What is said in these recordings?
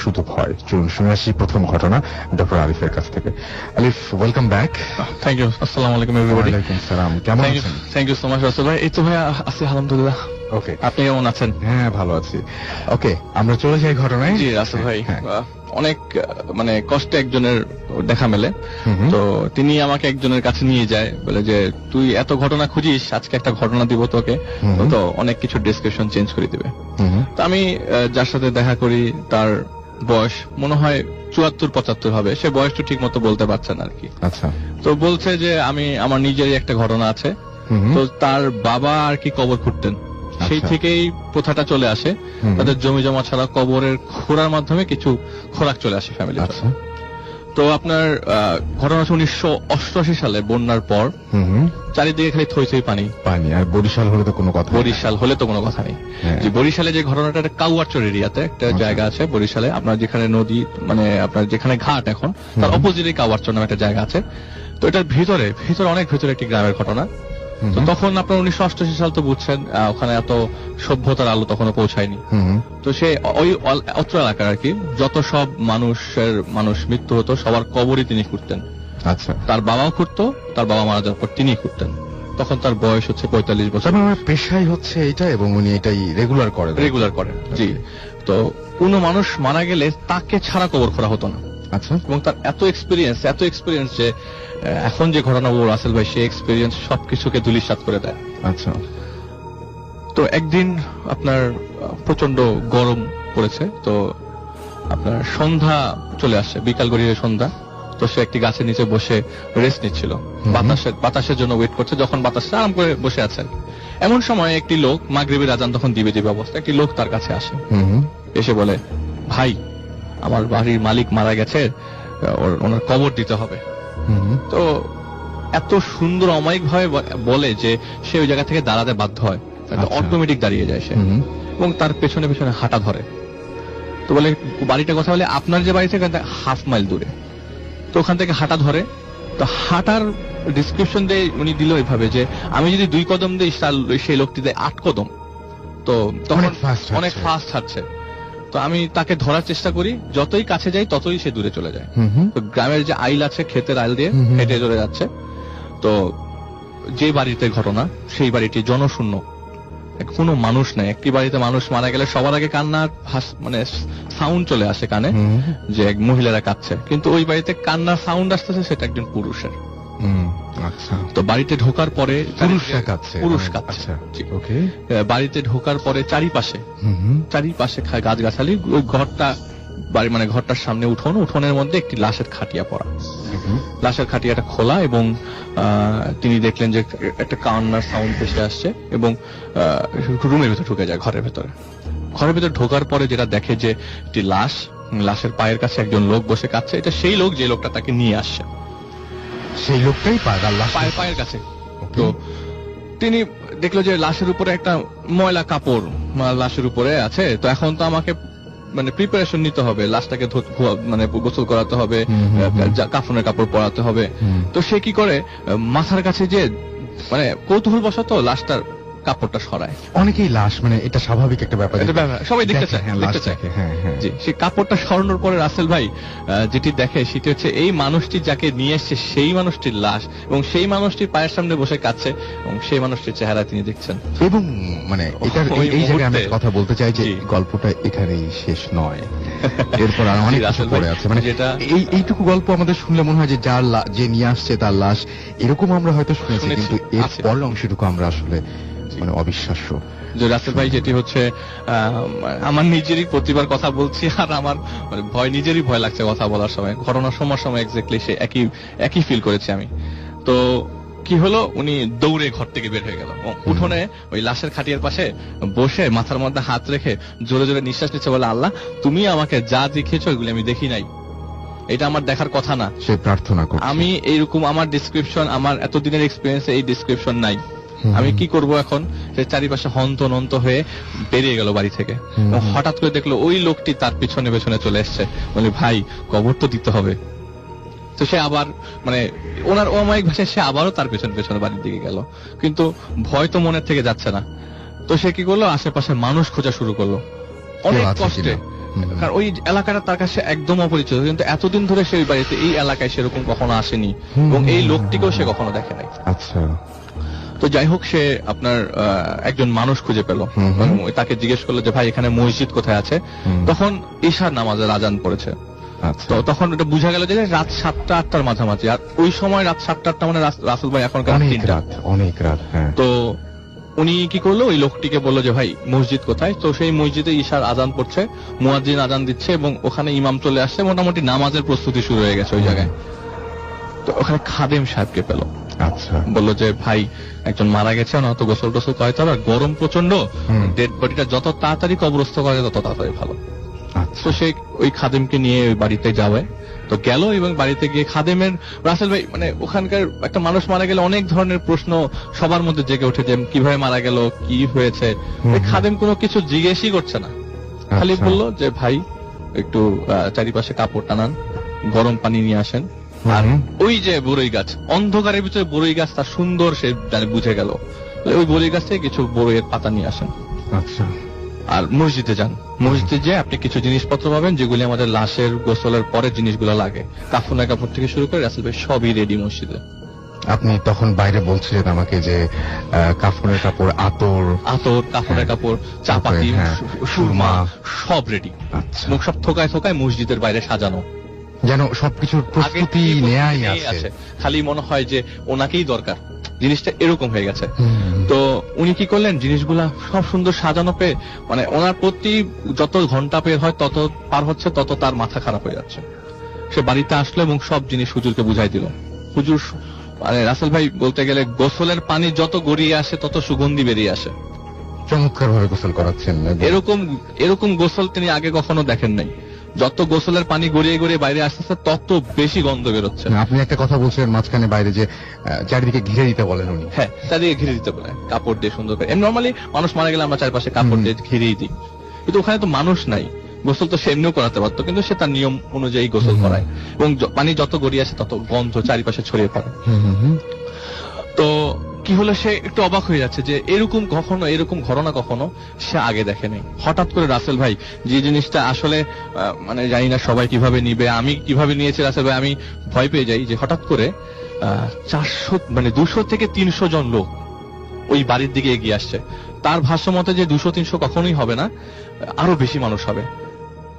শুধু ভয়। চলুন শুনে আসি প্রথম ঘটনা ডক্টর আলিফের কাছ থেকে। আলিফ, ওয়েলকাম ব্যাক। Thank you. আসসালামু আলাইকুম এভরিবডি। ওয়ালাইকুম সালাম। কেমন আছেন? Thank you so much Rasel ভাই। এই তো ভাই আছি আলহামদুলিল্লাহ। ওকে, আপনি কেমন আছেন? হ্যাঁ ভালো আছি। ওকে, আমরা চলে যাই ঘটনায়। জি রাসেল ভাই, হ্যাঁ। অনেক মানে কষ্টে একজনের দেখা মেলে। তো তিনি আমাকে একজনের কাছে নিয়ে যায়, বলে যে তুই এত ঘটনা খুঁজিস, আজকে একটা ঘটনা দিব তোকে, তো অনেক কিছু ডেসক্রিপশন চেঞ্জ করে দিবে। তো আমি যার সাথে দেখা করি তার বয়স মনে হয় 74-75 হবে, সে বয়সটা ঠিক মতো বলতে পারছে না আর কি। আচ্ছা। তো বলছে যে আমার নিজেরই একটা ঘটনা আছে। তো তার বাবা আর কি কবর খুঁড়তেন, সেই থেকেই প্রথাটা চলে আসে। তাদের জমি জমা ছাড়া কবরের খোঁড়ার মাধ্যমে কিছু খোরাক চলে আসে ফ্যামিলি। তো আপনার ঘটনা 1988 সালে বন্যার পর চারিদিকে খালি থই থই পানি পানি। আর বরিশাল হলে তো কোনো কথা, বরিশাল হলে তো কোনো কথা নেই। যে বরিশালে যে ঘটনাটা, কাউয়ারচর এরিয়াতে একটা জায়গা আছে বরিশালে, আপনার যেখানে নদী মানে আপনার যেখানে ঘাট এখন তার অপোজিটে কাউয়ারচর নামে একটা জায়গা আছে। তো এটার ভিতরে অনেক ভিতরে একটি গ্রামের ঘটনা। তো তখন আপনার 1988 সাল তো বুঝছেন, ওখানে এত সভ্যতার আলো তখনও পৌঁছায়নি। তো সে ওই অত্র এলাকার আর কি যত সব মানুষ মৃত্যু হতো, সবার কবরই তিনি খুঁড়তেন। আচ্ছা। তার বাবাও খুঁড়তো, তার বাবা মারা যাওয়ার পর তিনি খুঁড়তেন। তখন তার বয়স হচ্ছে 45 বছর। আমার পেশাই হচ্ছে এটা, এবং উনি এটাই রেগুলার করেন। জি। তো কোনো মানুষ মারা গেলে তাকে ছাড়া কবর খোঁড়া হতো না। আচ্ছা। এবং তার এত এক্সপিরিয়েন্স যে এখন যে ঘটনা বলবো রাসেল ভাই, সেই এক্সপিরিয়েন্স সবকিছুকে ধূলিসাৎ করে দেয়। আচ্ছা। তো একদিন আপনার প্রচন্ড গরম পড়েছে, তো আপনার সন্ধ্যা চলে আসছে, বিকাল গড়িয়ে সন্ধ্যা। তো সে একটি গাছের নিচে বসে রেস্ট নিচ্ছিল, বাতাসের জন্য ওয়েট করছে। যখন বাতাসটা আরাম করে বসে আছে, এমন সময় একটি লোক, মাগরিবের আজান তখন দিবে অবস্থা, একটি লোক তার কাছে আসে। এসে বলে, ভাই আমার বাড়ির মালিক মারা গেছে, ওনার কবর দিতে হবে। তো এত সুন্দর অমায়িক ভাবে বলে যে সে ওই জায়গা থেকে দাঁড়াতে বাধ্য হয়, অটোমেটিক দাঁড়িয়ে যায় সে, এবং তার পেছনে পেছনে হাঁটা ধরে। তো বলে বাড়িটা কথা বলে আপনার যে বাড়ি থেকে 1/2 মাইল দূরে। তো ওখান থেকে হাঁটা ধরে। তো হাঁটার ডিসক্রিপশন দিয়ে উনি দিল এইভাবে যে আমি যদি 2 কদম দিই, সেই লোকটি দেয় 8 কদম। তো তখন অনেক ফাস্ট হাঁটছে। তো আমি তাকে ধরার চেষ্টা করি, যতই কাছে যাই ততই সে দূরে চলে যায়। তো গ্রামের যে আইল আছে, ক্ষেতের আইল দিয়ে হেঁটে চলে যাচ্ছে। তো যে বাড়িতে ঘটনা, সেই বাড়িটি জনশূন্য, কোনো মানুষ নাই। একটি বাড়িতে মানুষ মারা গেলে সবার আগে কান্নার মানে সাউন্ড চলে আসে কানে, যে এক মহিলারা কাঁদছে। কিন্তু ওই বাড়িতে কান্নার সাউন্ড আসতেছে সেটা একজন পুরুষের। তো বাড়িতে ঢোকার পরে পুরুষ কাঁদছে। বাড়িতে ঢোকার পরে চারিপাশে গাছগাছালি, ওই ঘরটা মানে ঘরটার সামনে উঠোনের মধ্যে একটি লাশের খাটিয়া পড়া। লাশের খাটিয়াটা খোলা, এবং তিনি দেখলেন যে একটা কান্নার সাউন্ড ভেসে আসছে, এবং রুমের ভেতর ঢুকে যায়। ঘরের ভেতর ঢোকার পরে যেটা দেখে যে একটি লাশের পায়ের কাছে একজন লোক বসে কাঁদছে। এটা সেই লোক যে লোকটা তাকে নিয়ে আসছে, সেই লোকটাই পায়ের কাছে। তো তিনি দেখলো যে লাশের উপরে একটা ময়লা কাপড় লাশের উপরে আছে। তো এখন তো আমাকে মানে প্রিপারেশন নিতে হবে, লাশটাকে মানে গোসল করাতে হবে, কাফনের কাপড় পরাতে হবে। তো সে কি করে, মাথার কাছে যে মানে কৌতূহল বশত লাশটার কাপড়টা সরায়। অনেকেই লাশ মানে এটা স্বাভাবিক একটা ব্যাপার, সবাই দেখতে চায়। জি, সেই কাপড়টা সরানোর পরে রাসেল ভাই যেটি দেখে সেটি হচ্ছে এই মানুষটি যাকে নিয়ে এসছে সেই মানুষটির লাশ, এবং সেই মানুষটির পায়ের সামনে বসে কাঁদছে, এবং সেই মানুষটির চেহারা তিনি দেখছেন। এবং মানে এই জায়গায় আমি কথা বলতে চাই যে গল্পটা এখানেই শেষ নয়, এরপর আর অনেক কিছু পড়ে আছে। মানে এইটুকু গল্প আমাদের শুনলে মনে হয় যে যে নিয়ে আসছে তার লাশ, এরকম আমরা হয়তো শুনেছি, কিন্তু এর পরের অংশটুকু আমরা আসলে মানে অবিশ্বাস্য। যে রাসেল ভাই, যেটি হচ্ছে আমার নিজেরই প্রতিবার কথা বলছি, আর আমার মানে নিজেরই ভয় লাগছে কথা বলার সময়। ঘটনার সময় এক্স্যাক্টলি সে একই ফিল করেছি আমি। তো কি হলো, উনি দৌড়ে ঘর থেকে বের হয়ে গেল, উঠোনে ওই লাশের খাটিয়ার পাশে বসে মাথার মধ্যে হাত রেখে জোরে জোরে নিঃশ্বাস নিচ্ছে, বলে আল্লাহ তুমি আমাকে যা দেখিয়েছো ওইগুলি আমি দেখি নাই, এটা আমার দেখার কথা না। সে প্রার্থনা করছে, আমি এইরকম আমার ডিসক্রিপশন, আমার এতদিনের এক্সপিরিয়েন্সে এই ডিসক্রিপশন নাই, আমি কি করব এখন। সে চারিপাশে হন্ত হয়ে বেরিয়ে গেল বাড়ি থেকে। হঠাৎ করে দেখলো ওই লোকটি তার পিছনে পেছনে চলে এসছে, বলে ভাই কবর তো দিতে হবে। তো সে আবার মানে ওনার অমায়িক ভাষায় সে আবারও তার পেছনে পেছনে বাড়ির দিকে গেল, কিন্তু ভয় তো মনের থেকে যাচ্ছে না। তো সে কি করলো, আশেপাশে মানুষ খোঁজা শুরু করলো অনেক কষ্টে। কারণ ওই এলাকাটা তার কাছে একদম অপরিচিত, কিন্তু এতদিন ধরে সে ওই বাড়িতে এই এলাকায় সেরকম কখনো আসেনি এবং এই লোকটিকেও সে কখনো দেখে নাই। আচ্ছা। তো যাই হোক, সে আপনার একজন মানুষ খুঁজে পেল, তাকে জিজ্ঞেস করলো যে ভাই এখানে মসজিদ কোথায় আছে। তখন ঈশার নামাজের আজান পড়েছে। তো তখন এটা বোঝা গেল যে রাত 7টা-8টার মাঝামাঝি, আর ওই সময় রাত 7টা-8টা মানে রাসেল ভাই এখনকার অনেক রাত। তো উনি কি করলো, ওই লোকটিকে বললো যে ভাই মসজিদ কোথায়। তো সেই মসজিদে ঈশার আজান পড়ছে, মুয়াজ্জিন আজান দিচ্ছে এবং ওখানে ইমাম চলে আসছে, মোটামুটি নামাজের প্রস্তুতি শুরু হয়ে গেছে ওই জায়গায়। তো ওখানে খাদেম সাহেবকে পেল। আচ্ছা। বললো যে ভাই একজন মারা গেছে, না তো গোসল টোসল করাইতে হবে, গরম প্রচন্ড, ডেড বডিটা যত তাড়াতাড়ি কবরস্থ করা যায় তত তাড়াতাড়ি ভালো। তো সে ওই খাদেমকে নিয়ে ওই বাড়িতে যাবে। তো গেল এবং বাড়িতে গিয়ে খাদেমের, রাসেল ভাই মানে ওখানকার একটা মানুষ মারা গেলে অনেক ধরনের প্রশ্ন সবার মধ্যে জেগে ওঠে, যে কিভাবে মারা গেল, কি হয়েছে। ওই খাদেম কোনো কিছু জিজ্ঞেসই করছে না, খালি বললো যে ভাই একটু চারিপাশে কাপড় টানান, গরম পানি নিয়ে আসেন, আর ওই যে বড়ই গাছ, অন্ধকারের ভিতরে বড়ই গাছ, তার সুন্দর সে বুঝে গেল, ওই বড়ই গাছ থেকে কিছু বড়ইয়ের পাতা নিয়ে আসেন। আচ্ছা। আর মসজিদে যান, মসজিদে যে আপনি কিছু জিনিসপত্র পাবেন যেগুলি আমাদের লাশের গোসলের পরের জিনিসগুলো লাগে, কাফনের কাপড় থেকে শুরু করে রাসেল ভাই সবই রেডি মসজিদে। আপনি তখন বাইরে বলছিলেন আমাকে যে কাফনের কাপড়, আতর, কাফনের কাপড়, চাপাতি, সুরমা সব রেডি। আচ্ছা। মুখ সব থোকায় থোকায় মসজিদের বাইরে সাজানো, যেন সবকিছুর প্রস্তুতি নেয়াই আছে। খালি মনে হয় যে ওনাকেই দরকার, জিনিসটা এরকম হয়ে গেছে। তো উনি কি করলেন, জিনিসগুলা সব সুন্দর সাজানো পেয়ে, মানে ওনার প্রতি যত ঘন্টা বের হয় তত পার হচ্ছে তত তার মাথা খারাপ হয়ে যাচ্ছে। সে বাড়িতে আসলো এবং সব জিনিস হুজুরকে বুঝাই দিল। হুজুর মানে রাসেল ভাই বলতে গেলে গোসলের পানি যত গড়িয়ে আসে তত সুগন্ধি বেরিয়ে আসে। চমৎকার ভাবে গোসল করাচ্ছেন। এরকম গোসল তিনি আগে কখনো দেখেন নাই। যত গোসলের পানি গড়িয়ে গড়িয়ে বাইরে আসতেছে তত বেশি গন্ধ বেরোচ্ছে। আপনি একটা কথা বলছিলেন মাঝখানে বাইরে যে চারিদিকে ঘিরে দিতে বলেন উনি। হ্যাঁ, চারিদিকে ঘিরে দিতে বলেন কাপড় দিয়ে সুন্দর করে। নর্মালি মানুষ মারা গেলে আমরা চারপাশে কাপড় দিয়ে ঘিরেই দিই, কিন্তু ওখানে তো মানুষ নাই, গোসল তো সে এমনিও করাতে পারতো, কিন্তু সে তার নিয়ম অনুযায়ী গোসল করায় এবং পানি যত গড়িয়ে আসে তত গন্ধ চারিপাশে ছড়িয়ে পড়ে। তো কি হলো, সে একটু অবাক হয়ে যাচ্ছে যে এরকম ঘটনা কখনো সে আগে দেখেনি। হঠাৎ করে রাসেল ভাই যে জিনিসটা আসলে মানে জানি না সবাই কিভাবে নিবে, আমি কিভাবে নিয়েছি রাসেল ভাই, আমি ভয় পেয়ে যাই যে হঠাৎ করে 200 থেকে 300 জন লোক ওই বাড়ির দিকে এগিয়ে আসছে। তার ভাষ্য মতে যে 200-300 কখনোই হবে না, আরো বেশি মানুষ হবে।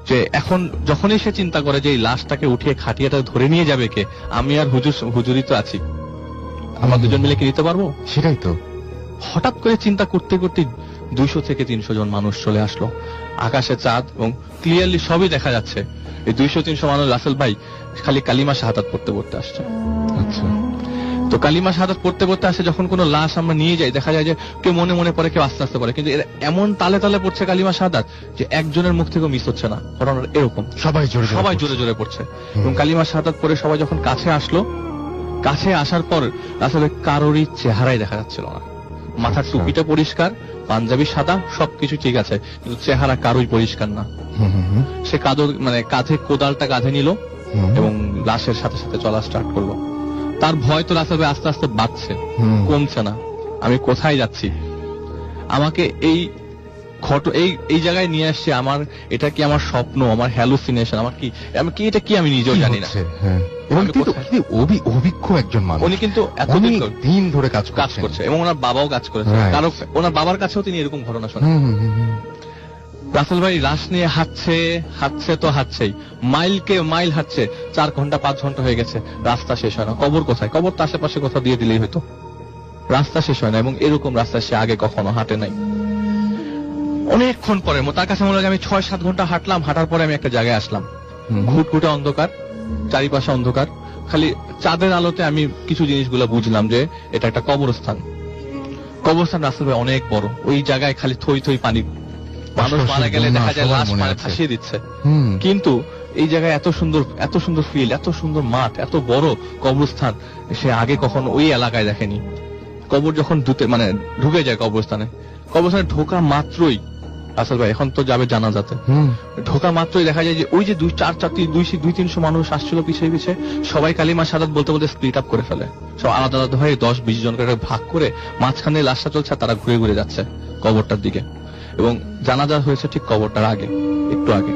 যে এখন যখনই সে চিন্তা করে যে এই লাশটাকে উঠিয়ে খাটিয়াটা ধরে নিয়ে যাবে কে, আমি আর হুজুরই তো আছি, আমরা দুজন মিলে কি দিতে পারবো? সেটাই তো। হঠাৎ করে চিন্তা করতে করতে 200 থেকে 300 জন মানুষ চলে আসলো। আকাশে চাঁদ এবং ক্লিয়ারলি সবই দেখা যাচ্ছে। এই 200-300 মানুষ রাসেল ভাই খালি কালিমা শাহাদাত পড়তে পড়তে আসছে। আচ্ছা। তো কালিমা শাহাদাত পড়তে পড়তে আসে, যখন কোনো লাশ আমরা নিয়ে যাই দেখা যায় যে কেউ মনে মনে পড়ে, কেউ আস্তে আস্তে পড়ে, কিন্তু এরা এমন তালে তালে পড়ছে কালিমা শাহাদাত যে একজনের মুখ থেকে মিস হচ্ছে না, কারণ এরকম সবাই জোরে জোরে পড়ছে। এবং কালিমা শাহাদাত পড়ে সবাই যখন কাছে আসলো, কাছে আসার পর আসলে কারোরই চেহারাই দেখা যাচ্ছিল না। মাথার টুপিটা পরিষ্কার, পাঞ্জাবি সাদা, সবকিছু ঠিক আছে, কিন্তু চেহারা কারোই পরিষ্কার না। সে কাঁধে কোদালটা কাঁধে নিল এবং লাশের সাথে সাথে চলা স্টার্ট করলো। তার ভয় তো রাসেল ভাই আস্তে আস্তে বাড়ছে, কমছে না। আমি কোথায় যাচ্ছি, আমাকে এই জায়গায় নিয়ে আসছে, আমার এটা কি আমার স্বপ্ন, আমার হ্যালুসিনেশন, এটা কি আমি নিজেও জানি না। অভিজ্ঞ একজন মানুষ, উনি কিন্তু এতদিন ধরে কাজ করছে এবং ওনার বাবাও কাজ করেছে, কারণ ওনার বাবার কাছেও তিনি এরকম ঘটনা শোনেন। রাসেল ভাই লাশ নিয়ে হাঁটছে তো হাঁটছেই, মাইলকে মাইল হাঁটছে, 4 ঘন্টা 5 ঘন্টা হয়ে গেছে, রাস্তা শেষ হয় না। কবর কোথায়? কবর তো আশেপাশে কোথাও দিয়ে দিলেই হয়তো। রাস্তা শেষ হয় না এবং এরকম রাস্তা সে আগে কখনো হাঁটে নাই। অনেকক্ষণ পরে তার কাছে মনে হয় আমি 6-7 ঘন্টা হাঁটলাম, হাঁটার পরে আমি একটা জায়গায় আসলাম, ঘুটঘুটে অন্ধকার, চারিপাশে অন্ধকার, খালি চাঁদের আলোতে আমি কিছু জিনিসগুলো বুঝলাম যে এটা একটা কবরস্থান। রাসেল ভাই অনেক বড়, ওই জায়গায় খালি থই থই পানি, মানুষ মারা গেলে দেখা যায় লাশ ভাসিয়ে দিচ্ছে, কিন্তু এই জায়গায় এত সুন্দর ফিল্ড, এত সুন্দর মাঠ, এত বড় কবরস্থান সে আগে কখনো ওই এলাকায় দেখেনি। কবর যখন ঢুকে যায় কবরস্থানে ঢোকা মাত্রই রাসেল ভাই এখন তো যাবে জানাজাতে, ঢোকা মাত্রই দেখা যায় যে ওই যে 200-300 মানুষ আসছিল পিছিয়ে পিছিয়ে, সবাই কালিমা শাহাদাত বলতে বলতে স্প্লিট আপ করে ফেলে, সব আলাদা আলাদা হয়ে 10-20 জন করে ভাগ করে মাঝখানে লাশটা চলছে, তারা ঘুরে ঘুরে যাচ্ছে কবরটার দিকে। এবং জানাজা হয়েছে ঠিক কবরটার আগে, একটু আগে।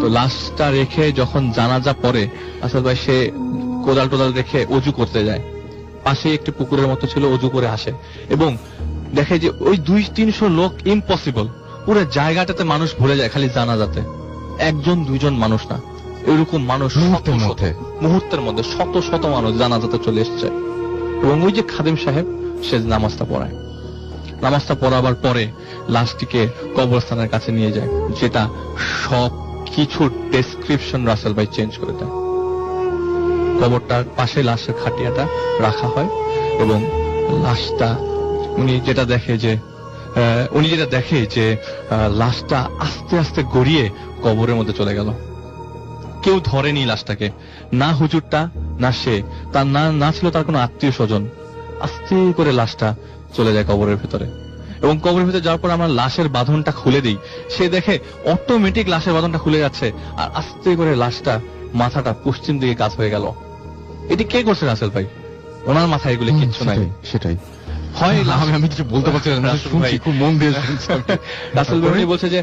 তো লাশটা রেখে যখন জানাজা পড়ে আসল ভাই সে কোদাল টোদাল রেখে অজু করতে যায়, পাশে একটি পুকুরের মতো ছিল, অজু করে আসে এবং দেখে যে ওই 200-300 লোক ইম্পসিবল, পুরো জায়গাটাতে মানুষ ভরে যায় খালি জানাজাতে, 1-2 মানুষ না, এরকম মানুষ মুহূর্তের মধ্যে শত শত মানুষ জানাজাতে চলে এসছে। এবং ওই যে খাদেম সাহেব সে নামাজটা পড়ায়, নামাজটা পড়াবার পরে লাশটিকে কবরস্থানের কাছে নিয়ে যায়, যেটা সব কিছুর ডেসক্রিপশন রাসেল ভাই চেঞ্জ করে দেয়। কবরটার পাশে লাশের খাটিয়াটা রাখা হয় এবং লাশটা উনি যেটা দেখে যে লাশটা আস্তে আস্তে গড়িয়ে কবরের মধ্যে চলে গেল। কেউ ধরেনি লাশটাকে, না হুজুরটা না সে, তার না ছিল তার কোনো আত্মীয় স্বজন। আস্তে করে লাশটা চলে যায় কবরের ভেতরে এবং কবরের ভেতরে যাওয়ার পর আমরা লাশের বাঁধনটা খুলে দিই, সে দেখে অটোমেটিক লাশের বাঁধনটা খুলে যাচ্ছে আর আস্তে করে লাশটা মাথাটা পশ্চিম দিকে কাত হয়ে গেল। এটি কে করছে রাসেল ভাই? ওনার মাথায় এগুলি কিচ্ছু নাই। সেটাই হয় আমি কিছু বলতে পারছি না, শুনছি খুব মন দিয়ে শুনছি। রাসেল ভাই বলছে যে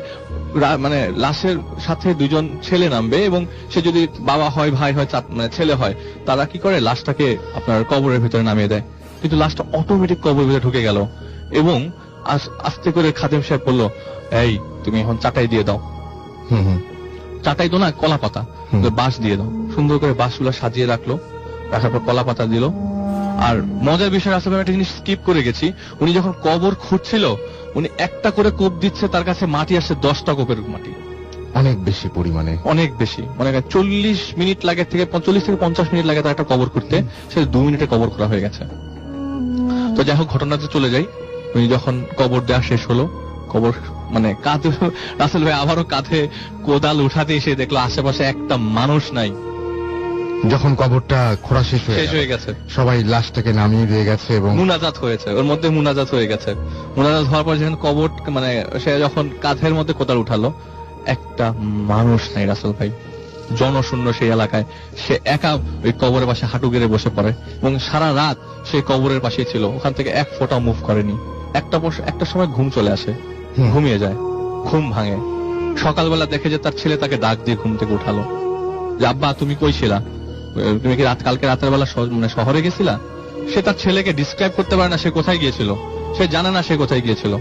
মানে লাশের সাথে 2 ছেলে নামবে এবং সে যদি বাবা হয়, ভাই হয়, মানে ছেলে হয়, তারা কি করে লাশটাকে আপনার কবরের ভিতরে নামিয়ে দেয়। কিন্তু লাশটা অটোমেটিক কবরের ভিতরে ঢুকে গেল এবং আস্তে করে খাদেম সাহেব বলল, এই তুমি এখন চাটাই দিয়ে দাও। চাটাই তো না, কলা পাতা, বাঁশ দিয়ে দাও। সুন্দর করে বাঁশগুলো সাজিয়ে রাখলো, রাখার পর কলা পাতা দিল। আর মজার বিষয় আসলে আমি একটা জিনিস স্কিপ করে গেছি, উনি যখন কবর খুঁড়ছিল উনি একটা করে কোপ দিচ্ছে, তার কাছে মাটি আসছে 10টা কোপের মাটি, অনেক বেশি পরিমাণে, অনেক বেশি। মানে 40 মিনিট লাগে, 40 থেকে 50 মিনিট লাগে তার একটা কবর করতে, সে 2 মিনিটে কবর করা হয়ে গেছে। তো যাই হোক, ঘটনাতে চলে যাই। উনি যখন কবর দেওয়া শেষ হলো, কবর মানে কাঁধে রাসেল ভাই আবারও কাঁধে কোদাল উঠাতে এসে দেখলো আশেপাশে একটা মানুষ নাই। যখন কবরটা খোঁড়া শেষ হয়ে গেছে, সবাই লাশটাকে নামিয়ে দিয়ে গেছে এবং মুনাজাত হয়েছে, ওর মধ্যে মুনাজাত হয়ে গেছে। মুনাজাত হওয়ার পর যখন কবর মানে সে যখন কাঁধের মধ্যে কোদাল উঠালো, একটা মানুষ নাই রাসেল ভাই, জনশূন্য সেই এলাকায়। সে একা ওই কবরের পাশে হাঁটু গেড়ে বসে পড়ে এবং সারা রাত সে কবরের পাশেই ছিল, ওখান থেকে এক ফোঁটা মুভ করেনি। একটা সময় ঘুম চলে আসে, ঘুমিয়ে যায়, ঘুম ভাঙে। সকালবেলা দেখে যে তার ছেলে তাকে ডাক দিয়ে ঘুম থেকে উঠালো যে, আব্বা তুমি কই ছিলা? তুমি কি কালকে রাতের বেলা মানে শহরে গেছিলা? সে তার ছেলেকে ডিসক্রাইব করতে পারে না সে কোথায় গিয়েছিল, সে জানে না সে কোথায় গিয়েছিল,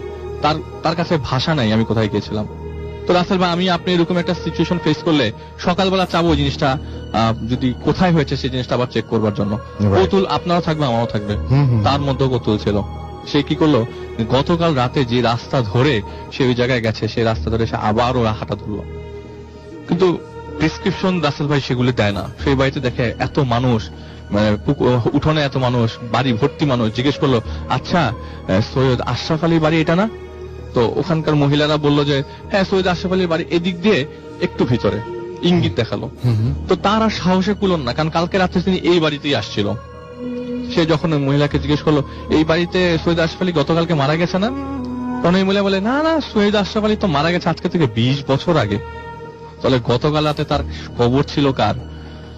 তার কাছে ভাষা নাই আমি কোথায় গিয়েছিলাম। তো রাসেল ভাই, আপনি এরকম একটা সিচুয়েশন ফেস করলে সকালবেলা চাবো জিনিসটা যদি কোথায় হয়েছে সেই জিনিসটা আবার চেক করবার জন্য। কৌতূহল আপনারও থাকবে, আমারও থাকবে, তার মধ্যেও কৌতূহল ছিল। সে কি করলো, গতকাল রাতে যে রাস্তা ধরে সে ওই জায়গায় গেছে সেই রাস্তা ধরে সে আবারও হাঁটা ধরলো। কিন্তু প্রেসক্রিপশন রাসেল ভাই সেগুলি দেয় না। সেই বাড়িতে দেখে এত মানুষ, মানে উঠোনে এত মানুষ, বাড়ি ভর্তি মানুষ। জিজ্ঞেস করলো, আচ্ছা সৈয়দ আশরাফ আলীর বাড়ি এটা না? তো ওখানকার মহিলারা বললো যে হ্যাঁ, সৈয়দ আশরাফ আলীর বাড়ি এদিক দিয়ে একটু ভিতরে, ইঙ্গিত দেখালো। তো তার আর সাহসে কুলন না, কারণ কালকে রাত্রে তিনি এই বাড়িতেই আসছিল। সে যখন মহিলাকে জিজ্ঞেস করলো, এই বাড়িতে সৈয়দ আশরাফ আলী গতকালকে মারা গেছে না? তখন এই মহিলা বলে, না না, সৈয়দ আশরাফ আলী তো মারা গেছে আজকে থেকে 20 বছর আগে। তাহলে গতকাল রাতে তার কবর ছিল কার?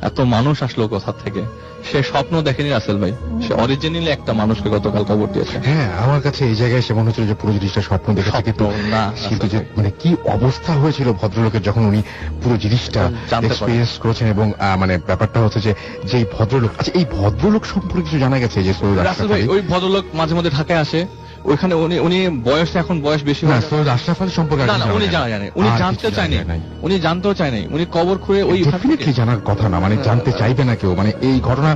এত মানুষ আসলো কোথা থেকে? সে স্বপ্ন দেখেনি রাসেল ভাই, সে অরিজিনালি একটা মানুষকে গতকাল কবর দিয়েছে। হ্যাঁ, আমার কাছে এই জায়গায় সে মনে হচ্ছিল যে পুরো জিনিসটা স্বপ্ন দেখেছে, কিন্তু না, কিন্তু যে মানে কি অবস্থা হয়েছিল ভদ্রলোকের যখন উনি পুরো জিনিসটা এক্সপেরিয়েন্স করেছেন। এবং মানে ব্যাপারটা হচ্ছে যে যেই ভদ্রলোক, আচ্ছা এই ভদ্রলোক সম্পর্কে কিছু জানা গেছে যে সৈয়দ রাসেল ভাই? ওই ভদ্রলোক মাঝে মধ্যে ঢাকায় আসে, ওইখানে উনি এখন বয়স বেশি হয়। সৈয়দ আশরাফ আলী সম্পর্কে না, উনি জানেন, উনি জানতে চায়নি, উনি জানতেও চায়নি। উনি কবর খুঁড়ে ওই ডেফিনেটলি জানার কথা না, মানে জানতে চাইবে না কেউ। মানে এই ঘটনা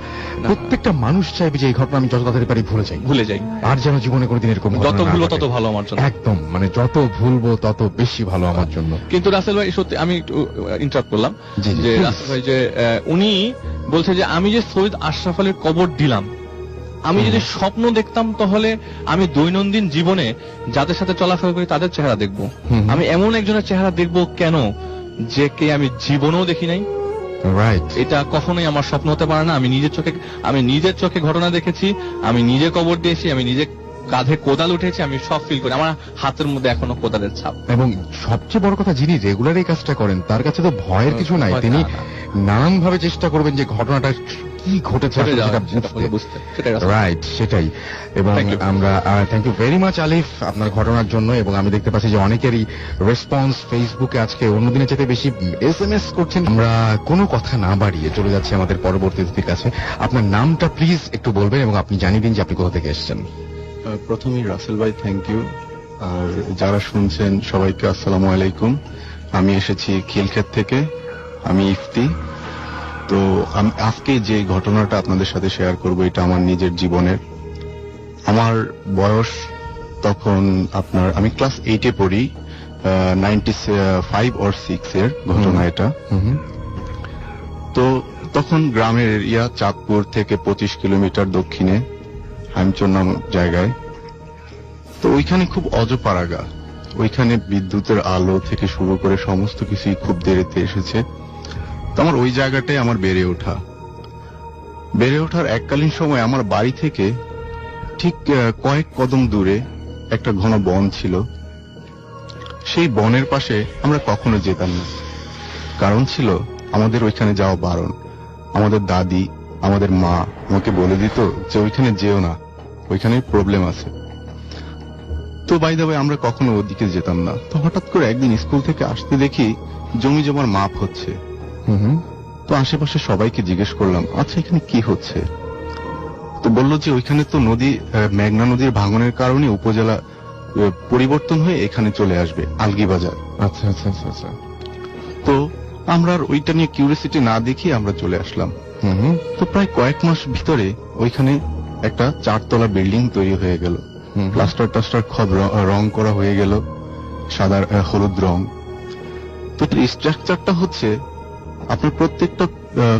প্রত্যেকটা মানুষ চাইবে যে এই ঘটনা আমি যত তাড়াতাড়ি পারি ভুলে যাই, আর যেন জীবনে কোনোদিন এরকম যত ভুলবো তত ভালো আমার জন্য। একদম, মানে যত ভুলবো তত বেশি ভালো আমার জন্য। কিন্তু রাসেল ভাই সত্যি, আমি একটু ইন্টারাপ্ট করলাম যে রাসেল ভাই যে উনি বলছে যে আমি যে সৈয়দ আশরাফ আলীর কবর দিলাম, আমি যদি স্বপ্ন দেখতাম তাহলে আমি দৈনন্দিন জীবনে যাদের সাথে চলাফেরা করি তাদের চেহারা দেখবো। আমি এমন একজনের চেহারা দেখবো কেন, যে কে আমি জীবনেও দেখি নাই। এটা কখনোই আমার স্বপ্ন হতে পারে না। আমি নিজের চোখে ঘটনা দেখেছি, আমি নিজে কবর দিয়েছি, আমি নিজে কাঁধে কোদাল উঠেছি, আমি সব ফিল করি। আমার হাতের মধ্যে এখনো কোদালের ছাপ। এবং সবচেয়ে বড় কথা, যিনি রেগুলার এই কাজটা করেন তার কাছে তো ভয়ের কিছু নাই। তিনি নানান ভাবে চেষ্টা করবেন যে ঘটনাটা কি ঘটেছে রাইট, সেটাই। এবং আমরা থ্যাংক ইউ ভেরি মাচ আলিফ আপনার ঘটনার জন্য। এবং আমি দেখতে পাচ্ছি যে অনেকেরই রেসপন্স ফেসবুকে আজকে অন্যদিনের চেয়ে বেশি SMS করছেন। আমরা কোনো কথা না বাড়িয়ে চলে যাচ্ছি আমাদের পরবর্তী অতিথির কাছে। আপনার নামটা প্লিজ একটু বলবেন এবং আপনি জানিয়ে দিন যে আপনি কোথা থেকে এসেছেন। প্রথমেই রাসেল ভাই থ্যাংক ইউ, আর যারা শুনছেন সবাইকে আসসালামু আলাইকুম। আমি এসেছি খিলক্ষেত থেকে, আমি ইফতি। তো আমি আজকে যে ঘটনাটা আপনাদের সাথে শেয়ার করব এটা আমার নিজের জীবনের। আমার বয়স তখন আপনার, আমি ক্লাস 8-এ পড়ি, 95 or 6 এর ঘটনা এটা। তো তখন গ্রামের এরিয়া, চাঁদপুর থেকে 25 কিলোমিটার দক্ষিণে হামচর নামক জায়গায়। তো ওইখানে খুব অজপাড়াগা, ওইখানে বিদ্যুতের আলো থেকে শুরু করে সমস্ত কিছুই খুব দেরিতে এসেছে। তো আমার ওই জায়গাটাই আমার বেড়ে ওঠার এককালীন সময় আমার বাড়ি থেকে ঠিক কয়েক কদম দূরে একটা ঘন বন ছিল। সেই বনের পাশে আমরা কখনো যেতাম না, কারণ ছিল আমাদের ওইখানে যাওয়া বারণ। আমাদের দাদি, আমাদের মা আমাকে বলে দিত যে ওইখানে যেও না, ওইখানে প্রবলেম আছে। তো বাই দ্য ওয়ে আমরা কখনো ওদিকে যেতাম না। তো হঠাৎ করে একদিন স্কুল থেকে আসতে দেখি জমি জমার মাপ হচ্ছে। তো আশেপাশে সবাইকে জিজ্ঞেস করলাম, আচ্ছা এখানে কি হচ্ছে? তো বললো যে ওইখানে তো নদী, মেঘনা নদীর ভাঙনের কারণে উপজেলা পরিবর্তন হয়ে এখানে চলে আসবে, আলগিবাজার। আচ্ছা আচ্ছা আচ্ছা আচ্ছা। তো আমরা আর ওইটা নিয়ে কিউরিয়াসিটি না দেখি আমরা চলে আসলাম। তো প্রায় কয়েক মাস ভিতরে ওইখানে একটা 4 তলা বিল্ডিং তৈরি হয়ে গেল। প্লাস্টার টাস্টার সব রং করা হয়ে গেল, সাদা হলুদ রং। তো স্ট্রাকচারটা হচ্ছে আপনার প্রত্যেকটা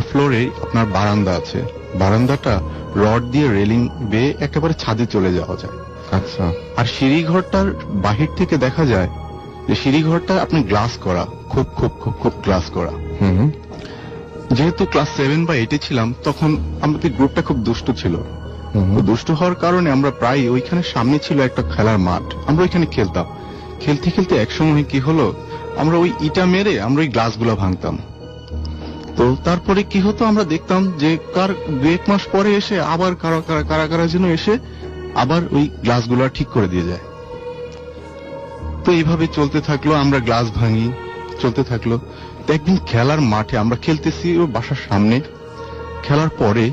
ফ্লোরে আপনার বারান্দা আছে। বারান্দাটা রড দিয়ে রেলিং বেয়ে একেবারে ছাদে চলে যাওয়া যায়। আচ্ছা। আর সিঁড়িঘরটার বাহির থেকে দেখা যায় যে সিঁড়িঘরটা আপনি গ্লাস করা, খুব খুব খুব খুব গ্লাস করা। যেহেতু ক্লাস 7 বা 8-এ ছিলাম, তখন আমাদের গ্রুপটা খুব দুষ্ট ছিল। দুষ্ট হওয়ার কারণে আমরা প্রায় ওইখানে সামনে ছিল একটা খেলার মাঠ, আমরা ওইখানে খেলতাম। খেলতে খেলতে একসময় কি হলো, আমরা ওই ইটা মেরে আমরা ওই গ্লাসগুলো ভাঙতাম। তো তারপরে কি হতো, আমরা দেখতাম যে কার 2-1 মাস পরে এসে আবার কারা যেন এসে আবার ওই গ্লাসগুলো ঠিক করে দিয়ে যায়। তো এইভাবে চলতে থাকলো, আমরা গ্লাস ভাঙি, চলতে থাকলো। তো একদিন খেলার মাঠে আমরা খেলতেছি ওর বাসার সামনে। খেলার পরে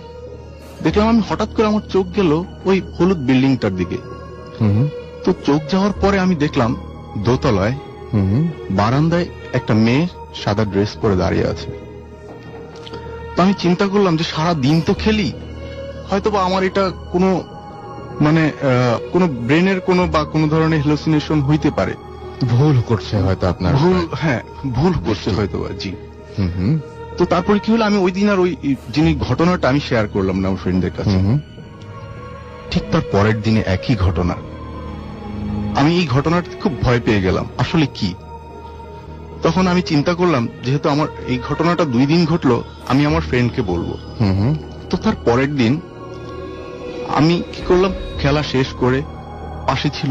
দেখলাম আমি হঠাৎ করে আমার চোখ গেল ওই হলুদ বিল্ডিংটার দিকে। তো চোখ যাওয়ার পরে আমি দেখলাম দোতলায় বারান্দায় একটা মেয়ে সাদা ড্রেস পরে দাঁড়িয়ে আছে। তো আমি চিন্তা করলাম যে সারা দিন তো খেলি, হয়তোবা আমার এটা কোনো মানে কোনো ব্রেনের কোনো ধরনের হ্যালুসিনেশন হইতে পারে, ভুল করছে হয়তো আপনার, ভুল করছে হয়তো। জি। তো তারপরে কি হলো, আমি ওই দিন আর ওই ঘটনাটা আমি শেয়ার করলাম না আমার ফ্রেন্ডদের কাছে। ঠিক তার পরের দিনে একই ঘটনা। আমি এই ঘটনাটা খুব ভয় পেয়ে গেলাম, আসলে কি। তখন আমি চিন্তা করলাম, যেহেতু আমার এই ঘটনাটা 2 দিন ঘটলো, আমি আমার ফ্রেন্ডকে বলবো। তো তার পরের দিন আমি কি করলাম, খেলা শেষ করে পাশে ছিল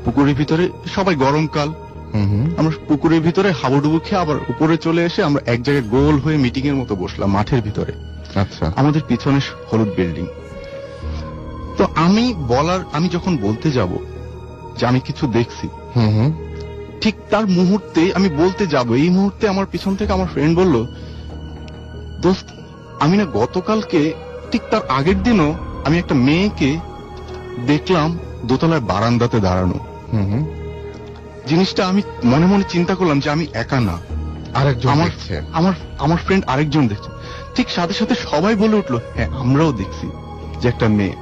পুকুরের ভিতরে সবাই, গরমকাল, আমরা পুকুরের ভিতরে হাবুডুবু খেয়ে আবার উপরে চলে এসে আমরা এক জায়গায় গোল হয়ে মিটিং এর মতো বসলাম মাঠের ভিতরে। আচ্ছা। আমাদের পিছনে হলুদ বিল্ডিং। তো আমি যখন বলতে যাব যে আমি কিছু দেখছি, ঠিক তার মুহূর্তে আমি বলতে যাব, এই মুহূর্তে আমার পিছন থেকে আমার ফ্রেন্ড বলল, দোস্ত আমি না গতকালকে ঠিক তার আগের দিনও আমি একটা মেয়েকে দেখলাম দোতলায় বারান্দাতে দাঁড়ানো। জিনিসটা আমি মনে মনে চিন্তা করলাম যে আমি একা না, আরেকজন, আমার ফ্রেন্ড আরেকজন দেখছে। ঠিক সাথে সাথে সবাই বলে উঠলো, হ্যাঁ আমরাও দেখছি যে একটা মেয়ে।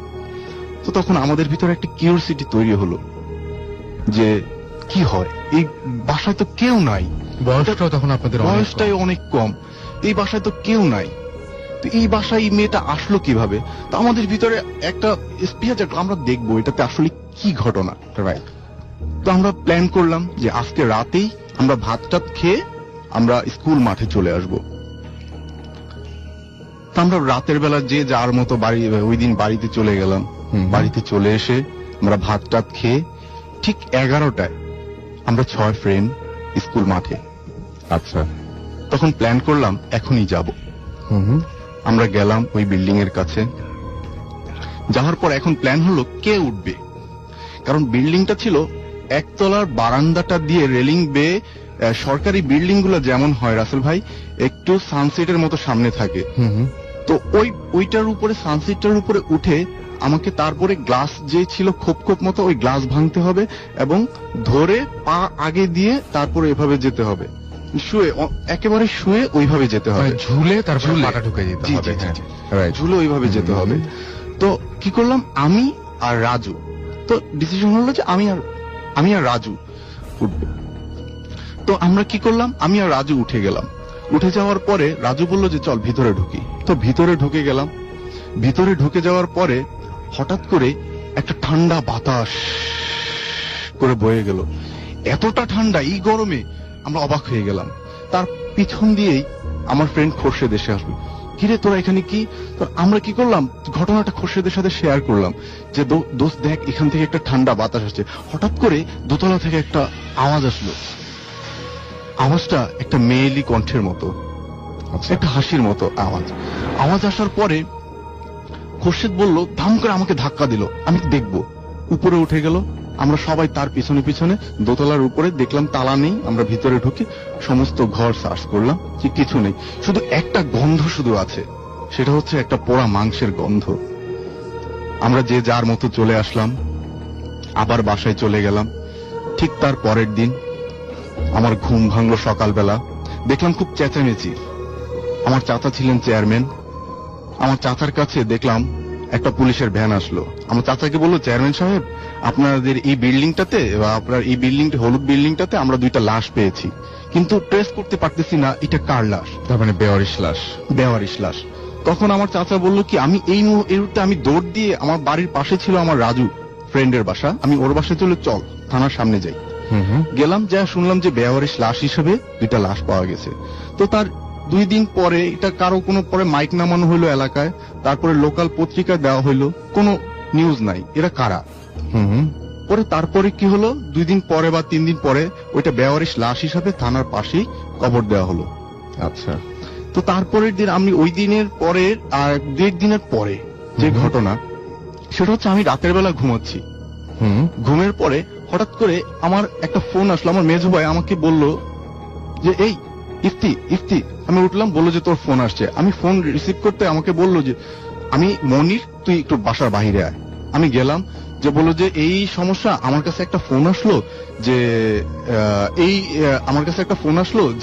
তো তখন আমাদের ভিতরে একটা কিউরিওসিটি তৈরি হলো যে কি হয়, এই বাসায় তো কেউ নাই, বয়সটাও তখন আপনাদের বয়সটাই অনেক কম, এই বাসায় তো কেউ নাই, তো এই বাসায় এই মেয়েটা আসলো কিভাবে। তো আমাদের ভিতরে একটা স্পৃহা জাগলো, আমরা দেখবো এটাতে আসলে কি ঘটনা। রাইট। তো আমরা প্ল্যান করলাম যে আজকে রাতেই আমরা ভাতটা খেয়ে আমরা স্কুল মাঠে চলে আসব। তো আমরা রাতের বেলা যে যার মতো ওই দিন বাড়িতে চলে গেলাম। বাড়িতে চলে এসে আমরা ভাতটা খেয়ে ঠিক 11টায় আমরা 6 ফ্রেন্ড স্কুল মাঠে। আচ্ছা। তখন প্ল্যান করলাম এখনই যাব। আমরা গেলাম ওই বিল্ডিং এর কাছে। যাওয়ার পর এখন প্ল্যান হলো কে উঠবে, কারণ বিল্ডিংটা ছিল একতলার, বারান্দাটা দিয়ে রেলিং বেয়ে সরকারি বিল্ডিং গুলো যেমন হয় রাসেল ভাই, একটু সানসেটের মতো সামনে থাকে। তো ওইটার উপরে, সানসেটটার উপরে উঠে আমাকে তারপরে গ্লাস যে ছিল খোপ খোপ মতো, ওই গ্লাস ভাঙতে হবে এবং ধরে পা আগে দিয়ে তারপরে এভাবে যেতে হবে, শুয়ে, একেবারে শুয়ে ওইভাবে যেতে হবে, ঝুলে তারপরে পাটা ঢুকে যেতে হবে, ঝুলে ওইভাবে যেতে হবে। তো কি করলাম, আমি আর রাজু, তো ডিসিশন হলো যে আমি আর রাজু উঠবে। তো আমরা কি করলাম, আমি আর রাজু উঠে গেলাম। উঠে যাওয়ার পরে রাজু বলল যে চল ভিতরে ঢুকি। তো ভিতরে ঢুকে গেলাম। ভিতরে ঢুকে যাওয়ার পরে হঠাৎ করে একটা ঠান্ডা বাতাস করে বয়ে গেল। এতটা ঠান্ডা এই গরমে, আমরা অবাক হয়ে গেলাম। তার পিছন দিয়েই আমার ফ্রেন্ড খোরশেদ এসে আসবে। কিরে তোরা এখানে কি? তো আমরা কি করলাম, ঘটনাটা খোরশেদের সাথে শেয়ার করলাম যে দোস্ত দেখ, এখান থেকে একটা ঠান্ডা বাতাস আসছে। হঠাৎ করে দোতলা থেকে একটা আওয়াজ আসলো। আওয়াজটা একটা মেয়েলি কণ্ঠের মতো, একটা হাসির মতো আওয়াজ আসার পরে খোরশেদ বলল, ধাম করে আমাকে ধাক্কা দিল, আমি দেখবো। উপরে উঠে গেল। আমরা সবাই তার পিছনে পিছনে দোতলার উপরে দেখলাম তালা নেই। আমরা ভিতরে ঢুকে সমস্ত ঘর সার্চ করলাম, কিছু নেই, শুধু একটা গন্ধ শুধু আছে, সেটা হচ্ছে একটা পোড়া মাংসের গন্ধ। আমরা যে যার মতো চলে আসলাম, আবার বাসায় চলে গেলাম। ঠিক তার পরের দিন আমার ঘুম ভাঙলো সকালবেলা, দেখলাম খুব চেঁচামেচি। আমার চাচা ছিলেন চেয়ারম্যান। আমার চাচার কাছে দেখলাম একটা পুলিশের ভ্যান আসলো। আমার চাচাকে বললো, চেয়ারম্যান সাহেব, আপনাদের এই বিল্ডিংটাতে বা আপনার এই বিল্ডিংটা, হলুদ বিল্ডিংটাতে আমরা 2টা লাশ পেয়েছি, কিন্তু ট্রেস করতে পারতেছি না এটা কার লাশ। তার মানে বেওয়ারিশ লাশ। বেওয়ারিশ লাশ। তখন আমার চাচা বলল কি, আমি এই মুহূর্তে আমি দৌড় দিয়ে, আমার বাড়ির পাশে ছিল আমার রাজু ফ্রেন্ডের বাসা, আমি ওর বাসায় চলে চল থানার সামনে যাই। গেলাম, যা শুনলাম যে বেওয়ারিশ লাশ হিসেবে 2টা লাশ পাওয়া গেছে। তো তার 2 দিন পরে এটা কারো কোনো পরে মাইক নামানো হইলো এলাকায়, তারপরে লোকাল পত্রিকা দেওয়া হইলো, কোনো নিউজ নাই এরা কারা। পরে তারপরে কি হলো, 2 দিন পরে বা 3 দিন পরে ওইটা বেওয়ারিশ লাশ হিসাবে থানার পাশেই কবর দেওয়া হলো। আচ্ছা। তো তারপরের দিন, আমি ওই দিনের পরে আর 2 দিনের পরে যে ঘটনা, সেটা হচ্ছে আমি রাতের বেলা ঘুমাচ্ছি। ঘুমের পরে হঠাৎ করে আমার একটা ফোন আসলো। আমার মেজো ভাই আমাকে বলল যে এই ইফতি। আমি উঠলাম, বললো যে তোর ফোন আসছে। আমি ফোন রিসিভ করতে আমাকে বললো যে আমি মনির, তুই একটু বাসার বাহিরে আয়। আমি গেলাম, যে বললো যে এই সমস্যা, আমার কাছে একটা ফোন আসলো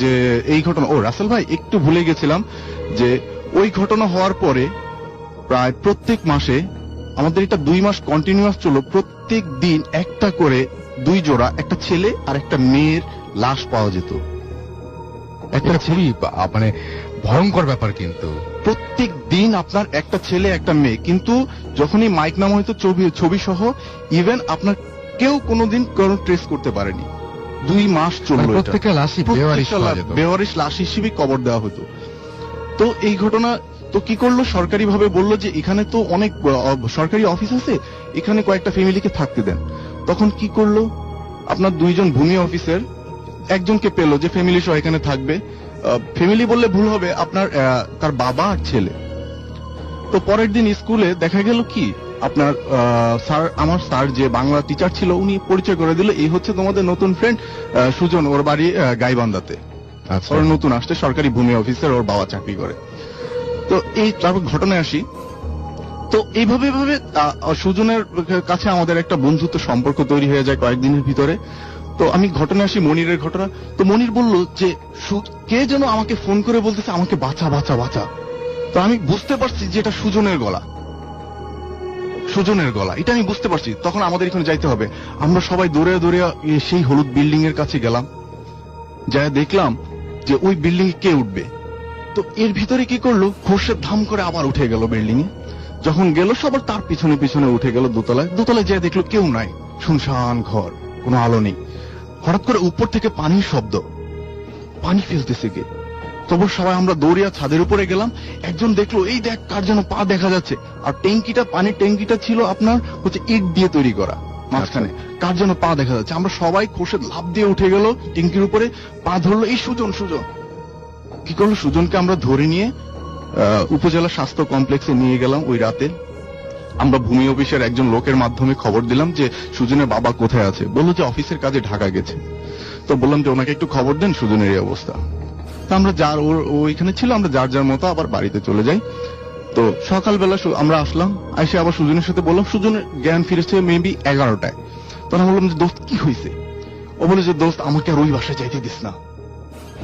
যে এই ঘটনা। ও রাসেল ভাই, একটু ভুলে গেছিলাম যে ওই ঘটনা হওয়ার পরে প্রায় প্রত্যেক মাসে, আমাদের এটা 2 মাস কন্টিনিউয়াস চলো, প্রত্যেক দিন একটা করে 2 জোড়া, একটা ছেলে আর একটা মেয়ের লাশ পাওয়া যেত। একটা খুবই মানে ভয়ঙ্কর ব্যাপার। কিন্তু প্রত্যেক দিন আপনার একটা ছেলে একটা মেয়ে, কিন্তু যখনই মাইক নাম হয়তো ছবি সহ, ইভেন আপনার কেউ কোনোদিন কোনো ট্রেস করতে পারেনি। 2 মাস চললো, প্রত্যেকটা লাশই বেওয়ারিশ লাশ হিসেবে কবর দেওয়া হতো। তো এই ঘটনা, তো কি করলো, সরকারি ভাবে বললো যে এখানে তো অনেক সরকারি অফিস আছে, এখানে কয়েকটা ফ্যামিলিকে থাকতে দেন। তখন কি করলো, আপনার 2 জন ভূমি অফিসার একজনকে পেলো যে ফ্যামিলি সহ এখানে থাকবে। ফ্যামিলি বললে ভুল হবে, আপনার তার বাবা আর ছেলে। তো পরের দিন স্কুলে দেখা গেল কি, আপনার আমার স্যার যে বাংলা টিচার ছিল, উনি পরিচয় করে দিল, এই হচ্ছে তোমাদের নতুন ফ্রেন্ড সুজন, ওর বাড়ি গাইবান্ধাতে। ওর নতুন আসছে, সরকারি ভূমি অফিসার, ওর বাবা চাকরি করে। তো এই তারপর ঘটনায় আসি। তো এইভাবে সুজনের কাছে আমাদের একটা বন্ধুত্ব সম্পর্ক তৈরি হয়ে যায় কয়েকদিনের ভিতরে। তো আমি ঘটনা আসি মনিরের ঘটনা। তো মনির বলল যে কে যেন আমাকে ফোন করে বলতেছে আমাকে বাঁচা বাঁচা বাঁচা। তো আমি বুঝতে পারছি যে এটা সুজনের গলা, এটা আমি বুঝতে পারছি। তখন আমাদের এখানে যাইতে হবে। আমরা সবাই দৌড়ে দৌড়ে সেই হলুদ বিল্ডিং এর কাছে গেলাম, যা দেখলাম যে ওই বিল্ডিং এ কে উঠবে। তো এর ভিতরে কি করলো, খোরশেদ ধাম করে আবার উঠে গেল বিল্ডিং এ। যখন গেল সবার তার পিছনে পিছনে উঠে গেল দোতলায় যেয়ে দেখলো কেউ নাই, শুনশান ঘর, কোনো আলো নেই। হঠাৎ করে উপর থেকে পানির শব্দ, পানি ফেলতেছে কে। তবু সবাই আমরা দৌড়িয়া ছাদের উপরে গেলাম। একজন দেখলো, এই দেখ কার যেন পা দেখা যাচ্ছে। আর পানির ট্যাঙ্কিটা ছিল আপনার হচ্ছে ইট দিয়ে তৈরি করা, মাঝখানে কার যেন পা দেখা যাচ্ছে। আমরা সবাই খোরশেদ লাফ দিয়ে উঠে গেল ট্যাঙ্কির উপরে, পা ধরলো, এই সুজন। কি করলো, সুজনকে আমরা ধরে নিয়ে উপজেলা স্বাস্থ্য কমপ্লেক্সে নিয়ে গেলাম ওই রাতে। আমরা ভূমি অফিসের একজন লোকের মাধ্যমে খবর দিলাম যে সুজনের বাবা কোথায় আছে। বললো যে অফিসের কাজে ঢাকা গেছে। তো বললাম যে ওনাকে একটু খবর দেন সুজনের এই অবস্থা। তো আমরা ওইখানে ছিল, আমরা যার যার মতো আবার বাড়িতে চলে যাই। তো সকালবেলা আমরা আসলাম, এসে আবার সুজনের সাথে বললাম, সুজনের জ্ঞান ফিরেছে মেবি 11টায়। তখন বললাম যে দোস্ত কি হয়েছে? ও বলে যে দোস্ত আমাকে আর ওই বাসায় যাইতে দিস না,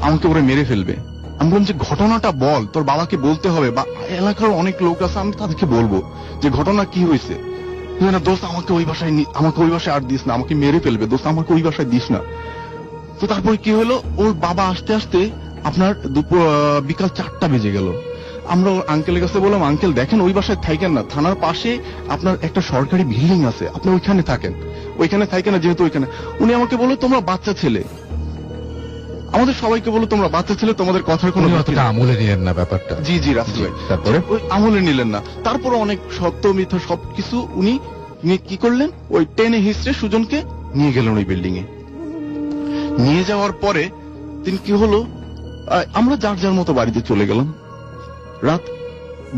আমাকে ওরা মেরে ফেলবে। আমি বললাম যে ঘটনাটা বল, তোর বাবাকে বলতে হবে, বা এলাকার অনেক লোক আছে আমি তাদেরকে বলবো যে ঘটনা কি হয়েছে। না দোস্ত আমাকে ওই বাসায় আর দিস না, আমাকে মেরে ফেলবে, দোস্ত আমাকে ওই বাসায় দিস না। তো তারপরে কি হলো, ওর বাবা আসতে আসতে আপনার বিকাল 4টা বেজে গেল। আমরা ওর আঙ্কেলের কাছে বললাম, আঙ্কেল দেখেন ওই বাসায় থাকেন না, থানার পাশে আপনার একটা সরকারি বিল্ডিং আছে, আপনি ওইখানে থাকেন, ওইখানে থাকেন না, যেহেতু ওইখানে। উনি আমাকে বললো তোমরা বাচ্চা ছেলে, আমাদের সবাইকে বলো তোমরা বাচ্চা ছেলে, তোমাদের কথার কোনো আমলে নিলেন না ব্যাপারটা। জি জি রাসেল ভাই, তারপরে ওই আমলে নিলেন না। তারপরে অনেক সত্য মিথ্যা সবকিছু উনি কি করলেন, ওই টেনে হিস্ট্রে সুজনকে নিয়ে গেলেন ওই বিল্ডিং এ। নিয়ে যাওয়ার পরে তিনি কি হলো, আমরা যার যার মতো বাড়িতে চলে গেলাম। রাত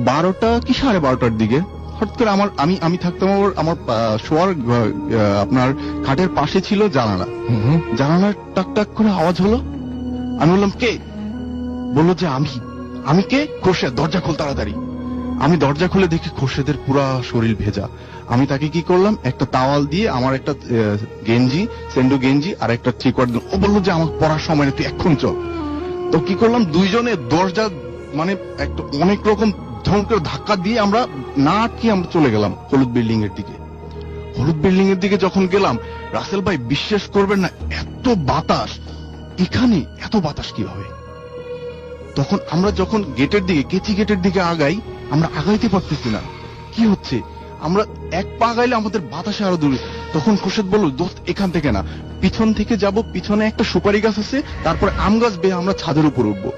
12টা কি 12:30টার দিকে হঠাৎ করে আমি থাকতাম আমার শোয়ার আপনার খাটের পাশে ছিল জানালা, জানালার টাক টাক করে আওয়াজ হলো। আমি বললাম কে? বললো যে আমি কে? খোরশেদ, দরজা খোল তাড়াতাড়ি। আমি দরজা খুলে দেখি খোরশেদের পুরা শরীর ভেজা। আমি তাকে কি করলাম, একটা তাওয়াল দিয়ে আমার একটা গেঞ্জি, সেন্ডু গেঞ্জি আর একটা চিকোয়ার দিলাম। ও বললো যে আমার পড়ার সময় না, তুই এখন চল। তো কি করলাম, দুইজনে দরজা মানে একটা অনেক রকম ধমকের ধাক্কা দিয়ে আমরা না আটকে আমরা চলে গেলাম হলুদ বিল্ডিং এর দিকে। হলুদ বিল্ডিং এর দিকে যখন গেলাম, রাসেল ভাই বিশ্বাস করবেন না, এত বাতাস এখানে, এত বাতাস কিভাবে। তখন আমরা যখন গেটের দিকে, কেচি গেটের দিকে আগাই, আমরা আগাইতে পারতেছি না, কি হচ্ছে, আমরা এক পা আগাইলে আমাদের বাতাসে আরো দূরে। তখন খোরশেদ বলল দোস্ত এখান থেকে না, পিছন থেকে যাব, পিছনে একটা সুপারি গাছ আছে, তারপরে আম গাছ বেয়ে আমরা ছাদের উপর উঠবো।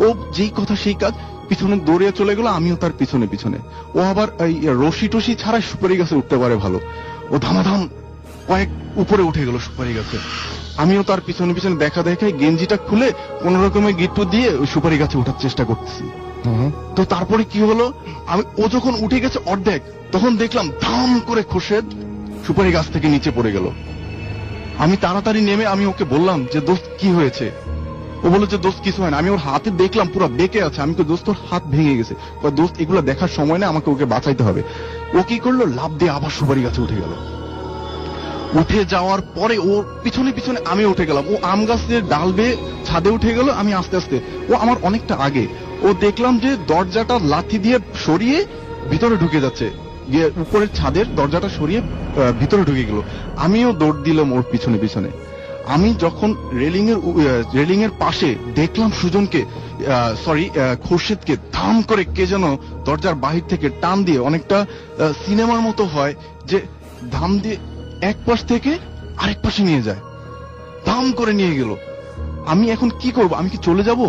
ও যেই কথা সেই কাজ, পিছনে দৌড়িয়ে চলে গেল, আমিও তার পিছনে পিছনে। ও আবার এই রশি টসি ছাড়া সুপারি গাছে উঠতে পারে ভালো, ও ধামাধাম কয়েক উপরে উঠে গেল সুপারি গাছে। আমিও তার পিছনে পিছনে দেখা দেখায় গেঞ্জিটা খুলে কোন রকমের গিট্টু দিয়ে ওই সুপারি গাছে ওঠার চেষ্টা করতেছি। তো তারপরে কি হলো, ও যখন উঠে গেছে অর্ধেক, তখন দেখলাম ধাম করে খোরশেদ সুপারি গাছ থেকে নিচে পড়ে গেল। আমি তাড়াতাড়ি নেমে আমি ওকে বললাম যে দোস্ত কি হয়েছে? ও বললো যে দোস্ত কিছু হয় না। আমি ওর হাতে দেখলাম পুরো বেঁকে আছে। আমি তো দোস্ত ওর হাত ভেঙে গেছে। দোস্ত এগুলো দেখার সময় না, আমাকে ওকে বাঁচাইতে হবে। ও কি করলো, লাফ দিয়ে আবার সুপারি গাছে উঠে গেল। উঠে যাওয়ার পরে ওর পিছনে পিছনে আমি উঠে গেলাম। ও আম গাছের ডাল বেয়ে ছাদে উঠে গেল, আমি আস্তে আস্তে, ও আমার অনেকটা আগে। ও দেখলাম যে দরজাটা লাথি দিয়ে সরিয়ে ভিতরে ঢুকে যাচ্ছে, উপরের ছাদের দরজাটা সরিয়ে ভিতরে ঢুকে গেল। আমিও দৌড় দিলাম ওর পিছনে পিছনে। আমি যখন রেলিং এর পাশে দেখলাম সুজনকে, খোরশেদকে ধাম করে কে যেন দরজার বাহির থেকে টান দিয়ে, অনেকটা সিনেমার মতো হয় যে ধাম দিয়ে এক পাশ থেকে আরেক পাশে নিয়ে যায়, ধাম করে নিয়ে গেল। আমি এখন কি করব? আমি কি চলে যাব,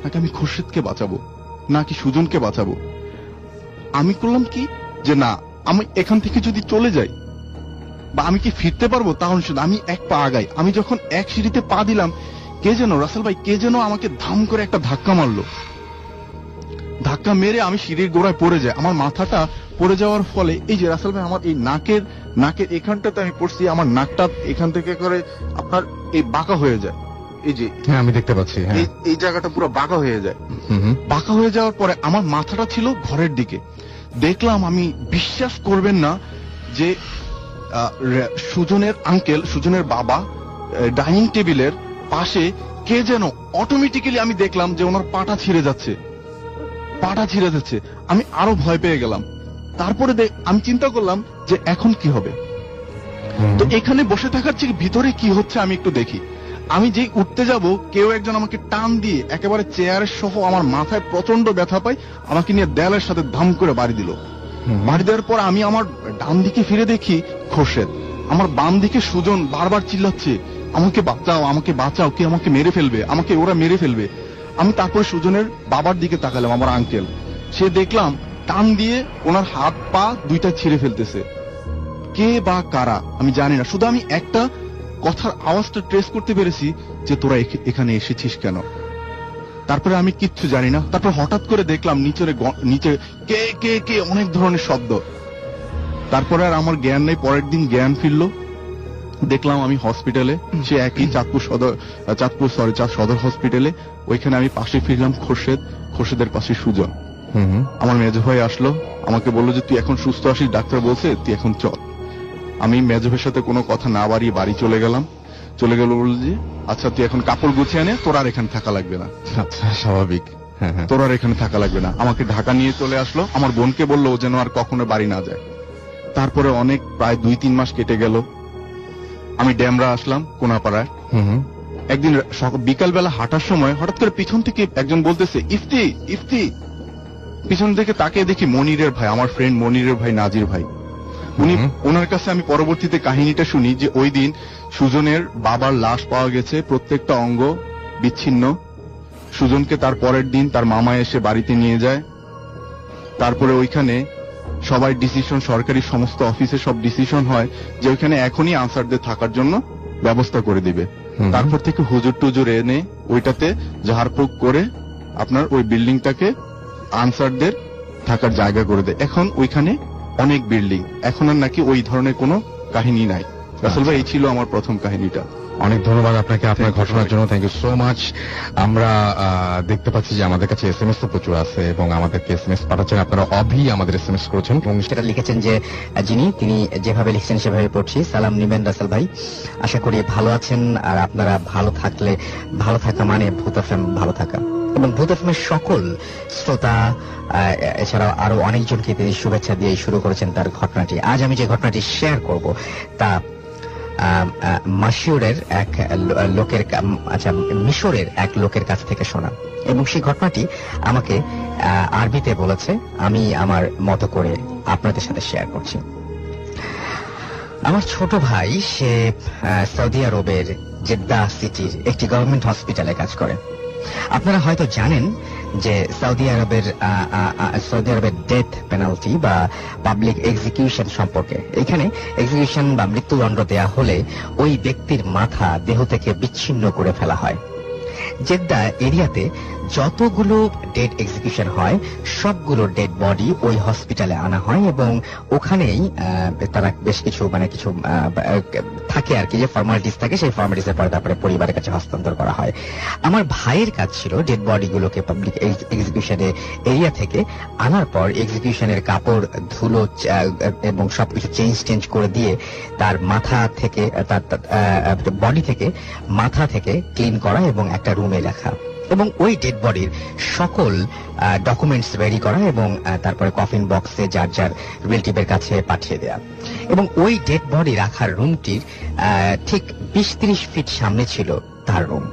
নাকি আমি খোরশেদকে বাঁচাবো, নাকি সুজনকে বাঁচাবো? আমি করলাম কি যে না, আমি এখান থেকে যদি চলে যাই বা আমি কি ফিরতে পারবো, তাহলে শুধু আমি এক পা আগাই। আমি যখন এক সিঁড়িতে পা দিলাম, কে যেন রাসেল ভাই, কে যেন আমাকে ধাম করে একটা ধাক্কা মারলো। ধাক্কা মেরে আমি সিঁড়ির গোড়ায় পড়ে যাই। আমার মাথাটা পড়ে যাওয়ার ফলে এই যে রাসেল ভাই, আমার এই নাকের এখানটাতে আমি পড়ছি, আমার নাকটা এখান থেকে করে আপনার এই বাঁকা হয়ে যায়। এই যে হ্যাঁ আমি দেখতে পাচ্ছি, এই জায়গাটা পুরো বাঁকা হয়ে যায়। বাঁকা হয়ে যাওয়ার পরে আমার মাথাটা ছিল ঘরের দিকে। দেখলাম, আমি বিশ্বাস করবেন না যে সুজনের আঙ্কেল, সুজনের বাবা ডাইনিং টেবিলের পাশে কে যেন অটোমেটিক্যালি, আমি দেখলাম যে ওনার পাটা ছিঁড়ে যাচ্ছে। আমি আরো ভয় পেয়ে গেলাম। তারপরে আমি চিন্তা করলাম যে এখন কি হবে। তো এখানে বসে থাকার চেয়ে ভিতরে কি হচ্ছে আমি একটু দেখি। আমি যেই উঠতে যাব, কেউ একজন আমাকে টান দিয়ে একেবারে চেয়ারের সহ আমার মাথায় প্রচন্ড ব্যথা পাই, আমাকে নিয়ে দেয়ালের সাথে ধাম করে বাড়ি দিল। বাড়ি দেওয়ার পর আমি আমার ডান দিকে ফিরে দেখি খোরশেদ, আমার বাম দিকে সুজন বারবার চিল্লাচ্ছে, আমাকে বাঁচাও, আমাকে বাঁচাও, কে আমাকে মেরে ফেলবে, আমাকে ওরা মেরে ফেলবে। আমি তারপর সুজনের বাবার দিকে তাকালাম, আমার আঙ্কেল, সে দেখলাম টান দিয়ে ওনার হাত পা দুইটা ছিঁড়ে ফেলতেছে। কে বা কারা আমি জানি না, শুধু আমি একটা কথার আওয়াজটা ট্রেস করতে পেরেছি যে তোরা এখানে এসেছিস কেন। তারপরে আমি কিচ্ছু জানি না। তারপর হঠাৎ করে দেখলাম নিচে কে কে কে অনেক ধরনের শব্দ। তারপরে আর আমার জ্ঞান নেই। পরের দিন জ্ঞান ফিরলো, দেখলাম আমি হসপিটালে, সে একই চাঁদ সদর হসপিটালে। ওইখানে আমি পাশে ফিরলাম খোরশেদের পাশে সুজন। আমার মেজো ভাই আসলো, আমাকে বললো যে তুই এখন সুস্থ আছিস, ডাক্তার বলছে তুই এখন চল। আমি মেজো ভাইয়ের সাথে কোনো কথা না বাড়িয়ে বাড়ি চলে গেল। বলল যে আচ্ছা তুই এখন কাপড় গুছিয়ে নে, তোর আর এখানে থাকা লাগবে না। আচ্ছা, স্বাভাবিক। তোর আর এখানে থাকা লাগবে না। আমাকে ঢাকা নিয়ে চলে আসলো। আমার বোনকে বললো ও যেন আর কখনো বাড়ি না যায়। তারপরে প্রায় 2-3 মাস কেটে গেল। আমি ড্যামরা আসলাম কোনাপাড়ায়। একদিন বিকাল বেলা হাঁটার সময় হঠাৎ করে পিছন থেকে একজন বলতেছে ইফতি ইফতি। পিছন থেকে তাকে দেখি মনিরের ভাই, আমার ফ্রেন্ড মনিরের ভাই নাজির ভাই। ওনার কাছে আমি পরবর্তীতে কাহিনীটা শুনি যে ওই দিন সুজনের বাবার লাশ পাওয়া গেছে, প্রত্যেকটা অঙ্গ বিচ্ছিন্ন। সুজনকে তার পরের দিন তার মামা এসে বাড়িতে নিয়ে যায়। তারপরে ওইখানে সবাই ডিসিশন, সরকারি সমস্ত অফিসে সব ডিসিশন হয় যে ওইখানে এখনই আনসারদের থাকার জন্য ব্যবস্থা করে দিবে। তারপর থেকে হুজুর টুজুর এনে ওইটাতে ঝাড়ফুঁক করে আপনার ওই বিল্ডিংটাকে আনসারদের থাকার জায়গা করে দেয়। এখন ওইখানে অনেক বিল্ডিং, এখন আর নাকি ওই ধরনের কোনো কাহিনী নাই। রাসেল ভাই, এই ছিল আমার প্রথম কাহিনীটা। অনেক ধন্যবাদ আপনাকে আপনার ঘটনার জন্য। Thank you so much. আমরা দেখতে পাচ্ছি যে আমাদের কাছে SMS তো প্রচুর আছে এবং আমাদেরকে SMS পাঠাচ্ছেন আপনারা। অভি আমাদের SMS করেছেন এবং সেটা লিখেছেন যে তিনি যেভাবে লিখছেন সেভাবে পড়ছি। সালাম নিবেন রাসেল ভাই, আশা করি ভালো আছেন। আর আপনারা ভালো থাকলে, ভালো থাকা মানে ভূত FM ভালো থাকা। এবং ভূত FM এর সকল শ্রোতা এছাড়াও আরো অনেকজনকে তিনি শুভেচ্ছা দিয়ে শুরু করেছেন তার ঘটনাটি। আজ আমি যে ঘটনাটি শেয়ার করব তা মিশরের এক লোকের কাছ থেকে শোনা। এবং সেই ঘটনাটি আমাকে আরবিতে বলেছে, আমি আমার মতো করে আপনাদের সাথে শেয়ার করছি। আমার ছোট ভাই, সে সৌদি আরবের জেদ্দা সিটির একটি গভর্নমেন্ট হসপিটালে কাজ করে। আপনারা হয়তো জানেন যে সৌদি আরবের ডেথ পেনাল্টি বা পাবলিক এক্সিকিউশন সম্পর্কে। এখানে এক্সিকিউশন বা মৃত্যুদণ্ড দেয়া হলে ওই ব্যক্তির মাথা দেহ থেকে বিচ্ছিন্ন করে ফেলা হয়। জেদ্দা এরিয়াতে যতগুলো ডেড এক্সিকিউশন হয় সবগুলো ডেড বডি ওই হসপিটালে আনা হয় এবং ওখানেই তারা বেশ কিছু কিছু থাকে আর কি, যে ফর্মালিটিস থাকে, সেই ফর্মালিটিসের পরে তারপরে পরিবারের কাছে হস্তান্তর করা হয়। আমার ভাইয়ের কাজ ছিল ডেড বডিগুলোকে পাবলিক এক্সিকিউশনের এরিয়া থেকে আনার পর এক্সিকিউশনের কাপড় ধুলো এবং সবকিছু চেঞ্জ করে দিয়ে তার মাথা থেকে, তার বডি থেকে, মাথা থেকে ক্লিন করা এবং একটা রুমে রাখা এবং ওই ডেড বডির সকল ডকুমেন্টস রেডি করা এবং তারপরে কফিন বক্সে যার যার রিলেটিভের কাছে পাঠিয়ে দেয়া। এবং ওই ডেড বডি রাখার রুমটির ঠিক 20-30 ফিট সামনে ছিল তার রুম।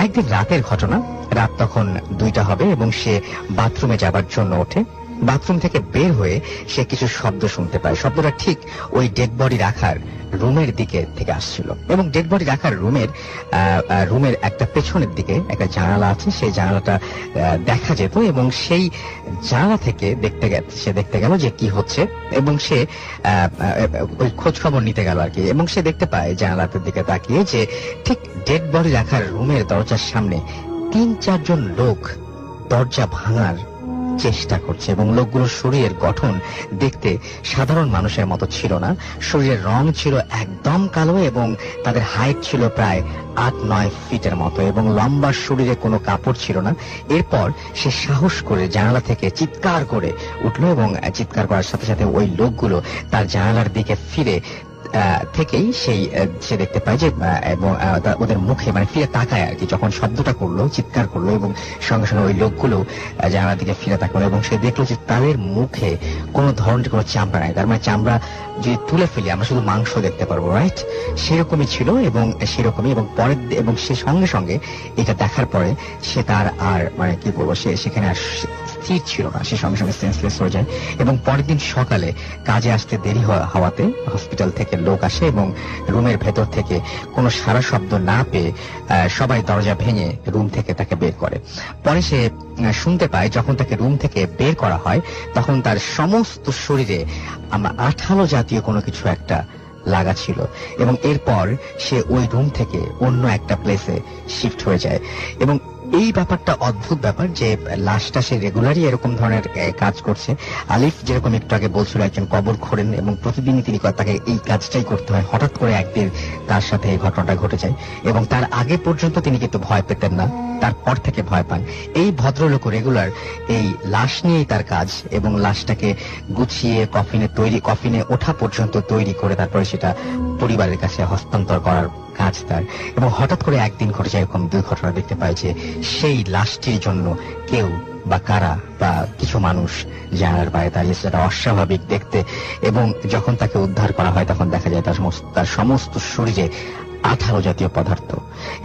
একদিন রাতের ঘটনা, রাত তখন 2টা হবে এবং সে বাথরুমে যাবার জন্য ওঠে। বাথরুম থেকে বের হয়ে সে কিছু শব্দ শুনতে পায়। শব্দটা ঠিক ওই ডেড বডি রাখার রুমের দিকে থেকে আসছিল এবং ডেড বডি রাখার রুমের একটা পেছনের দিকে একটা জানালা আছে, সেই জানালাটা দেখা যেত এবং সেই জানালা থেকে সে দেখতে গেল যে কি হচ্ছে এবং সে ওই খোঁজ খবর নিতে গেল আর কি। এবং সে দেখতে পায় জানালার দিকে তাকিয়ে যে ঠিক ডেড বডি রাখার রুমের দরজার সামনে 3-4 জন লোক দরজা ভাঙার চেষ্টা করছে এবং লোকগুলোর শরীরের গঠন দেখতে সাধারণ মানুষের মতো ছিল না। শরীরের রং ছিল একদম কালো এবং তাদের হাইট ছিল প্রায় 8-9 ফিটের মতো এবং লম্বা শরীরে কোনো কাপড় ছিল না। এরপর সে সাহস করে জানালা থেকে চিৎকার করে উঠলো এবং চিৎকার করার সাথে সাথে ওই লোকগুলো তার জানালার দিকে ফিরে থেকেই সে দেখতে পায় যে এবং ওদের মুখে ফিরে তাকায় আর কি। যখন শব্দটা করলো, চিৎকার করলো এবং সঙ্গে সঙ্গে ওই লোকগুলো জানালার দিকে ফিরে তাকালো এবং সে দেখলো যে তাদের মুখে কোনো ধরনের কোনো চামড়া নাই। তার চামড়া যদি তুলে ফেলি আমরা শুধু মাংস দেখতে পারবো, রাইট? সেরকমই ছিল এবং সেরকমই এবং সে সঙ্গে সঙ্গে এটা দেখার পরে সে তার আর কি বলবো, সে সেখানে আর স্থির ছিল না। সে সঙ্গে সঙ্গে সেন্সলেস হয়ে যায় এবং পরের দিন সকালে কাজে আসতে দেরি হওয়াতে হসপিটাল থেকে লোক আসে এবং রুমের ভেতর থেকে কোনো সারা শব্দ না পেয়ে সবাই দরজা ভেঙে রুম থেকে তাকে বের করে। পরে সে শুনতে পায় যখন তাকে রুম থেকে বের করা হয় তখন তার সমস্ত শরীরে আঠালো জাতীয় কোনো কিছু একটা লাগা ছিল এবং এরপর সে ওই রুম থেকে অন্য একটা প্লেসে শিফট হয়ে যায় এবং এই ব্যাপারটা অদ্ভুত ব্যাপার যে লাশটা সে রেগুলারই এরকম ধরনের কাজ করছে। আলিফ যেরকম একটু আগে বলছিল একজন কবর খোঁড়েন এবং প্রতিদিনই তিনি তাকে এই কাজটাই করতে হয়, হঠাৎ করে একদিন তার সাথে এই ঘটনাটা ঘটে যায় এবং তার আগে পর্যন্ত তিনি কিন্তু ভয় পেতেন না, তারপর থেকে ভয় পান। এই ভদ্রলোক রেগুলার এই লাশ নিয়েই তার কাজ এবং লাশটাকে গুছিয়ে কফিনে ওঠা পর্যন্ত তৈরি করে তারপরে সেটা পরিবারের কাছে হস্তান্তর করার কাজ তার। এবং হঠাৎ করে একদিন ঘটে যায় এরকম দুর্ঘটনা দেখতে পাই যে সেই লাশটির জন্য কেউ বা কারা বা কিছু মানুষ জানালার বাইরে দাঁড়িয়েছে, সেটা অস্বাভাবিক দেখতে। এবং যখন তাকে উদ্ধার করা হয় তখন দেখা যায় তার সমস্ত শরীরে 18 জাতীয় পদার্থ।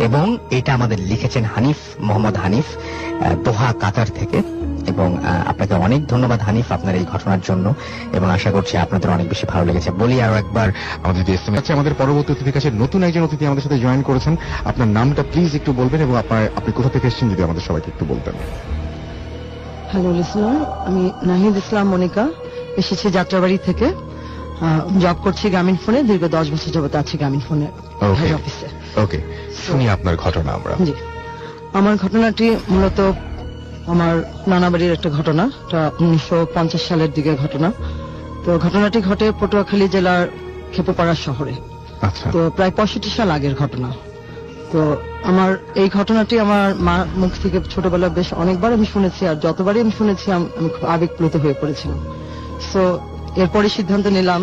এবং এটা আমাদের লিখেছেন মোহাম্মদ হানিফ, দোহা কাতার থেকে। এবং আপনাকে অনেক ধন্যবাদ হানিফ আপনার এই ঘটনার জন্য, এবং আশা করছি আপনাদের অনেক বেশি ভালো লেগেছে। বলি আরো একবার আমাদের পরবর্তী অতিথির কাছে নতুন একজন অতিথি আমাদের সাথে জয়েন করেছেন। আপনার নামটা প্লিজ একটু বলবেন এবং আপনি কোথা থেকে এসেছেন যদি আমাদের সবাইকে একটু বলতেন। হ্যালো লিসনার, আমি নাহিদ ইসলাম মনিকা, এসেছি যাত্রাবাড়ি থেকে। জব করছি গ্রামীণ ফোনে, দীর্ঘ 10 বছর যাবত আছি গ্রামীণ ফোনে হেড অফিসে। ওকে, শুনি আপনার ঘটনা আমরা। জি, আমার ঘটনাটি মূলত আমার নানা বাড়ির একটা ঘটনা। এটা 1950 সালের দিকে ঘটনা। তো ঘটনাটি ঘটে পটুয়াখালী জেলার খেপুপাড়া শহরে। আচ্ছা। তো প্রায় 65 সাল আগের ঘটনা। তো আমার এই ঘটনাটি আমার মা মুখ থেকে ছোটবেলায় বেশ অনেকবার আমি শুনেছি, আর যতবারই আমি শুনেছি আমি খুব আবেগপ্লুত হয়ে পড়েছিলাম। সো এরপরে সিদ্ধান্ত নিলাম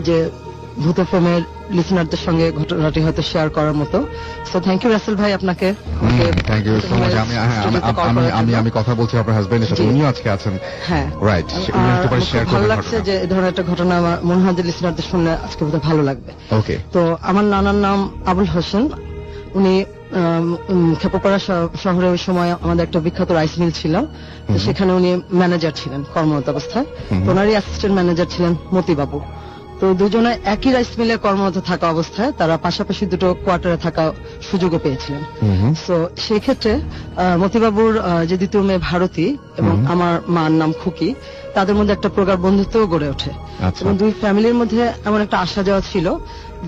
যে ভূত ফোমের লিসনারদের সঙ্গে ঘটনাটি হয়তো শেয়ার করার মতো। সো থ্যাংক ইউ রাসেল ভাই আপনাকে। Thank you so much. আমি কথা বলছি আপনার হাজবেন্ডের সাথে, উনিও আজকে আছেন। হ্যাঁ, রাইট। ভালো লাগছে যে এই ধরনের একটা ঘটনা আমার মনে হয় যে লিসনারদের শুনলে আজকে বোধহয় ভালো লাগবে। ওকে। তো আমার নানার নাম আবুল হোসেন। উনি খেপুপাড়া শহরে ওই সময় আমাদের একটা বিখ্যাত রাইস মিল ছিল, সেখানে উনি ম্যানেজার ছিলেন কর্মরত অবস্থায়। ওনারই অ্যাসিস্ট্যান্ট ম্যানেজার ছিলেন মতিবাবু। তো দুজনে একই রাইস মিলে কর্মরত থাকা অবস্থায় তারা পাশাপাশি দুটো কোয়ার্টারে থাকা সুযোগও পেয়েছিলেন। তো সেই ক্ষেত্রে মতিবাবুর যে দ্বিতীয় মেয়ে ভারতী এবং আমার মার নাম খুকি, তাদের মধ্যে একটা প্রগাঢ় বন্ধুত্ব গড়ে ওঠে। এবং দুই ফ্যামিলির মধ্যে এমন একটা আসা যাওয়া ছিল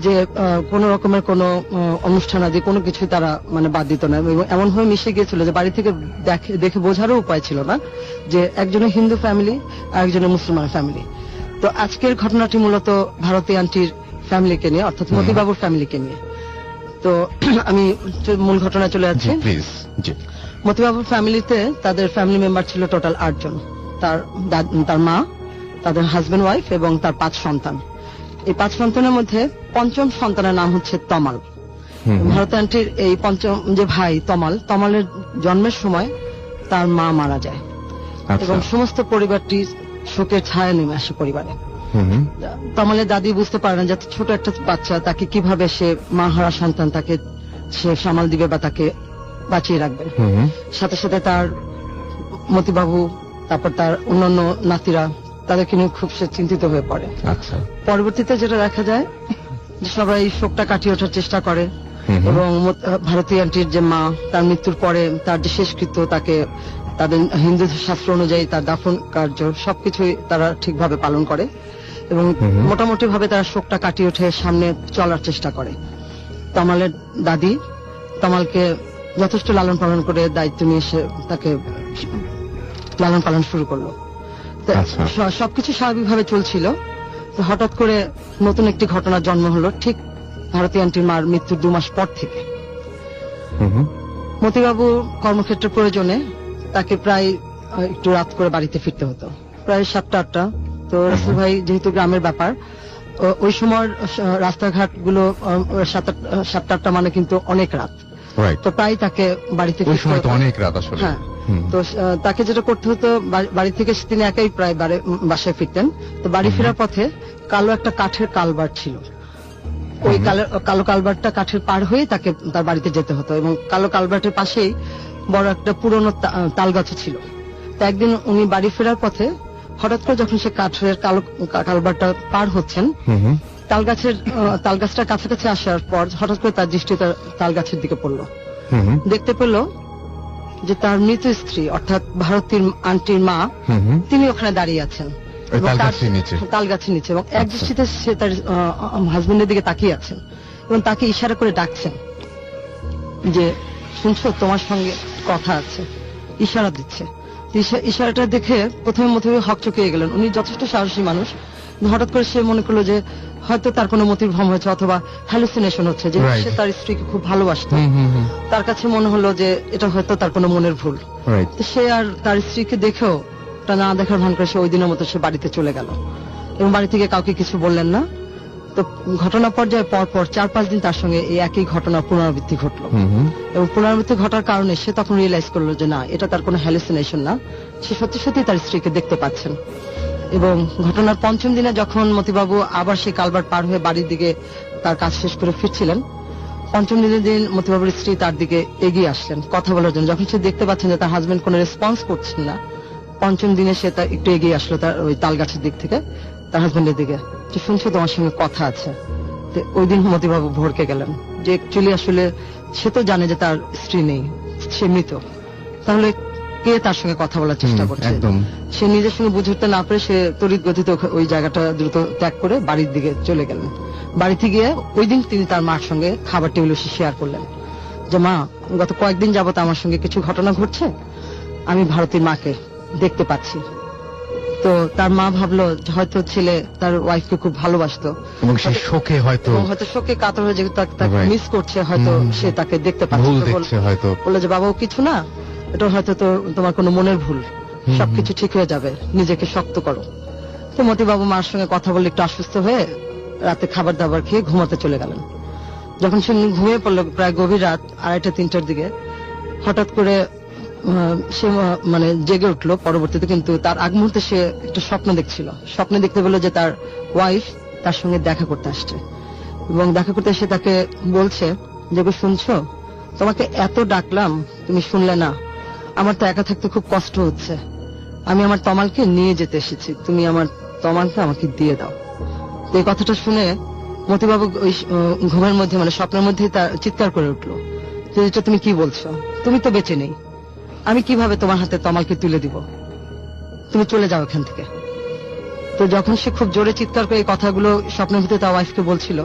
যে কোন রকমের কোন অনুষ্ঠান আদি কোনো কিছু তারা মানে বাদ দিত না। এবং এমন হয়ে মিশে গিয়েছিল যে বাড়ি থেকে দেখে বোঝারও উপায় ছিল না যে একজনের হিন্দু ফ্যামিলি আর একজনের মুসলমান ফ্যামিলি। তো আজকের ঘটনাটি মূলত ভারতী আন্টির ফ্যামিলিকে নিয়ে, অর্থাৎ মতিবাবুর ফ্যামিলিকে নিয়ে। তো আমি মূল ঘটনায় চলে যাচ্ছি। মতিবাবুর ফ্যামিলিতে তাদের ফ্যামিলি মেম্বার ছিল টোটাল 8 জন। তার মা, তাদের হাজবেন্ড ওয়াইফ এবং তার 5 সন্তান। এই 5 সন্তানের মধ্যে পঞ্চম সন্তানের নাম হচ্ছে তমাল। ভারতী আন্টির এই পঞ্চম যে ভাই তমালের জন্মের সময় তার মা মারা যায় এবং সমস্ত পরিবারটি শোকের ছায়া নেমে আসে পরিবারে। তমালের দাদি বুঝতে পারে না যে ছোট একটা বাচ্চা, তাকে কিভাবে সে মা হারা সন্তান তাকে সে সামাল দিবে বা তাকে বাঁচিয়ে রাখবে। সাথে সাথে তার মতিবাবু, তারপর তার অন্যান্য নাতিরা, তাদেরকে নিয়ে খুব সে চিন্তিত হয়ে পড়ে। পরবর্তীতে যেটা দেখা যায় যে সবাই শোকটা কাটিয়ে ওঠার চেষ্টা করে এবং ভারতী আন্টির যে মা, তার মৃত্যুর পরে তার যে শেষকৃত্য, তাকে তাদের হিন্দু শাস্ত্র অনুযায়ী তার দাফন কার্য সবকিছুই তারা ঠিকভাবে পালন করে এবং মোটামুটি ভাবে তারা শোকটা কাটিয়ে ওঠে, সামনে চলার চেষ্টা করে। তমালের দাদি তমালকে যথেষ্ট লালন পালন করে দায়িত্ব নিয়ে এসে তাকে লালন পালন শুরু করলো। সবকিছু স্বাভাবিকভাবে চলছিল। হঠাৎ করে নতুন একটি ঘটনার জন্ম হলো ঠিক ভারতী আন্টির মার মৃত্যুর 2 মাস পর থেকে। মতিবাবু কর্মক্ষেত্রের প্রয়োজনে তাকে প্রায় একটু রাত করে বাড়িতে ফিরতে হতো, প্রায় 7টা-8টা। তো রাসেল ভাই যেহেতু গ্রামের ব্যাপার, ওই সময় রাস্তাঘাট গুলো 7-8টা মানে কিন্তু অনেক রাত। তো প্রায় তাকে বাড়িতে ফিরতে হতো, অনেক রাত আসলে। হ্যাঁ, তো তাকে যেটা করতে হতো, বাড়ি থেকে তিনি একাই প্রায় বাসায় ফিরতেন। তো বাড়ি ফেরার পথে কালো একটা কাঠের কালভার্ট ছিল, ওই কালো কালভার্টটা কাঠের পার হয়ে তাকে তার বাড়িতে যেতে হতো এবং কালো কালভার্টের পাশেই বড় একটা পুরনো তাল গাছ ছিল। তো একদিন উনি বাড়ি ফেরার পথে হঠাৎ করে যখন সে কাঠের কালো কালভার্টটা পার হচ্ছেন, তাল গাছটার কাছাকাছি আসার পর হঠাৎ করে তার দৃষ্টি তাল গাছের দিকে পড়লো। দেখতে পেল যে তার মৃত স্ত্রী অর্থাৎ ভারতীর আন্টির মা, তিনি ওখানে দাঁড়িয়ে আছেন তাল গাছের নিচে এবং এক দৃষ্টিতে সে তার হাজবেন্ডের দিকে তাকিয়ে আছেন এবং তাকে ইশারা করে ডাকছেন যে শুনছো, তোমার সঙ্গে কথা আছে, ইশারা দিচ্ছে। ইশারাটা দেখে প্রথমে মতিবাবু হকচকিয়ে গেলেন। উনি যথেষ্ট সাহসী মানুষ, হঠাৎ করে সে মনে করলো যে হয়তো তার কোনো মতির ভ্রম হয়েছে অথবা হ্যালুসিনেশন হচ্ছে, যে সে তার স্ত্রীকে খুব ভালোবাসতো। তার কাছে মনে হলো যে এটা হয়তো তার কোনো মনের ভুল। তো সে আর তার স্ত্রীকে দেখেও তা না দেখার ভান করে সে ওই দিনের মতো সে বাড়িতে চলে গেল এবং বাড়ি থেকে কাউকে কিছু বললেন না। তো ঘটনা পর্যায়ে পর 4-5 দিন তার সঙ্গে এই একই ঘটনা পুনরাবৃত্তি ঘটলো এবং পুনরাবৃত্তি ঘটার কারণে সে তখন রিয়েলাইজ করলো যে না, এটা তার কোনো হ্যালুসিনেশন না, সে সত্যি সত্যি তার স্ত্রীকে দেখতে পাচ্ছেন। এবং ঘটনার 5ম দিনে যখন মতিবাবু আবার সেই কালভার্ট পার হয়ে বাড়ির দিকে তার কাজ শেষ করে ফিরছিলেন, 5ম দিনের দিন মতিবাবুর স্ত্রী তার দিকে এগিয়ে আসলেন কথা বলার জন্য। যখন সে দেখতে পাচ্ছেন যে তার হাজবেন্ড কোনো রেসপন্স করছেন না, 5ম দিনে সে তার একটু এগিয়ে আসলো তার ওই তাল গাছের দিক থেকে তার হাজবেন্ডের দিকে, যে শুনছো তোমার সঙ্গে কথা আছে। ওই দিন মতিবাবু ভরকে গেলেন যে অ্যাকচুয়ালি আসলে সে তো জানে যে তার স্ত্রী নেই, সে মৃত, তাহলে কে তার সঙ্গে কথা বলার চেষ্টা করছে। সে নিজের সঙ্গে বুঝে উঠতে না পেরে সে তড়িৎ গতিতে ওই জায়গাটা দ্রুত ত্যাগ করে বাড়ির দিকে চলে গেলেন। বাড়িতে গিয়ে ওই দিন তিনি তার মার সঙ্গে খাবার টেবিলে শেয়ার করলেন যে মা, গত কয়েকদিন যাবত আমার সঙ্গে কিছু ঘটনা ঘটছে, আমি ভারতীর মাকে দেখতে পাচ্ছি। তো তার মা ভাবলো হয়তো ছেলে তার ওয়াইফকে খুব ভালোবাসতো এবং সে শোকে হয়তো শোকে কাতর হয়ে যে তাকে মিস করছে, হয়তো সে তাকে দেখতে পাচ্ছে, হয়তো বললো যে বাবাও কিছু না, এটা হয়তো তোমার কোনো মনের ভুল, সবকিছু ঠিক হয়ে যাবে, নিজেকে শক্ত করো। তো মতিবাবু মার সঙ্গে কথা বলে একটু আশ্বস্ত হয়ে রাতে খাবার দাবার খেয়ে ঘুমাতে চলে গেলেন। যখন সে ঘুমিয়ে পড়লো প্রায় গভীর রাত 2:30-3টার দিকে, হঠাৎ করে সে মানে জেগে উঠলো পরবর্তীতে, কিন্তু তার আগ মুহূর্তে সে একটা স্বপ্ন দেখছিল। স্বপ্নে দেখতে পেলো যে তার ওয়াইফ তার সঙ্গে দেখা করতে আসছে এবং দেখা করতে এসে তাকে বলছে যে শুনছো, তোমাকে এত ডাকলাম তুমি শুনলে না, আমার তো একা থাকতে খুব কষ্ট হচ্ছে, আমি আমার তমালকে নিয়ে যেতে এসেছি, তুমি আমার তমালকে আমাকে দিয়ে দাও। তো এই কথাটা শুনে মতিবাবু ওই ঘুমের মধ্যে মানে স্বপ্নের মধ্যেই তার চিৎকার করে উঠলো যে এটা তুমি কি বলছো, তুমি তো বেঁচে নেই, আমি কিভাবে তোমার হাতে তমালকে তুলে দিব, তুমি চলে যাও এখান থেকে। তো যখন সে খুব জোরে চিৎকার করে এই কথাগুলো স্বপ্নের ভিতরে তার ওয়াইফকে বলছিল,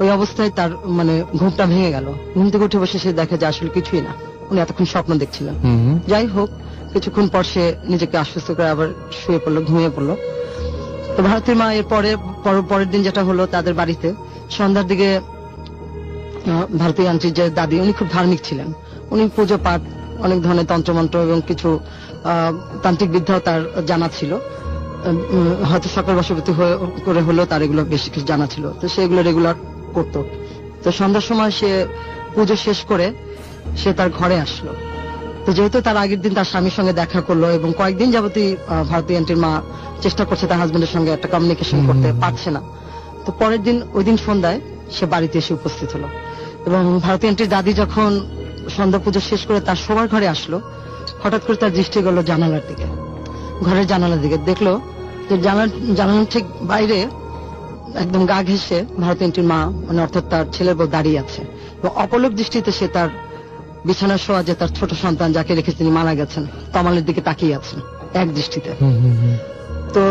ওই অবস্থায় তার মানে ঘুমটা ভেঙে গেল। ঘুম থেকে উঠে বসে সে দেখে যে আসলে কিছুই না, উনি এতক্ষণ স্বপ্ন দেখছিলেন। যাই হোক, কিছুক্ষণ পর সে নিজেকে আশ্বস্ত করে আবার শুয়ে পড়লো, ঘুমিয়ে পড়লো। তো ভারতীর মা এর পরের দিন যেটা হলো, তাদের বাড়িতে সন্ধ্যার দিকে ভারতীয় আন্টির যে দাদি, উনি খুব ধার্মিক ছিলেন, উনি পুজো পাঠ অনেক ধরনের তন্ত্রমন্ত্র এবং কিছু তান্ত্রিক বিদ্যাও তার জানা ছিল, হয়তো সকল বশবর্তী করে হলেও তার এগুলো বেশি কিছু জানা ছিল, তো সে এগুলো রেগুলার করত। তো সন্ধ্যার সময় সে পুজো শেষ করে সে তার ঘরে আসলো। তো যেহেতু তার আগের দিন তার স্বামীর সঙ্গে দেখা করলো এবং কয়েকদিন যাবতই ভারতীয় আন্টির মা চেষ্টা করছে তার হাজবেন্ডের সঙ্গে একটা কমিউনিকেশন করতে পারছে না, তো পরের দিন ওই দিন সন্ধ্যায় সে বাড়িতে এসে উপস্থিত হলো এবং ভারতীয় আন্টির দাদি যখন সন্ধ্যা পুজো শেষ করে তার শোবার ঘরে আসলো, হঠাৎ করে তার দৃষ্টি গেল জানালার দিকে, ঘরের জানালার দিকে। দেখলো যে জানালার ঠিক বাইরে একদম গা ঘেঁষে ভারতীয় আন্টির মা মানে অর্থাৎ তার ছেলের বউ দাঁড়িয়ে আছে এবং অপলক দৃষ্টিতে সে তার বিছানায় শোয়া যে তার ছোট সন্তান যাকে রেখে তিনি মারা গেছেন তমালের দিকে তাকিয়ে আছেন এক দৃষ্টিতে। তো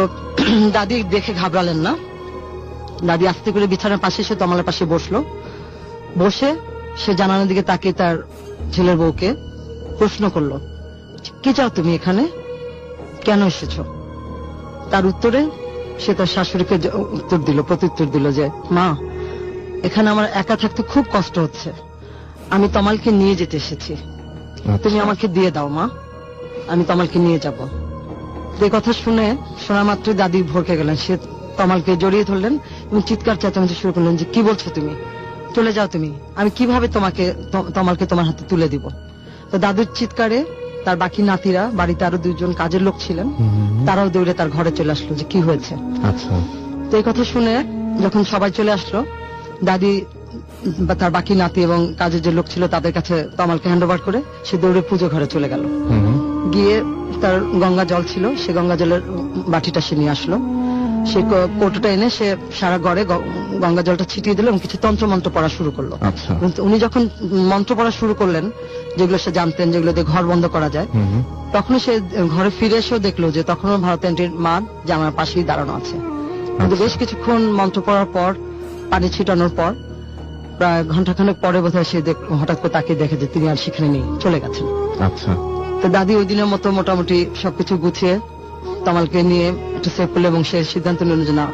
দাদি দেখে ঘাবড়ালেন না, দাদি আস্তে করে বিছানার পাশে এসে তমালের পাশে বসলো, বসে সে জানালার দিকে তাকিয়ে তার ছেলের বউকে প্রশ্ন করলো, কি চাও তুমি এখানে, কেন এসেছো? তার উত্তরে সে তার শাশুড়িকে প্রত্যুত্তর দিল যে মা, এখানে আমার একা থাকতে খুব কষ্ট হচ্ছে, আমি তমালকে নিয়ে যেতে এসেছি, তুমি আমাকে দিয়ে দাও মা, আমি তমালকে নিয়ে যাব। এই কথা শোনা মাত্র দাদি ভরকে গেলেন, সে তমালকে জড়িয়ে ধরলেন এবং চিৎকার চেঁচামেচি শুরু করলেন যে কি বলছো তুমি, চলে যাও তুমি, আমি কিভাবে তমালকে তোমার হাতে তুলে দিব। তো দাদুর চিৎকারে তার বাকি নাতিরা, বাড়িতে আরো 2জন কাজের লোক ছিলেন, তারাও দৌড়ে তার ঘরে চলে আসলো যে কি হয়েছে। তো এই কথা শুনে যখন সবাই চলে আসলো, দাদি বা তার বাকি নাতি এবং কাজের যে লোক ছিল তাদের কাছে তমালকে হ্যান্ড ওভার করে সে দৌড়ে পুজো ঘরে চলে গেল। গিয়ে তার গঙ্গা জল ছিল, সে গঙ্গা জলের বাটিটা সে নিয়ে আসলো, সে কৌটোটা এনে সে সারা ঘরে গঙ্গা জলটা ছিটিয়ে দিল এবং কিছু তন্ত্রমন্ত্র পড়া শুরু করলো। উনি যখন মন্ত্র পড়া শুরু করলেন, যেগুলো সে জানতেন, যেগুলো দিয়ে ঘর বন্ধ করা যায়, তখন সে ঘরে ফিরে এসেও দেখলো যে তখনও ভারতীয় আন্টির মা জানার পাশেই দাঁড়ানো আছে। কিন্তু বেশ কিছুক্ষণ মন্ত্র পড়ার পর, পানি ছিটানোর পর প্রায় ঘন্টাখানেক পরে বোধহয় সে হঠাৎ করে তাকে দেখে যে তিনি আর সেখানে নেই, চলে গেছেন। আচ্ছা। তো দাদি ওই দিনের মতো মোটামুটি সবকিছু গুছিয়ে তমালকে নিয়ে একটু সেভ করলো এবং সে সিদ্ধান্ত নিল যে না,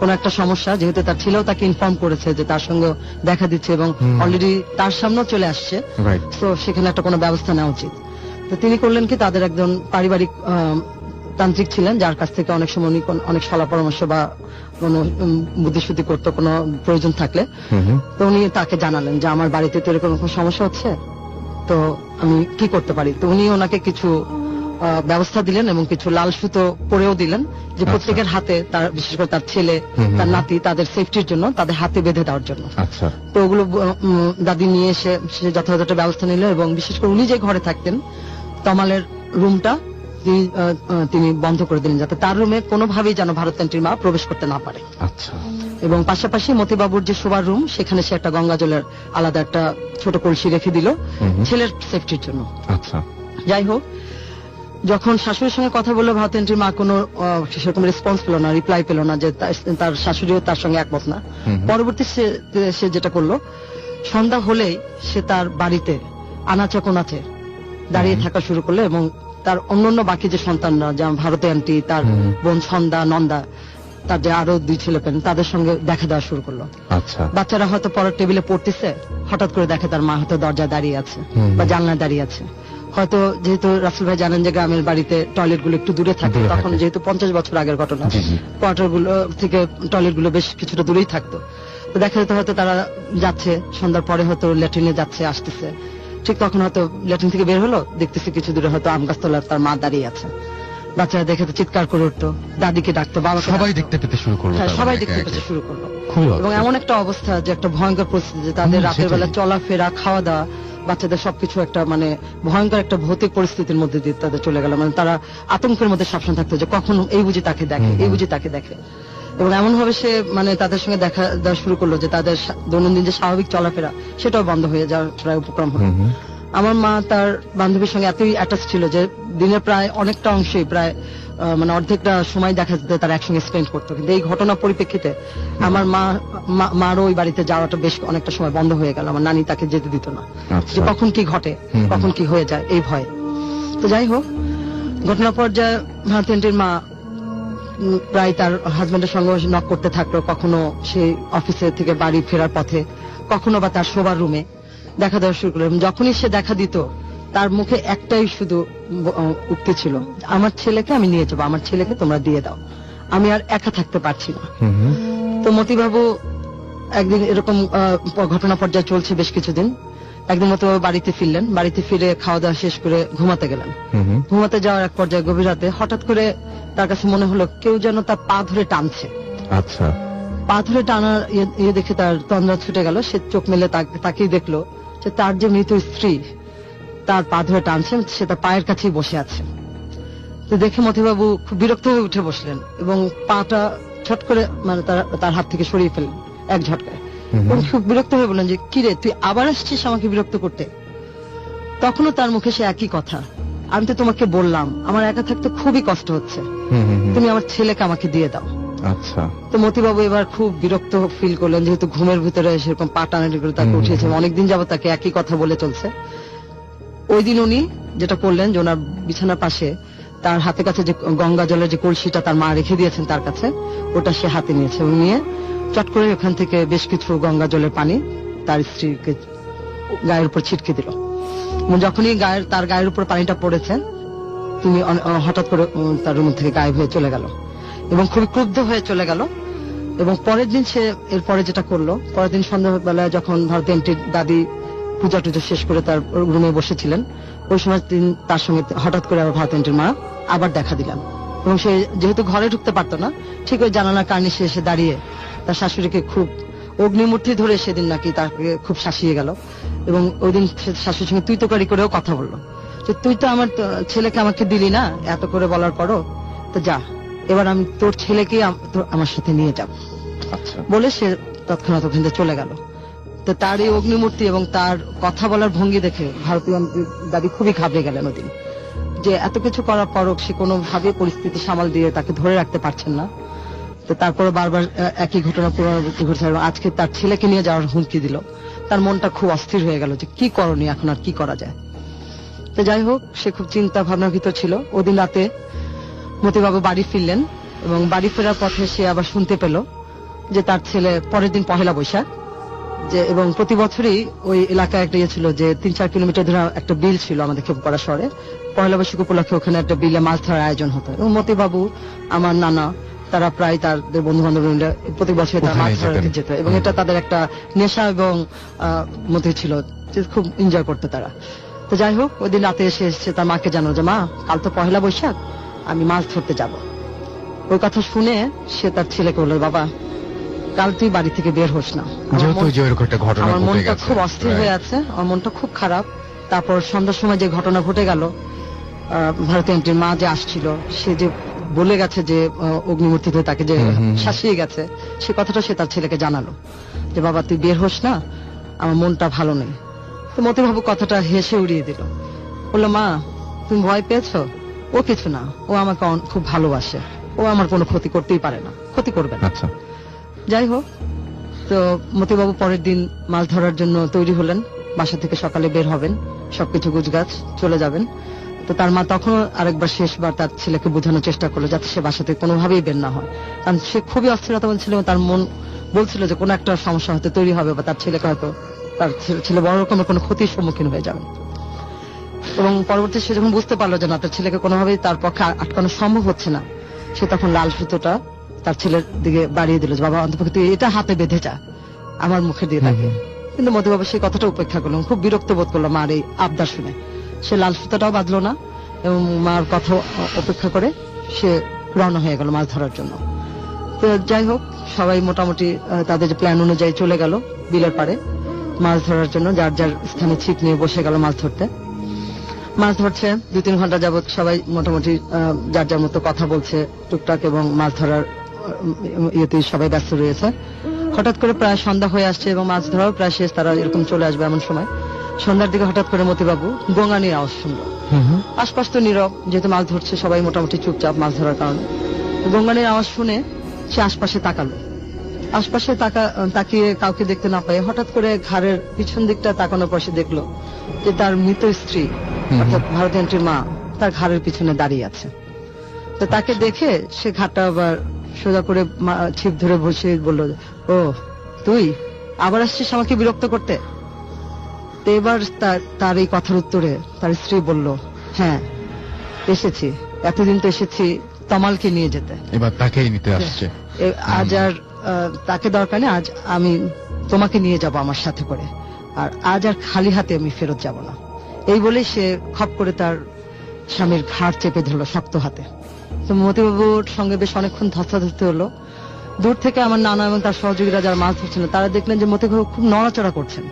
কোন একটা সমস্যা, যেহেতু তার ছেলেও তাকে ইনফর্ম করেছে যে তার সঙ্গে দেখা দিচ্ছে এবং অলরেডি তার সামনেও চলে আসছে, তো সেখানে একটা কোনো ব্যবস্থা নেওয়া উচিত। তো তিনি করলেন কি, তাদের একজন পারিবারিক তান্ত্রিক ছিলেন যার কাছ থেকে অনেক সময় উনি অনেক সলা পরামর্শ বা কোনো বুদ্ধিশুদ্ধি করতো কোনো প্রয়োজন থাকলে, তো উনি তাকে জানালেন যে আমার বাড়িতে তো এরকম সমস্যা হচ্ছে, তো আমি কি করতে পারি। তো উনি ওনাকে কিছু ব্যবস্থা দিলেন এবং কিছু লাল সুতো পরেও দিলেন যে প্রত্যেকের হাতে, তার বিশেষ করে তার ছেলে তার নাতি তাদের সেফটির জন্য তাদের হাতে বেঁধে দেওয়ার জন্য। তো ওগুলো দাদি নিয়ে এসে সে যথাযথ ব্যবস্থা নিল এবং বিশেষ করে উনি যে ঘরে থাকতেন তমালের রুমটা তিনি বন্ধ করে দিলেন যাতে তার রুমে কোনোভাবেই যেন ভারতনাট্যের মা প্রবেশ করতে না পারে। আচ্ছা। এবং পাশাপাশি মতিবাবুর যে শোবার রুম, সেখানে সে একটা গঙ্গা জলের আলাদা একটা ছোট কলসি রেখে দিল ছেলের সেফটির জন্য। আচ্ছা। যাই হোক, যখন শাশুড়ির সঙ্গে কথা বললো ভারতনাট্যের মা কোনো সেরকম রেসপন্স পেল না, রিপ্লাই পেল না, যে তার শাশুড়িও তার সঙ্গে একমত না। পরবর্তী সে যেটা করলো, সন্ধ্যা হলেই সে তার বাড়িতে আনাচে কোনাচে দাঁড়িয়ে থাকা শুরু করলো এবং তার অন্যান্য বাকি যে সন্তানরা, যেমন ভারতী আন্টি, তার বোন সন্ধ্যা, নন্দা, তার যে আরো 2 ছেলে পেন, তাদের সঙ্গে দেখা দেওয়া শুরু করলো। আচ্ছা। বাচ্চারা হয়তো পরের টেবিলে পড়তেছে, হঠাৎ করে দেখে তার মা হয়তো দরজায় দাঁড়িয়ে আছে বা জানলায় দাঁড়িয়ে আছে। হয়তো যেহেতু রাসেল ভাই জানেন যে গ্রামের বাড়িতে টয়লেট গুলো একটু দূরে থাকে, তখন যেহেতু 50 বছর আগের ঘটনা, কোয়ার্টার গুলো থেকে টয়লেট গুলো বেশ কিছুটা দূরেই থাকতো। তো দেখা যেত হয়তো তারা যাচ্ছে সন্ধ্যার পরে, হয়তো ল্যাট্রিনে যাচ্ছে আসতেছে, ঠিক তখন হয়তো ল্যাট্রিন থেকে বের হলো, দেখতেছে কিছু দূরে হয়তো আম গাছতলার তার মা দাঁড়িয়ে আছে। বাচ্চারা দেখে তো চিৎকার করে উঠতো, দাদিকে ডাকতো, বাবা, সবাই দেখতে পেতে শুরু করলো। হ্যাঁ, সবাই দেখতে পেতে শুরু করলো। এবং এমন একটা অবস্থা যে একটা ভয়ঙ্কর পরিস্থিতি, যে তাদের রাতের বেলা চলাফেরা, খাওয়া দাওয়া, বাচ্চাদের সবকিছু একটা মানে ভয়ঙ্কর একটা ভৌতিক পরিস্থিতির মধ্যে দিয়ে তাদের চলে গেল। মানে তারা আতঙ্কের মধ্যে সবসময় থাকতো যে কখন এই বুঝি তাকে দেখে, এই বুঝি তাকে দেখে। এবং এমন ভাবে সে মানে তাদের সঙ্গে দেখা দেওয়া শুরু করলো যে তাদের দৈনন্দিন যে স্বাভাবিক চলাফেরা সেটাও বন্ধ হয়ে যাওয়ার প্রায় উপক্রম হলো। আমার মা তার বান্ধবীর সঙ্গে এতই অ্যাটাচ ছিল যে দিনের প্রায় অনেকটা অংশই, প্রায় মানে অর্ধেকটা সময় দেখা যেত তার একসঙ্গে স্পেন্ড করতো। কিন্তু এই ঘটনার পরিপ্রেক্ষিতে আমার মারও ওই বাড়িতে যাওয়াটা বেশ অনেকটা সময় বন্ধ হয়ে গেল। আমার নানি তাকে যেতে দিত না, যে কখন কি ঘটে, কখন কি হয়ে যায়, এই ভয়ে। তো যাই হোক, ঘটনা পর্যায়ে ভারতী আন্টির মা প্রায় তার হাজবেন্ডের সঙ্গে নক করতে থাকলো, কখনো সেই অফিসে থেকে বাড়ি ফেরার পথে, কখনো বা তার শোবার রুমে দেখা দেওয়া শুরু করলো। এবং যখনই সে দেখা দিত, তার মুখে একটাই শুধু উক্তি ছিল, আমার ছেলেকে আমি নিয়ে যাবো, আমার ছেলেকে তোমরা দিয়ে দাও, আমি আর একা থাকতে পারছি না। তো মতিবাবু একদিন এরকম ঘটনা পর্যায়ে চলছে বেশ কিছুদিন। একদিন মতো বাড়িতে ফিরলেন, বাড়িতে ফিরে খাওয়া দাওয়া শেষ করে ঘুমাতে গেলেন। ঘুমাতে যাওয়ার এক পর্যায়ে গভীর রাতে হঠাৎ করে তার কাছে মনে হলো কেউ যেন তার পা ধরে টানছে। আচ্ছা। পা ধরে টানার ইয়ে দেখে তার তন্দ্রা ছুটে গেল। সে চোখ মেলে তাকিয়ে দেখলো যে তার যে মৃত স্ত্রী তার পা ধরে টানছে, সে তার পায়ের কাছেই বসে আছে। তো দেখে মতিবাবু খুব বিরক্ত হয়ে উঠে বসলেন এবং পাটা ছট করে মানে তার হাত থেকে সরিয়ে ফেললেন এক ঝটকায়। এবং খুব বিরক্ত হয়ে বললেন যে কিরে, তুই আবার আসছিস আমাকে বিরক্ত করতে? তখনও তার মুখে সে একই কথা, আমি তো তোমাকে বললাম আমার একা থাকতে খুবই কষ্ট হচ্ছে, তুমি আমার ছেলেকে আমাকে দিয়ে দাও। আচ্ছা। তো মতিবাবু এবার খুব বিরক্ত ফিল করলেন, যেহেতু ঘুমের ভিতরে সেরকম পা টানাটি করে তাকে উঠিয়েছে, অনেকদিন যাবত তাকে একই কথা বলে চলছে। ওই দিন উনি যেটা করলেন যে ওনার বিছানার পাশে তার হাতের কাছে যে গঙ্গা জলের যে কলসিটা তার মা রেখে দিয়েছেন তার কাছে, ওটা সে হাতে নিয়েছে এবং নিয়ে চট করে ওখান থেকে বেশ কিছু গঙ্গা জলের পানি তার স্ত্রীকে গায়ের উপর ছিটকে দিল। যখনই তার গায়ের উপর পানিটা পড়েছে, তিনি হঠাৎ করে তার রুম থেকে গায়েব হয়ে চলে গেল এবং খুবই ক্রুদ্ধ হয়ে চলে গেল। এবং পরের দিন সে এরপরে যেটা করলো, পরের দিন সন্ধ্যাবেলায় যখন ভারতী আন্টির দাদি পূজা টুজা শেষ করে তার রুমে বসেছিলেন, ওই সময় তার সঙ্গে হঠাৎ করে আবার ভারতী আন্টির মা আবার দেখা দিলেন। এবং সে যেহেতু ঘরে ঢুকতে পারতো না, ঠিক ওই জানালার কারণে সে এসে দাঁড়িয়ে তার শাশুড়িকে খুব অগ্নিমূর্তি ধরে সেদিন নাকি তাকে খুব শাসিয়ে গেল। এবং ওই দিন শাশুড়ির সঙ্গে তুই তোকারি করেও কথা বললো যে তুই তো আমার ছেলেকে আমাকে দিলি না, এত করে বলার পরও, তো যা এবার আমি তোর ছেলেকে আমার সাথে নিয়ে যাব। বলে সে তৎক্ষণাৎ ওখান থেকে চলে গেল। তো তার এই অগ্নিমূর্তি এবং তার কথা বলার ভঙ্গি দেখে ভারতীয় দাদি খুবই ঘাবড়ে গেলেন ওদিন, যে এত কিছু করার পরও সে কোনোভাবে পরিস্থিতি সামাল দিয়ে তাকে ধরে রাখতে পারছেন না। তো তারপরে বারবার একই ঘটনা পুনরাবৃত্তি ঘটছে, এবং আজকে তার ছেলেকে নিয়ে যাওয়ার হুমকি দিল। তার মনটা খুব অস্থির হয়ে গেল যে কি করণীয়, এখন আর কি করা যায়। তো যাই হোক, সে খুব চিন্তা ভাবনার ভিতর ছিল। ওদিন রাতে মতিবাবু বাড়ি ফিরলেন, এবং বাড়ি ফেরার পথে সে আবার শুনতে পেল যে তার ছেলে পরের দিন পহেলা বৈশাখ, যে এবং প্রতি বছরই ওই এলাকায় একটা ইয়ে ছিল যে 3-4 কিলোমিটার ধরে একটা বিল ছিল আমাদের খেপুপাড়া শহরে। পহেলা বৈশাখ উপলক্ষে ওখানে একটা বিলে মাছ ধরার আয়োজন হতো, এবং মতিবাবু, আমার নানা, তারা প্রায় তাদের বন্ধু বান্ধব মিলে প্রতি বছর তারা মাছ ধরাতে যেত, এবং এটা তাদের একটা নেশা এবং মতি ছিল, যে খুব এনজয় করতো তারা। তো যাই হোক, ওই দিন রাতে এসে তার মাকে জানালো যে মা, কাল তো পহেলা বৈশাখ, আমি মাছ ধরতে যাব। ওই কথা শুনে সে তার ছেলেকে বলল, বাবা কাল তুই বাড়ি থেকে বের হোস না, আমার মনটা খুব অস্থির হয়ে আছে, আমার মনটা খুব খারাপ। তারপর সন্ধ্যার সময় যে ঘটনা ঘটে গেল, ভারতীয় এন্ট্রির মা যে আসছিল, সে যে বলে গেছে যে অগ্নিমূর্তি হয়ে তাকে যে শাসিয়ে গেছে, সে কথাটা সে তার ছেলেকে জানালো যে বাবা তুই বের হোস না, আমার মনটা ভালো নেই। তো মতিবাবু কথাটা হেসে উড়িয়ে দিল, বললো মা তুমি ভয় পেয়েছো? ও কিছু না, ও আমাকে খুব ভালোবাসে, ও আমার কোনো ক্ষতি করতেই পারে না, ক্ষতি করবে না। আচ্ছা, যাই হোক, তো মতিবাবু পরের দিন মাছ ধরার জন্য তৈরি হলেন, বাসা থেকে সকালে বের হবেন, সবকিছু গুছগাছ চলে যাবেন। তো তার মা তখন আরেকবার শেষবার তার ছেলেকে বোঝানোর চেষ্টা করলো যাতে সে বাসা থেকে কোনোভাবেই বের না হয়, কারণ সে খুবই অস্থিরতা বলছিল, তার মন বলছিল যে কোনো একটা সমস্যা হয়তো তৈরি হবে, বা তার ছেলেকে হয়তো তার ছেলে বড় রকমের কোনো ক্ষতির সম্মুখীন হয়ে যাবে। এবং পরবর্তী সে যখন বুঝতে পারলো যে না, তার ছেলেকে কোনোভাবেই তার পক্ষে আটকানো সম্ভব হচ্ছে না, সে তখন লাল সুতোটা তার ছেলের দিকে বাড়িয়ে দিল যে বাবা অন্তপক্ষে তুই এটা হাতে বেঁধে যা, আমার মুখে দিয়ে থাকে। কিন্তু মতিবাবু সেই কথাটা উপেক্ষা করলাম, খুব বিরক্ত বোধ করলো মার এই আবদার শুনে। সে লাল সুতোটাও বাঁধলো না, এবং মার কথা অপেক্ষা করে সে রওনা হয়ে গেল মাছ ধরার জন্য। তো যাই হোক, সবাই মোটামুটি তাদের প্ল্যান অনুযায়ী চলে গেল বিলের পাড়ে মাছ ধরার জন্য, যার যার স্থানে ছিপ নিয়ে বসে গেল মাছ ধরতে। মাছ ধরছে 2-3 ঘন্টা যাবত সবাই মোটামুটি যার যার মতো কথা বলছে টুকটাক, এবং মাছ ধরার ইয়েতে সবাই ব্যস্ত রয়েছে। হঠাৎ করে প্রায় সন্ধ্যা হয়ে আসছে, এবং মাছ ধরাও প্রায় শেষ, তারা এরকম চলে আসবে এমন সময় সন্ধ্যার দিকে হঠাৎ করে মতিবাবু গঙ্গানির আওয়াজ শুনলো। আশপাশ তো নীরব, যেহেতু মাছ ধরছে সবাই মোটামুটি চুপচাপ মাছ ধরার কারণে। গঙ্গানির আওয়াজ শুনে সে আশপাশে তাকালো, আশপাশে তাকিয়ে কাউকে দেখতে না পায় হঠাৎ করে ঘাড়ের পিছন দিকটা তাকানোর পর সে দেখলো যে তার মৃত স্ত্রী অর্থাৎ ভারতীয় এন্ট্রির মা তার ঘাড়ের পিছনে দাঁড়িয়ে আছে। তো তাকে দেখে সে ঘাটটা আবার সোজা করে ছিপ ধরে বসে বলল, ও তুই আবার আসছিস আমাকে বিরক্ত করতে? তো এবার তার এই কথার উত্তরে তার স্ত্রী বলল, হ্যাঁ এসেছি, এতদিন তো এসেছি তমালকে নিয়ে যেতে, এবার তাকেই নিতে আসছে। আজ আর তাকে দরকার নেই, আজ আমি তোমাকে নিয়ে যাব আমার সাথে করে, আর আজ আর খালি হাতে আমি ফেরত যাব না। এই বলে সে খপ করে তার স্বামীর ঘাড় চেপে ধরলো শক্ত হাতে। তো মতিবাবুর সঙ্গে বেশ অনেকক্ষণ ধস্তাধস্তি হলো। দূর থেকে আমার নানা এবং তার সহযোগীরা যারা মাছ ধরছিলেন তারা দেখলেন যে মতিবাবু খুব নড়াচড়া করছেন,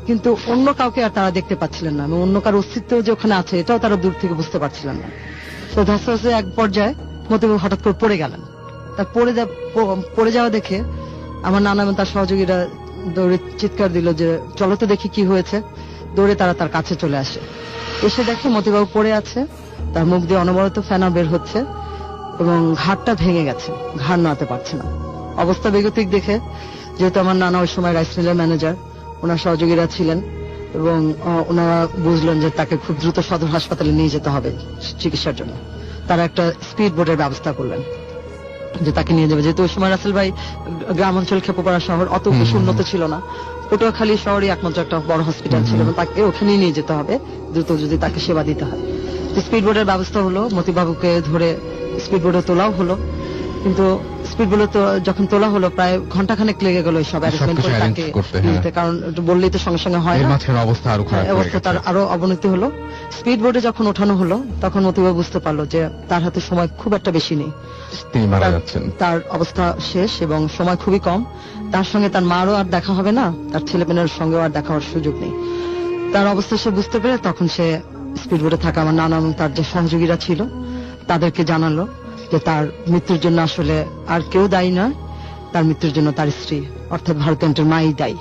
কিন্তু অন্য কাউকে আর তারা দেখতে পাচ্ছিলেন না, এবং অন্য কার অস্তিত্ব যে ওখানে আছে এটাও তারা দূর থেকে বুঝতে পারছিলেন না। তো ধস্তাধস্তি এক পর্যায়ে মতিবাবু হঠাৎ করে পড়ে গেলেন। তার পড়ে যাওয়া দেখে আমার নানা এবং তার সহযোগীরা দৌড়ে চিৎকার দিল যে চলো তো দেখি কি হয়েছে। দৌড়ে তারা তার কাছে চলে আসে, এসে দেখে মতিবাবু পড়ে আছে, তার মুখ দিয়ে অনবরত ফেনা বের হচ্ছে, এবং ঘাড়টা ভেঙে গেছে, ঘাড় নাড়াতে পারছে না। অবস্থা বেগতিক দেখে, যেহেতু আমার নানা ওই সময় রাইস মিলের ম্যানেজার, ওনার সহযোগীরা ছিলেন, এবং ওনারা বুঝলেন যে তাকে খুব দ্রুত সদর হাসপাতালে নিয়ে যেতে হবে চিকিৎসার জন্য। তারা একটা স্পিড বোটের ব্যবস্থা করলেন যে তাকে নিয়ে যাবে, যেহেতু ওই সময় রাসেল ভাই গ্রাম অঞ্চল খেপুপাড়া শহর অত বেশি উন্নত ছিল না, পটুয়াখালী শহরে একমাত্র একটা বড় হসপিটাল ছিল, এবং তাকে ওখানেই নিয়ে যেতে হবে দ্রুত যদি তাকে সেবা দিতে হয়। স্পিড বোটের ব্যবস্থা হলো, মতিবাবুকে ধরে স্পিড বোটে তোলাও হলো, কিন্তু স্পিড বোটে যখন তোলা হলো প্রায় ঘন্টাখানেক লেগে গেল সব অ্যারেঞ্জমেন্ট করতে, কারণ বললেই তো সঙ্গে সঙ্গে হয় না, অবস্থা তার আরো অবনতি হলো। স্পিড বোটে যখন ওঠানো হলো তখন মতিবাবু বুঝতে পারলো যে তার হাতে সময় খুব একটা বেশি নেই, তিনি মারা যাচ্ছেন, তার অবস্থা শেষ এবং সময় খুবই কম। তার সঙ্গে তার মারও আর দেখা হবে না, তার ছেলে মেয়ের সঙ্গেও আর দেখা হওয়ার সুযোগ নেই। তার অবস্থা সে বুঝতে পেরে তখন সে স্পিড বোটে থাকা আমার নানা এবং তার যে সহযোগীরা ছিল তাদেরকে জানালো যে তার মৃত্যুর জন্য আসলে আর কেউ দায়ী নয়, তার মৃত্যুর জন্য তার স্ত্রী অর্থাৎ ভারতীয় এন্ট্রির মাই দায়ী,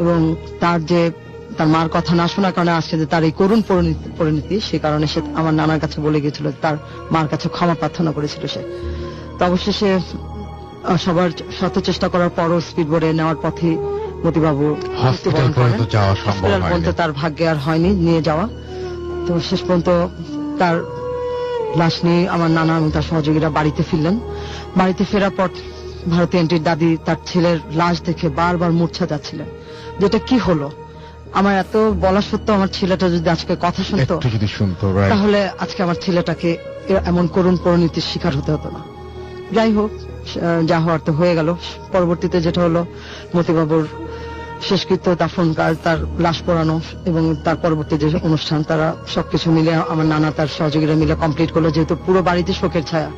এবং তার মার কথা না শোনার কারণে আসছে যে তার এই করুণ পরিণতি, সে কারণে সে আমার নানার কাছে বলে গিয়েছিল, তার মার কাছে ক্ষমা প্রার্থনা করেছিল সে। তো অবশ্যই সে সবার শত চেষ্টা করার পরও স্পিড বোর্ডে নেওয়ার পথে মতিবাবু হসপিটাল পর্যন্ত যাওয়া সম্ভব হসপিটাল পর্যন্ত হয়নি। তার ভাগ্যে আর হয়নি নিয়ে যাওয়া। তো শেষ পর্যন্ত তার লাশ নিয়ে আমার নানা এবং তার সহযোগীরা বাড়িতে ফিরলেন। বাড়িতে ফেরার পর ভারতী আন্টির দাদি তার ছেলের লাশ দেখে বারবার মূর্ছা যাচ্ছিলেন, যেটা কি হলো। আমার এত বলা সত্ত্বেও আমার ছেলেটা যদি আজকে কথা শুনতো, একটু যদি শুনতো, right? তাহলে আজকে আমার ছেলেটাকে এমন করুণ পরিণতির শিকার হতে হতো না। যাই হোক, যা হওয়ার তো হয়ে গেল। পরবর্তীতে যেটা হলো, মতিবাবুর শেষকৃত্য, দাফন কাজ, তার লাশ পোড়ানো এবং তার পরবর্তী যে অনুষ্ঠান, তারা সবকিছু মিলে আমার নানা তার সহযোগীরা মিলে কমপ্লিট করলো। যেহেতু পুরো বাড়িতে শোকের ছায়া,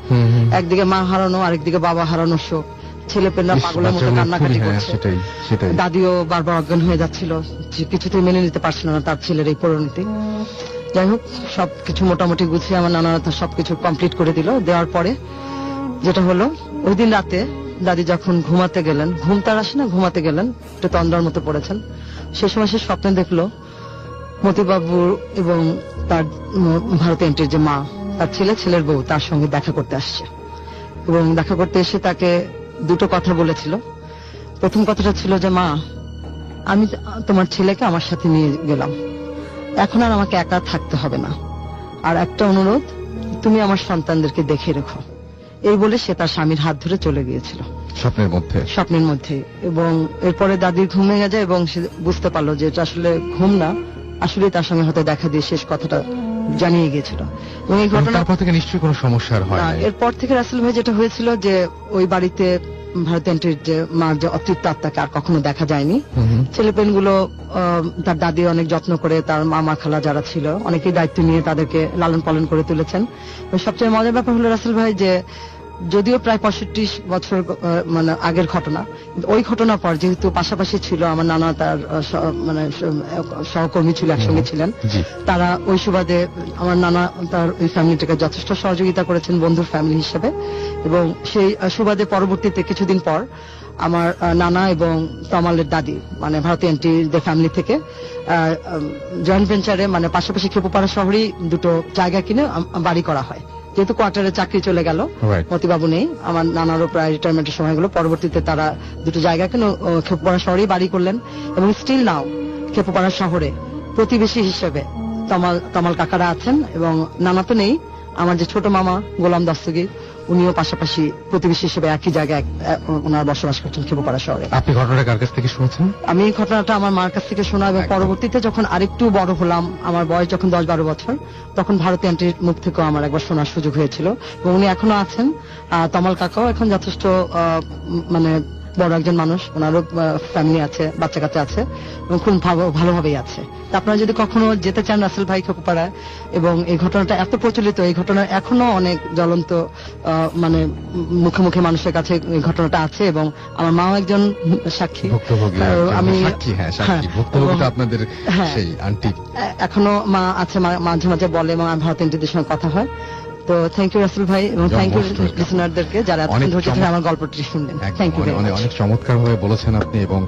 একদিকে মা হারানো, আরেকদিকে বাবা হারানো শোক, ছেলে পেলা পাগলের মতো কান্নাকাটি করছে, দাদিও বারবার অজ্ঞান হয়ে যাচ্ছিল, কিছুতেই মেনে নিতে পারছিল না তার ছেলের এই পরিণতি। যাই হোক, সবকিছু মোটামুটি গুছিয়ে আমার নানারা তার সবকিছু কমপ্লিট করে দিল। দেওয়ার পরে যেটা হলো, ওই দিন রাতে দাদি যখন ঘুমাতে গেলেন, ঘুম তার আসে না, ঘুমাতে গেলেন, একটু তন্দ্রার মতো পড়েছেন। সে সময় সে স্বপ্নে দেখলো মতিবাবু এবং তার ভারতী আন্টির যে মা, তার ছেলের বউ তার সঙ্গে দেখা করতে আসছে এবং দেখা করতে এসে তাকে দুটো কথা বলেছিল। প্রথম কথাটা ছিল যে, মা, আমি তোমার ছেলেকে আমার সাথে নিয়ে গেলাম, এখন আর আমাকে একা থাকতে হবে না, আর একটা অনুরোধ, তুমি আমার সন্তানদেরকে দেখে রেখো। এই বলে সে তার স্বামীর হাত ধরে চলে গিয়েছিল স্বপ্নের মধ্যে। এবং এরপরে দাদির ঘুম ভেঙে যায় এবং সে বুঝতে পারলো যে এটা আসলে ঘুম না, আসলে তার সঙ্গে হয়তো দেখা দিয়ে শেষ কথাটা জানিয়ে গিয়েছিল। এবং এই ঘটনার পর থেকে নিশ্চয়ই কোনো সমস্যা হয় না। এরপর থেকে রাসেল ভাই যেটা হয়েছিল যে ওই বাড়িতে ভারতী আন্টির যে মার যে অতৃপ্ত আত্মাকে আর কখনো দেখা যায়নি। ছেলেপেনগুলো তার দাদি অনেক যত্ন করে, তার মামা খালা যারা ছিল অনেকেই দায়িত্ব নিয়ে তাদেরকে লালন পালন করে তুলেছেন। সবচেয়ে মজার ব্যাপার হলো রাসেল ভাই যে যদিও প্রায় 65 বছর মানে আগের ঘটনা, ওই ঘটনার পর যেহেতু পাশাপাশি ছিল আমার নানা, তার মানে সহকর্মী ছিল, একসঙ্গে ছিলেন, তারা ওই সুবাদে আমার নানা তার ওই ফ্যামিলিটাকে যথেষ্ট সহযোগিতা করেছেন বন্ধুর ফ্যামিলি হিসেবে। এবং সেই সুবাদে পরবর্তীতে কিছুদিন পর আমার নানা এবং তমালের দাদি মানে ভারতী আন্টির ফ্যামিলি থেকে জয়েন্ট ভেঞ্চারে মানে পাশাপাশি খেপুপাড়া শহরেই দুটো জায়গা কিনে বাড়ি করা হয়। যেহেতু কোয়ার্টারে চাকরি চলে গেল, মতিবাবু নেই, আমার নানারও প্রায় রিটায়ারমেন্টের সময় গেল, পরবর্তীতে তারা দুটো জায়গা কিনে খেপুপাড়া শহরেই বাড়ি করলেন। এবং স্টিল নাও খেপুপাড়া শহরে প্রতিবেশী হিসেবে তমাল কাকারা আছেন এবং নানা তো নেই, আমার যে ছোট মামা গোলাম দস্তগীর, উনিও পাশাপাশি প্রতিবেশী হিসেবে একই জায়গায় ওনার বসবাস করছেন খেপুপাড়া শহরে। আপনি ঘটনাটা কার কাছ থেকে শুনেছেন? আমি এই ঘটনাটা আমার মার কাছ থেকে শোনা এবং পরবর্তীতে যখন আরেকটু বড় হলাম, আমার বয়স যখন 10-12 বছর, তখন ভারতী আন্টির মুখ থেকেও আমার একবার শোনার সুযোগ হয়েছিল। এবং উনি এখনো আছেন, তমাল কাকাও এখন যথেষ্ট মানে বড় একজন মানুষ, ওনারও ফ্যামিলি আছে, বাচ্চা কাচ্চা আছে এবং খুব ভালোভাবেই আছে। আপনারা যদি কখনো যেতে চান রাসেল ভাই খেপুপাড়ায়, এবং এই ঘটনাটা এত প্রচলিত, এই ঘটনা এখনো অনেক জ্বলন্ত মানে মুখে মুখে মানুষের কাছে এই ঘটনাটা আছে এবং আমার মাও একজন সাক্ষী। আমি আপনাদের সেই আন্টি এখনো মা আছে, মাঝে মাঝে বলে এবং ভারতী আন্টিদের সঙ্গে কথা হয়। তো থ্যাংক ইউ রাসেল ভাই এবং থ্যাংক ইউ লিসনারদেরকে যারা ধৈর্য ধরে আমার গল্পটি শুনলেন। Thank you. অনেক চমৎকার ভাবে বলেছেন আপনি এবং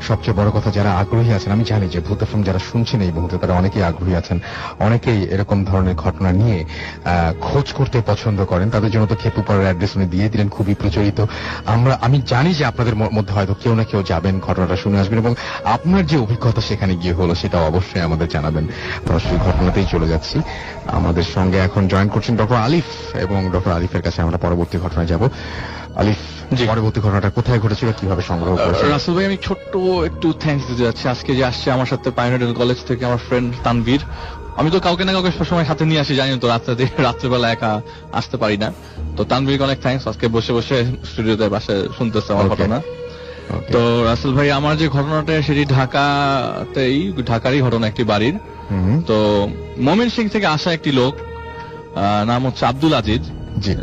সবচেয়ে বড় কথা, যারা আগ্রহী আছেন, আমি জানি যে ভূত এফএম যারা শুনছেন এই মুহূর্তে তারা অনেকেই আগ্রহী আছেন, অনেকেই এরকম ধরনের ঘটনা নিয়ে খোঁজ করতে পছন্দ করেন। তাদের জন্য তো খেপুপাড়ার অ্যাড্রেস উনি দিয়ে দিলেন, খুবই প্রচলিত। আমি জানি যে আপনাদের মধ্যে হয়তো কেউ না কেউ যাবেন, ঘটনাটা শুনে আসবেন এবং আপনার যে অভিজ্ঞতা সেখানে গিয়ে হলো সেটাও অবশ্যই আমাদের জানাবেন। সরাসরি ঘটনাতেই চলে যাচ্ছি। আমাদের সঙ্গে এখন জয়েন করছেন ডক্টর আলিফ এবং ডক্টর আলিফের কাছে আমরা পরবর্তী ঘটনায় যাব। আলিফ, পরবর্তী ঘটনাটা কোথায় ঘটেছিল, কিভাবে সংগ্রহ করেছেন? রাসেল ভাই, আমি ছোট্ট একটু থ্যাঙ্কস দিতে যাচ্ছি। আজকে যে আসছে আমার সাথে পাইওনিয়ার কলেজ থেকে আমার ফ্রেন্ড তানভীর, আমি তো কাউকে না কাউকে সবসময় সাথে নিয়ে আসি, জানি তো রাত্রেবেলা একা আসতে পারি না, তো তানভীরকে অনেক থ্যাঙ্কস, আজকে বসে বসে স্টুডিওতে বাসে শুনতেছে আমার ঘটনা। তো রাসেল ভাই, আমার যে ঘটনাটা সেটি ঢাকারই ঘটনা, একটি বাড়ির। তো ময়মনসিংহ থেকে আসা একটি লোক, নাম হচ্ছে আব্দুল আজিজ,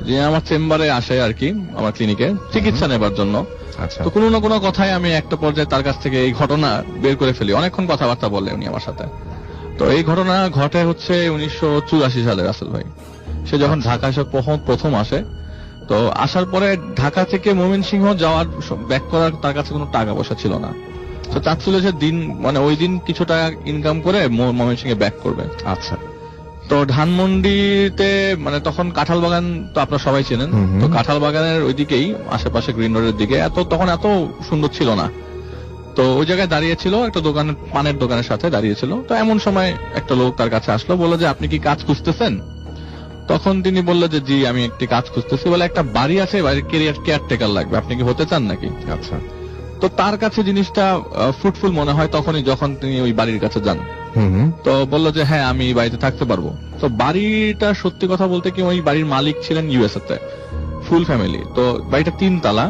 যে আমার চেম্বারে আসে আর কি, আমার ক্লিনিকে চিকিৎসা নেবার জন্য। তো কোনো না কোনো কথায় আমি একটা পর্যায়ে তার কাছ থেকে এই ঘটনা বের করে ফেলি, অনেকক্ষণ কথাবার্তা বলে উনি আমার সাথে। তো এই ঘটনা ঘটে হচ্ছে 1984 সালে রাসেল ভাই। সে যখন ঢাকা এসে প্রথম আসে, তো আসার পরে ঢাকা থেকে ময়মনসিংহ যাওয়ার ব্যাক করার তার কাছে কোনো টাকা পয়সা ছিল না। তো চাচ্ছিল যে ওই দিন কিছু টাকা ইনকাম করে ময়মনসিংহে ব্যাক করবে। আচ্ছা। তো ধানমন্ডিতে মানে তখন কাঁঠাল বাগান তো আপনারা সবাই চেনেন, তো কাঁঠাল বাগানের ওইদিকেই আশেপাশে গ্রিন রোডের দিকে তখন এত সুন্দর ছিল না। তো ওই জায়গায় দাঁড়িয়েছিল একটা দোকানের, পানের দোকানের সাথে দাঁড়িয়েছিল। তো এমন সময় একটা লোক তার কাছে আসলো, বললো যে আপনি কি কাজ খুঁজতেছেন? তখন তিনি বললো যে জি আমি একটি কাজ খুঁজতেছি। বলে একটা বাড়ি আছে, বাড়ির কেয়ারটেকার লাগবে, আপনি কি হতে চান নাকি? আচ্ছা। তো তার কাছে জিনিসটা ফ্রুটফুল মনে হয় তখনই যখন তিনি ওই বাড়ির কাছে যান। তো বললো যে হ্যাঁ আমি বাড়িতে থাকতে পারবো। তো বাড়িটা সত্যি কথা বলতে কি ওই বাড়ির মালিক ছিলেন ইউএসএ তে, ফুল ফ্যামিলি। তো বাড়িটা 3 তলা,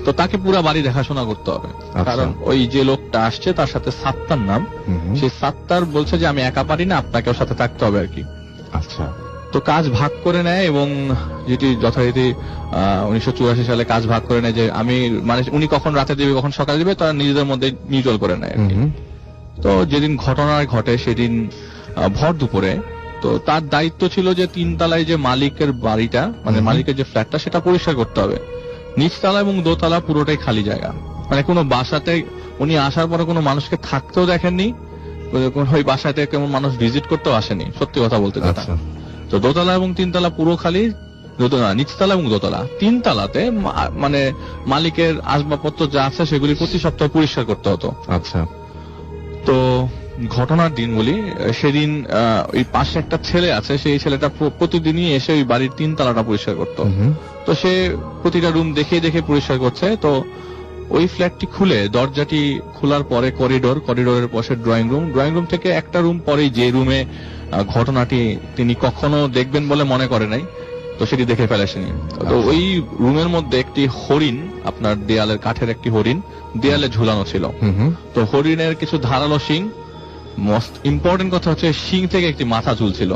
তো তাকে পুরো বাড়ি দেখাশোনা করতে হবে। কারণ ওই যে লোকটা আসছে তার সাথে সাত্তার নাম, সেই সাত্তার বলছে যে আমি একা পারি না, আপনাকেও সাথে থাকতে হবে আর কি। আচ্ছা। তো কাজ ভাগ করে নেয় এবং যেটি যথারীতি 1984 সালে কাজ ভাগ করে নেয় যে আমি মানে উনি কখন রাতে দিবে কখন সকালে দিবে তারা নিজেদের মধ্যে মিউচুয়াল করে নেয়। তো যেদিন ঘটনা ঘটে সেদিন ভর দুপুরে, তো তার দায়িত্ব ছিল যে 3 তলায় যে মালিকের বাড়িটা মানে মালিকের যে ফ্ল্যাটটা সেটা পরিষ্কার করতে হবে। নিচতলা এবং দোতলা পুরোটাই খালি জায়গা, মানে কোনো বাসাতে উনি আসার পরে কোনো মানুষকে থাকতেও দেখেননি, ওই বাসাতে কেমন মানুষ ভিজিট করতেও আসেনি, সত্যি কথা বলতে। তো দোতলা এবং 3 তলা পুরো খালি, নিচতলা এবং দোতলা। 3 তলাতে মানে মালিকের আসবাবপত্র যা আছে সেগুলি প্রতি সপ্তাহে পরিষ্কার করতে হতো। আচ্ছা। তো ঘটনার দিন বলি, সেদিন ওই পাশে একটা ছেলে আছে, সেই ছেলেটা প্রতিদিনই এসে ওই বাড়ির 3 তলাটা পরিষ্কার করতো। তো সে প্রতিটা রুম দেখে দেখে পরিষ্কার করছে। তো ওই ফ্ল্যাটটি খুলে দরজাটি খোলার পরে করিডোরের পাশে ড্রয়িং রুম থেকে একটা রুম পরেই যে রুমে ঘটনাটি তিনি কখনো দেখবেন বলে মনে করে নাই, তো সেটি দেখে ফেলেছেন। তো ওই রুমের মধ্যে একটি হরিণ, আপনার দেয়ালের কাঠের একটি হরিণ দেয়ালে ঝুলানো ছিল। তো হরিণের কিছু ধারালো শিং, মোস্ট ইম্পর্টেন্ট কথা হচ্ছে শিং থেকে একটি মাথা ঝুলছিল।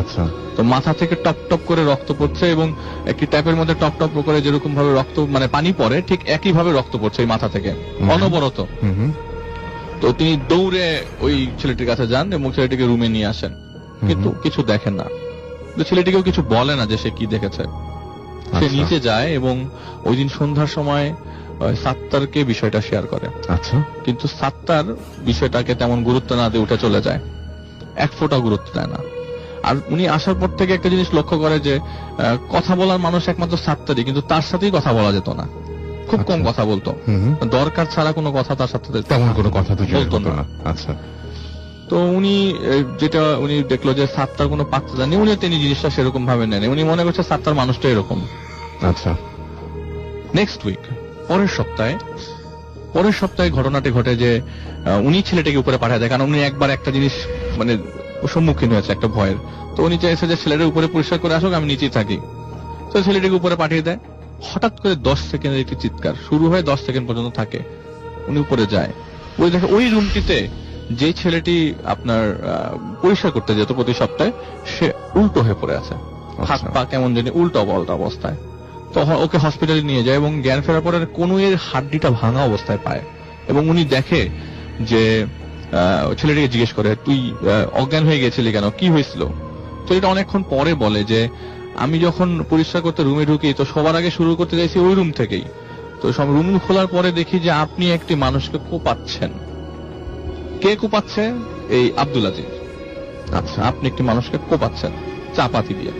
আচ্ছা। তো মাথা থেকে টপ টপ করে রক্ত পড়ছে এবং একটি ট্যাপের মধ্যে টপ টপ করে যেরকম ভাবে রক্ত মানে পানি পড়ে ঠিক একই ভাবে রক্ত পড়ছে এই মাথা থেকে অনবরত। তো তিনি দৌড়ে ওই ছেলেটির কাছে যান এবং ছেলেটিকে রুমে নিয়ে আসেন, কিন্তু কিছু দেখেন না। ছেলেটিকেও কিছু বলে না যে সে কি দেখেছে। সে নিচে যায় এবং ওই দিন সন্ধ্যার সময় সাত্তারকে বিষয়টা শেয়ার করে। আচ্ছা। কিন্তু সাত্তার বিষয়টাকে তেমন গুরুত্ব না দিয়ে উঠে চলে যায়, এক ফোঁটা গুরুত্ব দেয় না। আর উনি আসার পর থেকে একটা জিনিস লক্ষ্য করে যে কথা বলার মানুষ একমাত্র সাত্তারই, কিন্তু তার সাথেই কথা বলা যেত না, খুব কম কথা বলতো, দরকার ছাড়া কোনো কথা তার সাথে তেমন কোনো কথা তো বলতো না। আচ্ছা। তো উনি যেটা উনি দেখলো যে সাত্তার কোনো পাত্তা জানি, তিনি জিনিসটা সেরকম ভাবে নেন, উনি মনে করছে সাত্তার মানুষটা এরকম। আচ্ছা। নেক্সট উইক পরের সপ্তাহে ঘটনাটি ঘটে যে উনি ছেলেটাকে উপরে পাঠিয়ে দেয়, কারণ উনি একবার একটা জিনিস মানে সম্মুখীন হয়েছে একটা ভয়ের। তো উনি চাইছে যে ছেলেটার উপরে পরিষ্কার করে আসুক, আমি নিচেই থাকি। তো ছেলেটাকে উপরে পাঠিয়ে দেয়। হঠাৎ করে 10 সেকেন্ডের একটি চিৎকার শুরু হয়ে 10 সেকেন্ড পর্যন্ত থাকে। উনি উপরে যায়, ওই দেখে ওই রুমটিতে যে ছেলেটি আপনার পরিষ্কার করতে যেত প্রতি সপ্তাহে, সে উল্টো হয়ে পড়ে আছে, হাত পা কেমন জানি উল্টো পাল্টা অবস্থায়। তখন ওকে হসপিটালে নিয়ে যায় এবং জ্ঞান ফেরার পরে কনুইয়ের হাড্ডিটা ভাঙা অবস্থায় পায় এবং উনি দেখে যে ছেলেটিকে জিজ্ঞেস করে তুই অজ্ঞান হয়ে গেছিলি কেন, কি হয়েছিল? ছেলেটা অনেকক্ষণ পরে বলে যে আমি যখন পরিষ্কার করতে রুমে ঢুকি তো সবার আগে শুরু করতে চাইছি ওই রুম থেকেই। তো সব রুম খোলার পরে দেখি যে আপনি একটি মানুষকে কোপাচ্ছেন। কে কোপাচ্ছে? এই আব্দুল আজিজ। আচ্ছা, আপনি একটি মানুষকে কোপাচ্ছেন চাপাতি দিয়ে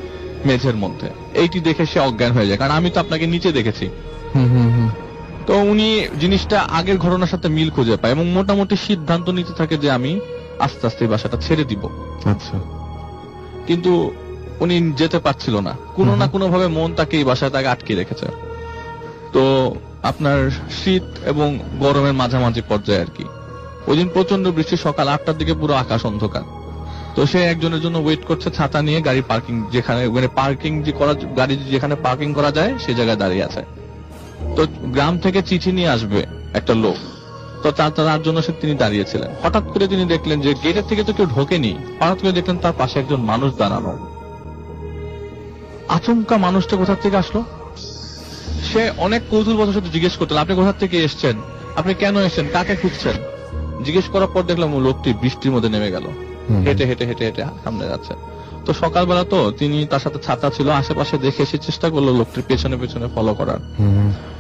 মেঝের মধ্যে। এইটি দেখে সে অজ্ঞান হয়ে যায়, কারণ আমি তো আপনাকে নিচে দেখেছি। তো উনি জিনিসটা আগের ঘটনার সাথে মিল খুঁজে পায় এবং মোটামুটি সিদ্ধান্ত নিতে থাকে যে আমি আস্তে আস্তে এই বাসাটা ছেড়ে দিব। আচ্ছা। কিন্তু উনি যেতে পারছিল না, কোনো না কোনো ভাবে মন তাকে এই বাসায় তাকে আটকে রেখেছে। তো আপনার শীত এবং গরমের মাঝামাঝি পর্যায়ে আর কি। ওই দিন প্রচন্ড বৃষ্টি, সকাল 8টার দিকে পুরো আকাশ অন্ধকার। তো সে একজনের জন্য ওয়েট করছে ছাতা নিয়ে, গাড়ি পার্কিং যেখানে মানে পার্কিং যে করা গাড়ি যেখানে পার্কিং করা যায় সে জায়গায় দাঁড়িয়ে আছে। তো গ্রাম থেকে চিঠি নিয়ে আসবে একটা লোক, তো তার জন্য তিনি দাঁড়িয়েছিলেন। হঠাৎ করে তিনি দেখলেন যে গেটের থেকে তো কেউ ঢোকেনি, হঠাৎ করে দেখলেন তার পাশে একজন মানুষ দাঁড়ানো। আচমকা মানুষটা কোথা থেকে আসলো? সে অনেক কৌতূহলবশত সাথে জিজ্ঞেস করতেন আপনি কোথা থেকে এসছেন, আপনি কেন এসেছেন, কাকে খুঁজছেন? জিজ্ঞেস করার পর দেখলাম লোকটি বৃষ্টির মধ্যে নেমে গেল, হেঁটে হেঁটে হেঁটে হেঁটে সামনে যাচ্ছে। তো সকালবেলা তো তিনি তার সাথে ছাতা ছিল, আশেপাশে দেখে সে চেষ্টা করলো লোকটির পেছনে পেছনে ফলো করার।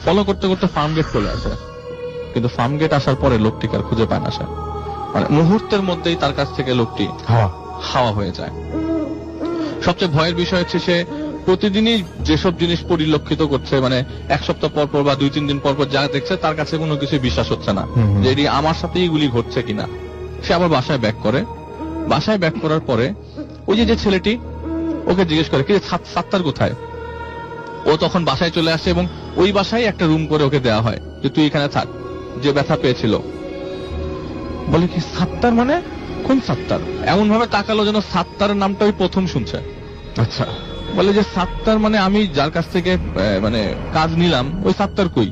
ফলো করতে করতে ফার্ম গেট চলে আসে, কিন্তু ফার্ম গেট আসার পরে লোকটিকে আর খুঁজে পায় না সে। মানে মুহূর্তের মধ্যেই তার কাছ থেকে লোকটি হাওয়া হয়ে যায়। সবচেয়ে ভয়ের বিষয় হচ্ছে সে প্রতিদিনই যেসব জিনিস পরিলক্ষিত করছে, মানে এক সপ্তাহ পর পর বা 2-3 দিন পর পর যা দেখছে তার কাছে কোনো কিছু বিশ্বাস হচ্ছে না যে এটি আমার সাথে এগুলি ঘটছে কিনা। সে আবার বাসায় ব্যাক করে। বাসায় ব্যাক করার পরে ওই যে ছেলেটি ওকে জিজ্ঞেস করে কি সাত্তার কোথায়, ও তখন বাসায় চলে আসে এবং ওই বাসায় একটা রুম করে ওকে দেওয়া হয় যে তুই এখানে থাক, যে ব্যথা পেয়েছিল। বলে কি সাত্তার মানে কোন সাত্তার? এমন ভাবে তাকালো যেন সাত্তারের নামটা ওই প্রথম শুনছে। আচ্ছা, বলে যে সাত্তার মানে আমি যার কাছ থেকে মানে কাজ নিলাম ওই সাত্তার কই?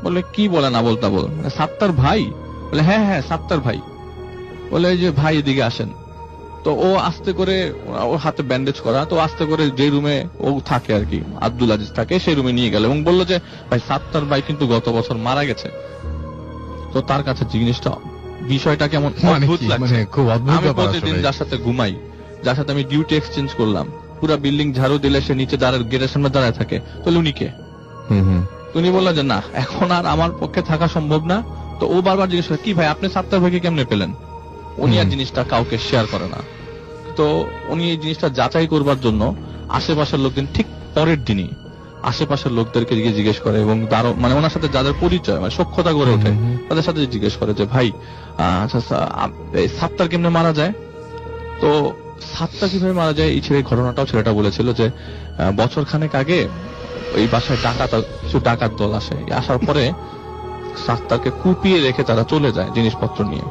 বলে কি বলে না বলতা বল, সাত্তার ভাই? বলে হ্যাঁ হ্যাঁ সাত্তার ভাই। বলে যে ভাই এদিকে আসেন। তো ও আস্তে করে, ওর হাতে ব্যান্ডেজ করা, তো আস্তে করে যে রুমে ও থাকে আর কি, আব্দুল আজিজ থাকে, সেই রুমে নিয়ে গেল এবং বললো যে ভাই সাত্তার ভাই কিন্তু গত বছর মারা গেছে। তো তার কাছে জিনিসটা বিষয়টা কেমন অদ্ভুত লাগছে। আমি প্রতিদিন যার সাথে ঘুমাই, যার সাথে আমি ডিউটি এক্সচেঞ্জ করলাম, পুরো বিল্ডিং ঝাড়ু দিলে সে নিচে গেটের সামনে দাঁড়ায় থাকে, তাহলে উনি কে? উনি বললো যে না এখন আর আমার পক্ষে থাকা সম্ভব না। তো ও বারবার জিজ্ঞেস করে কি ভাই আপনি সাত্তার ভাইকে কেমনে পেলেন? উনি আর জিনিসটা কাউকে শেয়ার করে না। তো উনি এই জিনিসটা যাচাই করবার জন্য আশেপাশের লোকজন ঠিক পরের দিনই আশেপাশের লোকদেরকে জিজ্ঞেস করে এবং তারও মানে ওনার সাথে যাদের পরিচয় মানে সখ্যতা গড়ে ওঠে তাদের সাথে জিজ্ঞেস করে যে ভাই সাত্তার কেমনে মারা যায়? তো সাত্তার কিভাবে মারা যায় এই ঘটনাটাও ছেলেটা বলেছিল যে বছর খানেক আগে এই বাসায় কিছু ডাকাত দল আসে, আসার পরে সাত্তারকে কুপিয়ে রেখে তারা চলে যায় জিনিসপত্র নিয়ে।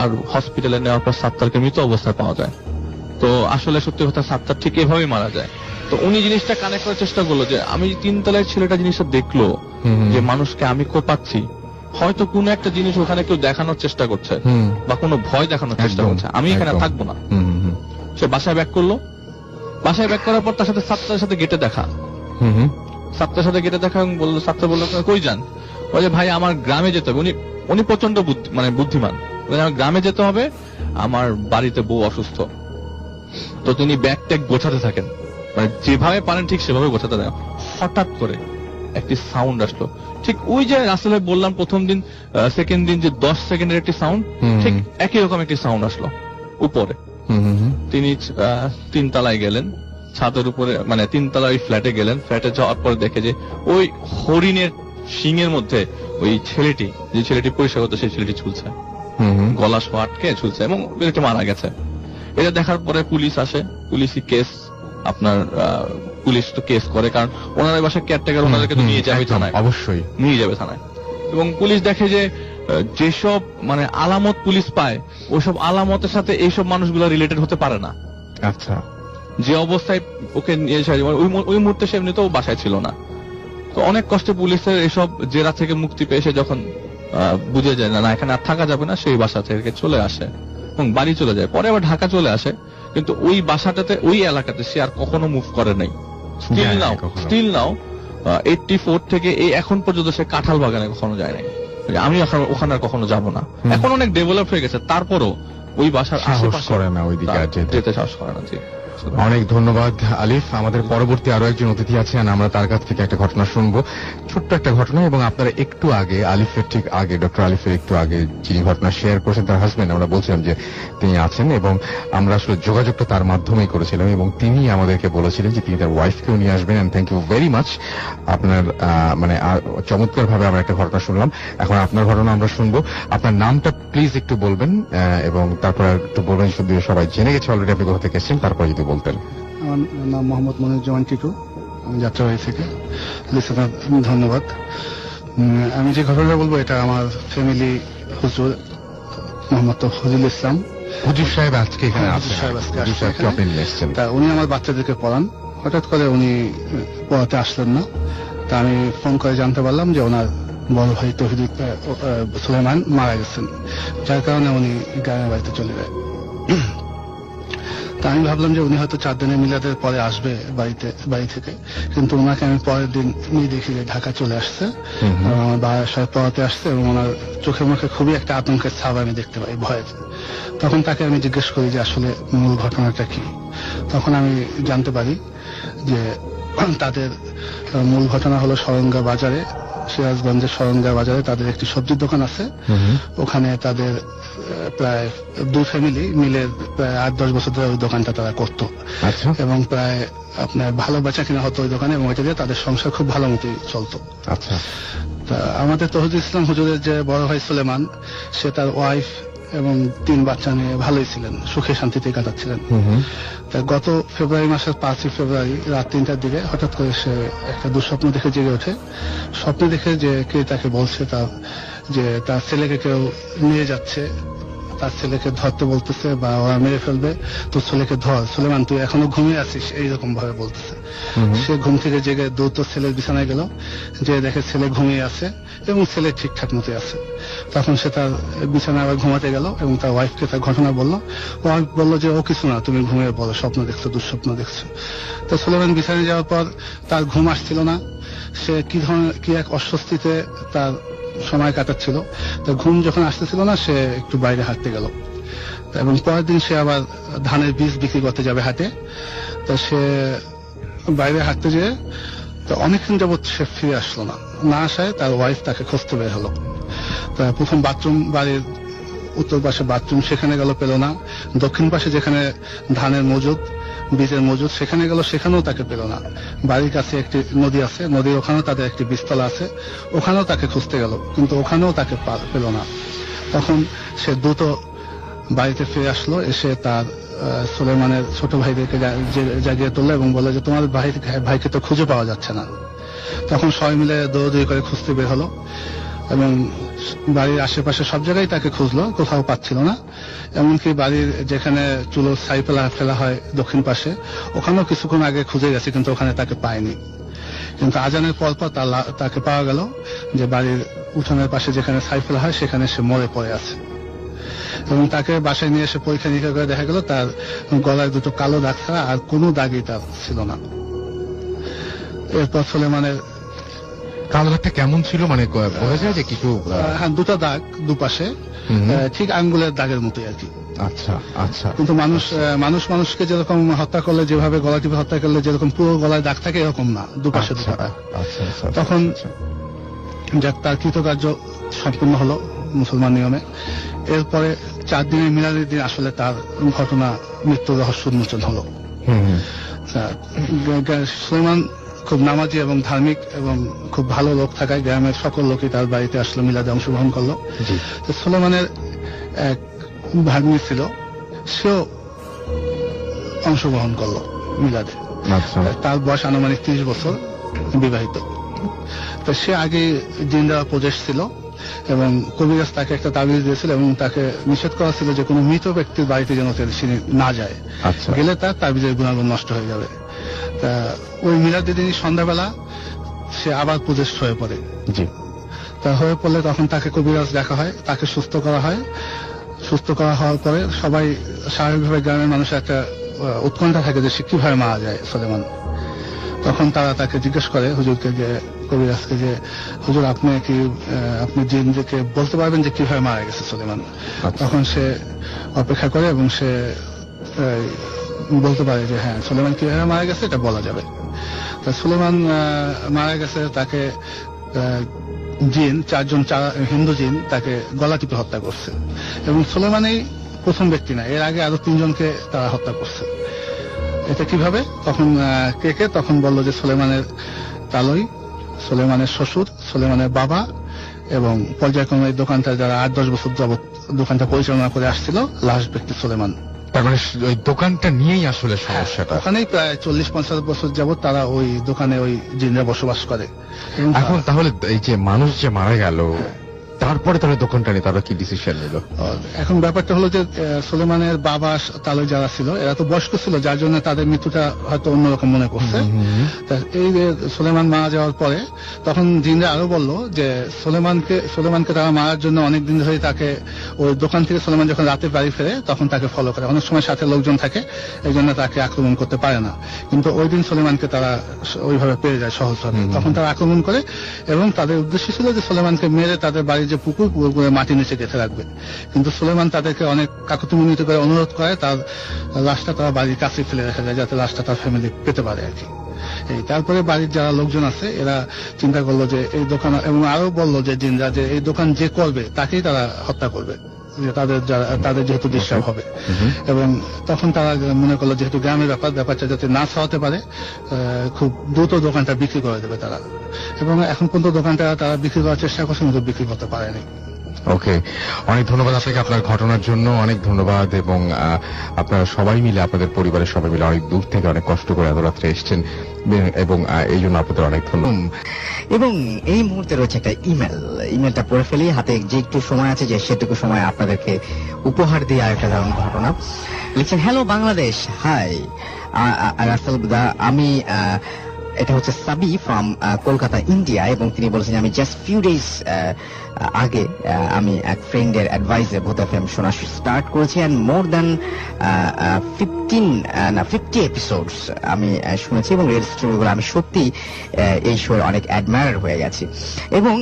আর হসপিটালে নেওয়ার পর সাত্তারকে মৃত অবস্থায় পাওয়া যায়। তো আসলে সত্যি কথা সাত্তার ঠিক এভাবেই মারা যায়। তো উনি জিনিসটা কানেক্ট করার চেষ্টা করলো যে আমি 3 তলায় ছেলেটা জিনিসটা দেখলো যে মানুষকে আমি কোপাচ্ছি, হয়তো কোনো একটা জিনিস ওখানে কেউ দেখানোর চেষ্টা করছে বা কোনো ভয় দেখানোর চেষ্টা করছে, আমি এখানে থাকবো না। সে বাসায় ব্যাক করলো। বাসায় ব্যাক করার পর তার সাথে সাত্তারের সাথে গেটে দেখা, সাত্তারের সাথে গেটে দেখা এবং বললো, সাত্তার বললো কই যান? বলে ভাই আমার গ্রামে যেতে হবে। উনি প্রচন্ড বুদ্ধিমান। আমার গ্রামে যেতে হবে, আমার বাড়িতে বউ অসুস্থ। তো তিনি ব্যাগ ট্যাগ গোছাতে থাকেন, মানে যেভাবে পারেন ঠিক সেভাবে গোছাতে থাকেন। হঠাৎ করে একটি সাউন্ড আসলো, ঠিক ওই যে আসলে বললাম প্রথম দিন সেকেন্ড দিন যে 10 সেকেন্ডের একটি সাউন্ড, ঠিক একই রকম একটি সাউন্ড আসলো উপরে। তিনি 3 তলায় গেলেন, ছাদের উপরে মানে 3 তলায় ওই ফ্ল্যাটে গেলেন। ফ্ল্যাটে যাওয়ার পর দেখে যে ওই হরিণের শিঙের মধ্যে ওই যে ছেলেটি পরিষ্কার করতো সেই ছেলেটি ঝুলছে, গলা সহ আটকে ঝুলছে এবং ছেলেটি মারা গেছে। এটা দেখার পরে পুলিশ আসে। পুলিশই কেস আপনার পুলিশ তো কেস করে, কারণ ওনাদের বাসায় কেয়ারটেকার, ওনাদেরকে তো নিয়ে যাবে থানায়, অবশ্যই নিয়ে যাবে থানায়। এবং পুলিশ দেখে যে যেসব মানে আলামত পুলিশ পায় ওইসব আলামতের সাথে এইসব মানুষগুলো রিলেটেড হতে পারে না। আচ্ছা, যে অবস্থায় ওকে নিয়ে ওই মুহূর্তে সে এমনি তো বাসায় ছিল না। তো অনেক কষ্টে পুলিশের এসব জেরা থেকে মুক্তি পেয়ে সে যখন বুঝে যায় না এখানে আর থাকা যাবে না, সেই বাসা থেকে চলে আসে এবং বাড়ি চলে যায়। পরে আবার ঢাকা চলে আসে, কিন্তু ওই বাসাটাতে ওই এলাকাতে সে আর কখনো মুভ করে নাই। স্টিল নাও 84 থেকে এই এখন পর্যন্ত সে কাঁঠাল বাগানে কখনো যায় নাই। আমি ওখানে আর কখনো যাব না। এখন অনেক ডেভেলপ হয়ে গেছে, তারপরও ওই বাসার আশেপাশে করে না, ওই দিকে যেতে সাহস করে না। অনেক ধন্যবাদ আলিফ। আমাদের পরবর্তী আরো একজন অতিথি আছেন, আমরা তার কাছ থেকে একটা ঘটনা শুনবো, ছোট্ট একটা ঘটনা। এবং আপনারা একটু আগে আলিফের ঠিক আগে, ডক্টর আলিফের একটু আগে যিনি ঘটনা শেয়ার করেছেন তার হাজবেন্ড, আমরা বলছিলাম যে তিনি আছেন এবং আমরা আসলে যোগাযোগটা তার মাধ্যমেই করেছিলাম এবং তিনি আমাদেরকে বলেছিলেন যে তিনি তার ওয়াইফকেও নিয়ে আসবেন। And thank you very much. আপনার মানে চমৎকার ভাবে আমরা একটা ঘটনা শুনলাম। এখন আপনার ঘটনা আমরা শুনবো। আপনার নামটা প্লিজ একটু বলবেন এবং তারপর একটু বলবেন, সবাই জেনে গেছে অলরেডি আপনি কোথা থেকে এসেছেন, তারপর যদি বলতেন। আমার নাম মোহাম্মদ মনিরুজ্জামান টিটু, আমি যাত্রাবাড়ি থেকে। ধন্যবাদ। আমি যে ঘটনাটা বলবো এটা আমার ফ্যামিলি হুজুর মোহাম্মদ ফজলুল ইসলাম হুজুর সাহেব আজকে এখানে আসছেন। তা উনি আমার বাচ্চাদেরকে পড়ান। হঠাৎ করে উনি পড়াতে আসলেন না। তা আমি ফোন করে জানতে পারলাম যে ওনার বড় ভাই তৌহিদ সুলাইমান মারা গেছেন, যার কারণে উনি গ্রামের বাড়িতে চলে যায়। তা আমি ভাবলাম যে উনি হয়তো 4 দিনের মিলাদের পরে আসবে বাড়ি থেকে, কিন্তু ওনাকে আমি পরের দিন দেখি যে ঢাকা চলে আসছে, আমার বাসায় পড়াতে আসছে এবং ওনার চোখে মুখে খুবই একটা আতঙ্কের ছাপ আমি দেখতে পাই, ভয়ের। তখন তাকে আমি জিজ্ঞেস করি যে আসলে মূল ঘটনাটা কি। তখন আমি জানতে পারি যে তাদের মূল ঘটনা হলো সরঙ্গা বাজারে সিরাজগঞ্জের শরণগা বাজারে তাদের একটি সবজির দোকান আছে। ওখানে তাদের প্রায় 2 ফ্যামিলি মিলে প্রায় 8-10 বছর ধরে ওই দোকানটা তারা করতো। এবং প্রায় আপনার ভালো বেচা কিনা হতো ওই দোকানে, এবং ওইটা দিয়ে তাদের সংসার খুব ভালো মতোই চলতো। আচ্ছা, আমাদের তৌহিদুল ইসলাম হুজুরের যে বড় ভাই সুলেমান, সে তার ওয়াইফ এবং 3 বাচ্চা নিয়ে ভালোই ছিলেন, সুখে শান্তিতে কাটাচ্ছিলেন। গত ফেব্রুয়ারি মাসের 5 ফেব্রুয়ারি রাত 3টার দিকে হঠাৎ করে সে একটা দুঃস্বপ্ন দেখে জেগে ওঠে। স্বপ্নে দেখে যে কে তাকে বলছে যে তার ছেলেকে কেউ নিয়ে যাচ্ছে, তার ছেলেকে ধরতে বলতেছে বা ওরা মেরে ফেলবে, তো ছেলেকে ধর, সুলেমান তুই এখনো ঘুমিয়ে আছিস, এইরকম ভাবে বলতেছে। সে ঘুম থেকে জেগে দ্রুত ছেলের বিছানায় গেল, যে দেখে ছেলে ঘুমিয়ে আছে এবং ছেলে ঠিকঠাক মতো আছে। তখন সে তার বিছানায় আবার ঘুমাতে গেল এবং তার ওয়াইফকে তার ঘটনা বললো। ওয়াইফ বললো যে ও কিছু না, তুমি ঘুমিয়ে বলো, স্বপ্ন দেখছো, দুঃস্বপ্ন দেখছো। তো সুলেমান বিছানায় যাওয়ার পর তার ঘুম আসছিল না, সে কি এক অস্বস্তিতে তার সময় কাটাচ্ছিল। তো ঘুম যখন আসতেছিল না, সে একটু বাইরে হাঁটতে গেল এবং পরের দিন সে আবার ধানের বীজ বিক্রি করতে যাবে হাটে। তো সে বাইরে হাঁটতে যেয়ে তো অনেকক্ষণ যাবৎ সে ফিরে আসলো না। না আসায় তার ওয়াইফ তাকে খুঁজতে বের হলো। প্রথম বাথরুম, বাড়ির উত্তর পাশে বাথরুম, সেখানে গেল, পেল না। দক্ষিণ পাশে যেখানে ধানের মজুদ, বীজের মজুদ, সেখানে গেল, সেখানেও তাকে পেল না। বাড়ির কাছে একটি নদী আছে, নদীর ওখানেও তাদের একটি বীজতলা আছে, ওখানেও তাকে খুঁজতে গেল, কিন্তু ওখানেও তাকে পেল না। তখন সে দ্রুত বাড়িতে ফিরে আসলো, এসে তার সুলেমানের ছোট ভাইদেরকে জাগিয়ে তুললো এবং বললো যে তোমার ভাইকে তো খুঁজে পাওয়া যাচ্ছে না। তখন সবাই মিলে দৌড়দৌড়ি করে খুঁজতে বের হলো এবং বাড়ির আশেপাশে সব জায়গায় তাকে খুঁজলো, কোথাও পাচ্ছিল না। এমনকি বাড়ির যেখানে চুলোর ছাই ফেলা হয় দক্ষিণ পাশে, ওখানেও কিছুক্ষণ আগে খুঁজে গেছে, কিন্তু ওখানে তাকে পায়নি। কিন্তু আজানের পর তাকে পাওয়া গেল যে বাড়ির উঠানের পাশে যেখানে ছাই ফেলা হয় সেখানে সে মরে পড়ে আছে। এবং তাকে বাসায় নিয়ে এসে পরীক্ষা নিরীক্ষা করে দেখা গেল তার গলায় 2টো কালো দাগ ছাড়া আর কোনো দাগই তার ছিল না। এরপর সুলেমানের কালো দাগটা কেমন ছিল, মানে বোঝা যায় যে কিছু? হ্যাঁ, 2টা দাগ দুপাশে, ঠিক আঙ্গুলের দাগের মতোই আর কি। আচ্ছা আচ্ছা। কিন্তু মানুষকে যেরকম হত্যা করলে, যেভাবে গলা টিপে হত্যা করলে যেরকম পুরো গলায় দাগ থাকে, এরকম না, দুপাশে 2টা দাগ। তখন যাক তার কৃতকার্য সম্পূর্ণ হলো মুসলমান নিয়মে। এরপরে 4 দিনের মিলাদের দিন আসলে তার ঘটনা, মৃত্যুর রহস্য উন্মোচন হলো। সুলেমান খুব নামাজি এবং ধার্মিক এবং খুব ভালো লোক থাকায় গ্রামের সকল লোকই তার বাড়িতে আসলো, মিলাদে অংশগ্রহণ করলো। তো সুলেমানের এক ভাগ্নি ছিল, সেও অংশগ্রহণ করলো মিলাদে। তার বয়স আনুমানিক 30 বছর, বিবাহিত। তো সে আগে জিন দেওয়া প্রদেশ ছিল এবং কবিরাজ তাকে একটা তাবিজ দিয়েছিল এবং তাকে নিষেধ করা ছিল যে কোনো মৃত ব্যক্তির বাড়িতে যেন সে না যায়, গেলে তার তাবিজের গুণাগুণ নষ্ট হয়ে যাবে। তা ওই মিলাদের দিনই সন্ধ্যাবেলা সে আবার প্রদেশ হয়ে পড়ে। তা হয়ে পড়লে তখন তাকে কবিরাজ দেখা হয়, তাকে সুস্থ করা হয়। সুস্থ করা হওয়ার পরে সবাই স্বাভাবিকভাবে গ্রামের মানুষের একটা উৎকণ্ঠা থাকে যে সে কিভাবে মারা যায় সুলেমান। তখন তারা তাকে জিজ্ঞেস করে হুজুরকে, যে কবিরাজকে, যে হুজুর আপনি জিনকে বলতে পারবেন যে কিভাবে মারা গেছে সুলেমান? তখন সে অপেক্ষা করে এবং সে বলতে পারে যে হ্যাঁ, সুলেমান কিভাবে মারা গেছে এটা বলা যাবে। তা সুলেমান মারা গেছে, তাকে জিন 4 জন হিন্দু জিন তাকে গলা টিপে হত্যা করছে এবং সুলেমানই প্রথম ব্যক্তি না, এর আগে আরো 3 জনকে তারা হত্যা করছে। এটা কিভাবে? তখন তখন বলল যে সুলেমানের তালই, সুলেমানের শ্বশুর, সুলেমানের বাবা এবং পর্যায়ক্রমে এই দোকানটা যারা 8-10 বছর যাবৎ দোকানটা পরিচালনা করে আসছিল, লাস্ট ব্যক্তি সুলেমান। তার মানে ওই দোকানটা নিয়েই আসলে সমস্যাটা। ওখানেই প্রায় 40-50 বছর যাবৎ তারা ওই দোকানে ওই জিনরা বসবাস করে। এখন তাহলে এই যে মানুষ যে মারা গেল, তারপরে তারা দোকানটা নিয়ে তারা কি ডিসিশন নিল? এখন ব্যাপারটা হলো যে সুলেমানের বাবা তালই যারা ছিল, এরা তো বয়স্ক ছিল, যার জন্য তাদের মৃত্যুটা হয়তো অন্যরকম মনে করছে। এই যে সুলেমান মারা যাওয়ার পরে তখন জিনরা আরো বললো যে সুলেমানকে তারা মারার জন্য অনেকদিন ধরে তাকে ওই দোকান থেকে সুলেমান যখন রাতে বাড়ি ফেরে তখন তাকে ফলো করে। অনেক সময় সাথে লোকজন থাকে, এই জন্য তাকে আক্রমণ করতে পারে না। কিন্তু ওই দিন সুলেমানকে তারা ওইভাবে পেয়ে যায় সহজভাবে, তখন তারা আক্রমণ করে এবং তাদের উদ্দেশ্য ছিল যে সুলেমানকে মেরে তাদের বাড়ির যে পুকুর মাটির নিচে গেঁথে রাখবে। কিন্তু সুলেমান তাদেরকে অনেক কাকুতিমিনতি করে অনুরোধ করে তার লাশটা তারা বাড়ির কাছে ফেলে রেখে যায়, যাতে লাশটা তার ফ্যামিলি পেতে পারে আর কি। তারপরে বাড়ির যারা লোকজন আছে এরা চিন্তা করলো যে এই দোকান, এবং আরো বললো যে জিনরা যে এই দোকান যে করবে তাকেই তারা হত্যা করবে, তাদের যেহেতু ডিস্টার্ব হবে। এবং তখন তারা মনে করলো যেহেতু গ্রামের ব্যাপারটা যাতে না ছড়াতে পারে, খুব দ্রুত দোকানটা বিক্রি করে দেবে তারা। এবং এখন পর্যন্ত দোকানটা তারা বিক্রি করার চেষ্টা করছে, কিন্তু বিক্রি করতে পারেনি। ওকে, অনেক ধন্যবাদ আপনাকে আপনার ঘটনার জন্য, অনেক ধন্যবাদ। এবং আপনারা সবাই মিলে, আপনাদের পরিবারের সবাই মিলে অনেক দূর থেকে অনেক কষ্ট করে এত রাত্রে এসছেন, এবং এই জন্য আপনাদের অনেক ধন্যবাদ। এবং এই মুহূর্তে রয়েছে একটা ইমেলটা পড়ে ফেলি, হাতে যে একটু সময় আছে, যে সেটুকু সময় আপনাদেরকে উপহার দিয়ে আরেকটা দারুণ ঘটনা লিখছেন। হ্যালো বাংলাদেশ, হাই রাসেল দা, আমি এটা হচ্ছে সাবি ফ্রম কলকাতা, ইন্ডিয়া। এবং তিনি বলেছেন আমি জাস্ট ফিউ ডেজ আগে আমি এক ফ্রেন্ডের অ্যাডভাইসে ভূত এফএম শোনা স্টার্ট করেছি, অ্যান্ড মোর দ্যান 50 এপিসোডস আমি শুনেছি, এবং রিয়েল স্টোরিগুলো আমি সত্যি এই শো অনেক অ্যাডমায়ার হয়ে গেছি। এবং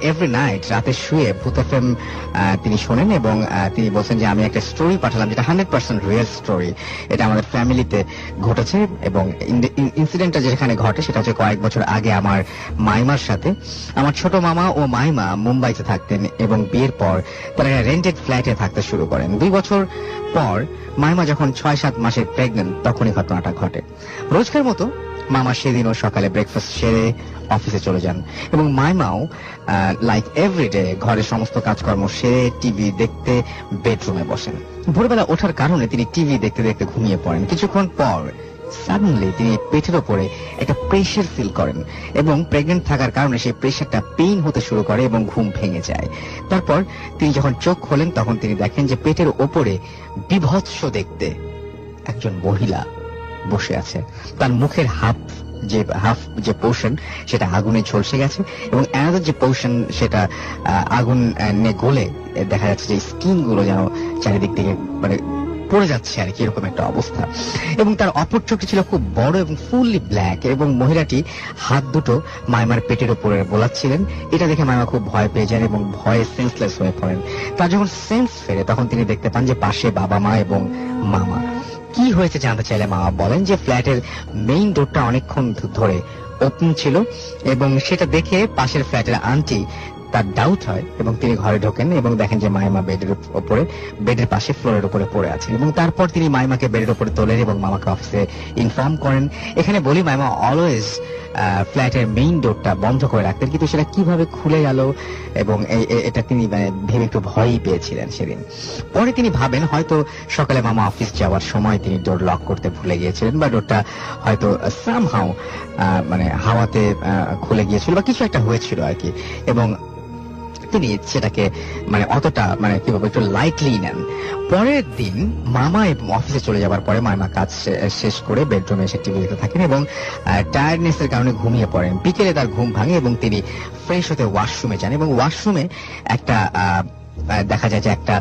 এভরি নাইট রাতে শুয়ে ভূত এফএম তিনি শোনেন, এবং তিনি বলছেন যে আমি একটা স্টোরি পাঠালাম যেটা 100% রিয়েল স্টোরি, এটা আমাদের ফ্যামিলিতে ঘটেছে। এবং ইনসিডেন্টটা যেখানে ঘটে সেটা হচ্ছে কয়েক বছর আগে আমার মাইমার সাথে। আমার ছোট মামা ও মাইমা মুম্বাইতে থাকতেন, এবং বিয়ের পর তারা রেন্টেড ফ্ল্যাটে থাকতে শুরু করেন। 2 বছর পর মাইমা যখন 6-7 মাসের প্রেগনেন্ট, তখনই ঘটনাটা ঘটে। রোজকার মতো মামা সেদিনও সকালে ব্রেকফাস্ট সেরে অফিসে চলে যান, এবং মাইমাও লাইক এভরিডে ঘরের সমস্ত কাজকর্ম সেরে টিভি দেখতে বেডরুমে বসেন। ভোরবেলা ওঠার কারণে তিনি টিভি দেখতে দেখতে ঘুমিয়ে পড়েন। কিছুক্ষণ পর সাডেনলি তিনি পেটের ওপরে একটা প্রেশার ফিল করেন, এবং প্রেগনেন্ট থাকার কারণে সেই প্রেশারটা পেইন হতে শুরু করে এবং ঘুম ভেঙে যায়। তারপর তিনি যখন চোখ খোলেন তখন তিনি দেখেন যে পেটের ওপরে বিভৎস দেখতে একজন মহিলা বসে আছে। তার মুখের হাফ যে পোর্শন সেটা আগুনে ঝলসে গেছে, এবং অ্যানাদার যে পোর্শন সেটা আগুন গলে দেখা যাচ্ছে যে স্কিন গুলো যেন চারিদিক থেকে মানে পড়ে যাচ্ছে আর কি, এরকম একটা অবস্থা। এবং তার অপর চোখটি ছিল খুব বড় এবং ফুললি ব্ল্যাক, এবং মহিলাটি হাত দুটো মাইমার পেটের উপরে বোলাচ্ছিলেন। এটা দেখে মাইমা খুব ভয় পেয়ে যান এবং ভয়ে সেন্সলেস হয়ে পড়েন। তার যখন সেন্স ফেরে তখন তিনি দেখতে পান যে পাশে বাবা মা এবং মামা। কি হয়েছে জানতে চাইলে মামা বলেন যে ফ্ল্যাটের মেইন ডোরটা অনেকক্ষণ ধরে ওপেন ছিল, এবং সেটা দেখে পাশের ফ্ল্যাটের আন্টি তার ডাউট হয়, এবং তিনি ঘরে ঢোকেন এবং দেখেন যে মাইমা বেডের পাশে ফ্লোরের উপরে পড়ে আছে। এবং তারপর তিনি মাইমাকে বেডের উপরে তোলেন এবং মামাকে অফিসে ইনফর্ম করেন। এখানে বলি মাইমা অলওয়েজ ফ্ল্যাটের মেইন ডোরটা বন্ধ করে রাখতেন, কিন্তু সেটা কিভাবে খুলে গেল এবং এটা তিনি ভেবে একটু ভয়ই পেয়েছিলেন সেদিন। পরে তিনি ভাবেন হয়তো সকালে মামা অফিস যাওয়ার সময় তিনি ডোর লক করতে ভুলে গিয়েছিলেন, বা ডোরটা হয়তো সামহাউ হাওয়াতে খুলে গিয়েছিল বা কিছু একটা হয়েছিল আর কি। এবং তিনি সেটাকে অতটা কি বলবো একটু লাইটলি নেন। পরের দিন মামা এবং অফিসে চলে যাবার পরে মামা কাজ শেষ করে বেডরুমে এসে টিভি দেখতে থাকেন এবং টায়ার্ডনেসের কারণে ঘুমিয়ে পড়েন। বিকেলে তার ঘুম ভাঙে এবং তিনি ফ্রেশ হতে ওয়াশরুমে যান, এবং ওয়াশরুমে একটা দেখা যায় যে একটা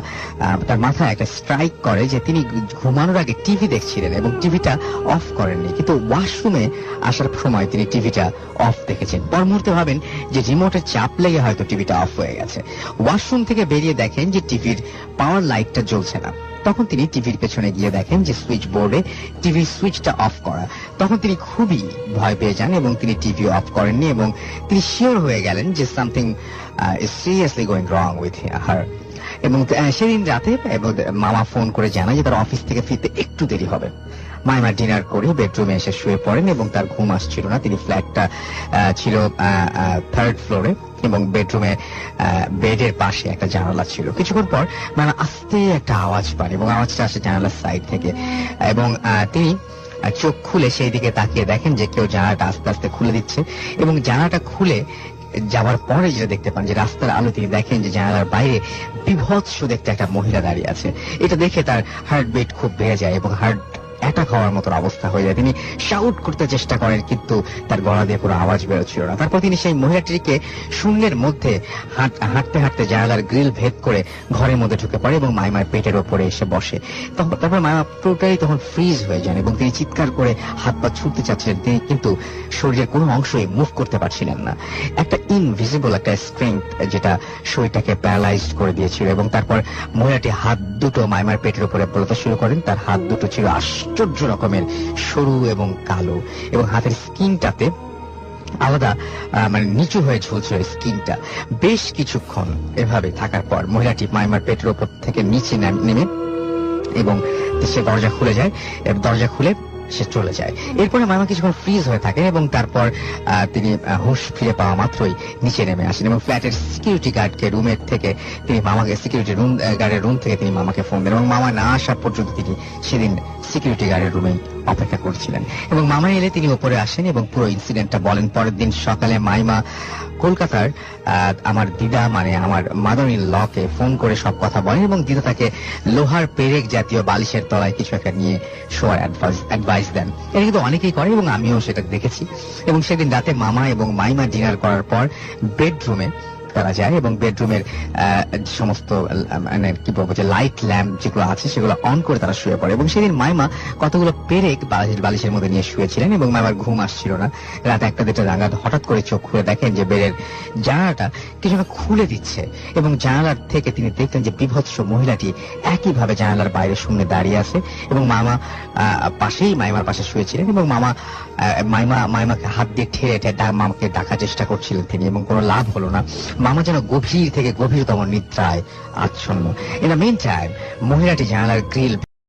তার মাথায় একটা স্ট্রাইক করে যে তিনি ঘুমানোর আগে টিভি দেখছিলেন এবং টিভিটা অফ করেননি, কিন্তু ওয়াশরুমে আসার সময় তিনি টিভিটা অফ দেখেছেন। পর মুহূর্তে ভাবেন যে রিমোটের চাপ লেগে হয়তো টিভিটা অফ হয়ে গেছে। ওয়াশরুম থেকে বেরিয়ে দেখেন যে টিভির পাওয়ার লাইটটা জ্বলছে না। তখন তিনি টিভির পেছনে গিয়ে দেখেন যে সুইচ বোর্ডে টিভির সুইচটা অফ করা। তখন তিনি খুবই ভয় পেয়ে যান এবং তিনি টিভি অফ করেননি, এবং তিনি শিওর হয়ে গেলেন যে something is seriously going wrong with her. এবং সেদিন রাতে মামা ফোন করে জানায় যে তার অফিস থেকে ফিরতে একটু দেরি হবে। মাইমা ডিনার করে বেডরুমে এসে শুয়ে পড়েন এবং তার ঘুম আসছিল না। তিনি ফ্ল্যাটটা ছিল 3rd ফ্লোরে এবং বেডরুমে বেডের পাশে একটা জানালা ছিল। কিছুক্ষণ পর মামা আস্তে একটা আওয়াজ পান এবং আওয়াজটা আসে জানালার সাইড থেকে, এবং তিনি চোখ খুলে সেই দিকে তাকিয়ে দেখেন যে কেউ জানালাটা আস্তে আস্তে খুলে দিচ্ছে, এবং জানালাটা খুলে যাওয়ার পরে যেটা দেখতে পান যে রাস্তার আলো তিনি দেখেন যে জানালার বাইরে বিভৎস দেখতে একটা মহিলা দাঁড়িয়ে আছে। এটা দেখে তার হার্টবিট খুব বেড়ে যায় এবং হার্ট অ্যাটাক হওয়ার মতো অবস্থা হয়ে যায়। তিনি শাউট করতে চেষ্টা করেন কিন্তু তার গলা দিয়ে কোনো আওয়াজ বেরোচ্ছিল না। তারপর তিনি সেই মহিলাটিকে শূন্যের মধ্যে হাঁটতে হাঁটতে জানালার গ্রিল ভেদ করে ঘরের মধ্যে ঢুকে পড়ে এবং মাইমার পেটের ওপরে এসে বসে। তারপর মাইমা পুরোটাই তখন ফ্রিজ হয়ে যান এবং তিনি চিৎকার করে হাত পা ছুটতে চাচ্ছিলেন, তিনি কিন্তু শরীরের কোনো অংশই মুভ করতে পারছিলেন না। একটা ইনভিজিবল একটা স্ট্রেংথ যেটা শরীরটাকে প্যারালাইজড করে দিয়েছিল। এবং তারপর মহিলাটি হাত দুটো মাইমার পেটের উপরে বলতে শুরু করেন। তার হাত দুটো ছিল আশ্চর্য রকমের সরু এবং কালো, এবং হাতের স্কিনটাতে আলাদা মানে নিচু হয়ে ঝুলছিল স্কিনটা। বেশ কিছুক্ষণ এভাবে থাকার পর মহিলাটি মাইমার পেটের ওপর থেকে নিচে নেমে এবং সে দরজা খুলে যায়, দরজা খুলে সে চলে যায়। এরপরে মাইমা কিছুক্ষণ ফ্রিজ হয়ে থাকে এবং তারপর তিনি হুঁশ ফিরে পাওয়া মাত্রই নিচে নেমে আসেন এবং ফ্ল্যাটের সিকিউরিটি গার্ডকে রুমের থেকে তিনি মামাকে সিকিউরিটি গার্ডের রুম থেকে তিনি মামাকে ফোন দেন এবং মামা না আসা পর্যন্ত তিনি সেদিন সিকিউরিটি গার্ডের রুমেই অপেক্ষা করছিলেন এবং মামা এলে তিনি উপরে আসেন এবং পুরো ইনসিডেন্টটা বলেন। পরের দিন সকালে মাইমা কলকাতার আমার দিদা মানে আমার মাদার ইন লকে ফোন করে সব কথা বলেন এবং দিদা তাকে লোহার পেরেক জাতীয় বালিশের তলায় কিছু একটা নিয়ে শোয়ার অ্যাডভাইস দেন। এটা কিন্তু অনেকেই করে এবং আমিও সেটা দেখেছি। এবং সেদিন রাতে মামা এবং মাইমা ডিনার করার পর বেডরুমে তারা যায় এবং বেডরুমের সমস্ত মানে কি বলবো যে লাইট ল্যাম্প যেগুলো আছে সেগুলো অন করে তারা শুয়ে পড়ে এবং সেদিন মাইমা কতগুলো পেরেক বালিশের মধ্যে নিয়ে শুয়েছিলেন এবং মাইমার ঘুম আসছিল না। রাত 1-2 নাগাদ হঠাৎ করে চোখ খুলে দেখেন যে বেডের জানালাটা কিছুটা খুলে দিচ্ছে এবং জানালার থেকে তিনি দেখলেন যে বিভৎস মহিলাটি একইভাবে জানালার বাইরে শূন্যে দাঁড়িয়ে আছে এবং মামা মাইমার পাশে শুয়েছিলেন এবং মাইমাকে হাত দিয়ে ঠেলে মামাকে ডাকার চেষ্টা করছিলেন তিনি এবং কোনো লাভ হলো না। মামা যেন গভীর থেকে গভীরতম নিদ্রায় আচ্ছন্ন। ইন দ্য মিন টাইম মহিলাটি জানালার গ্রিল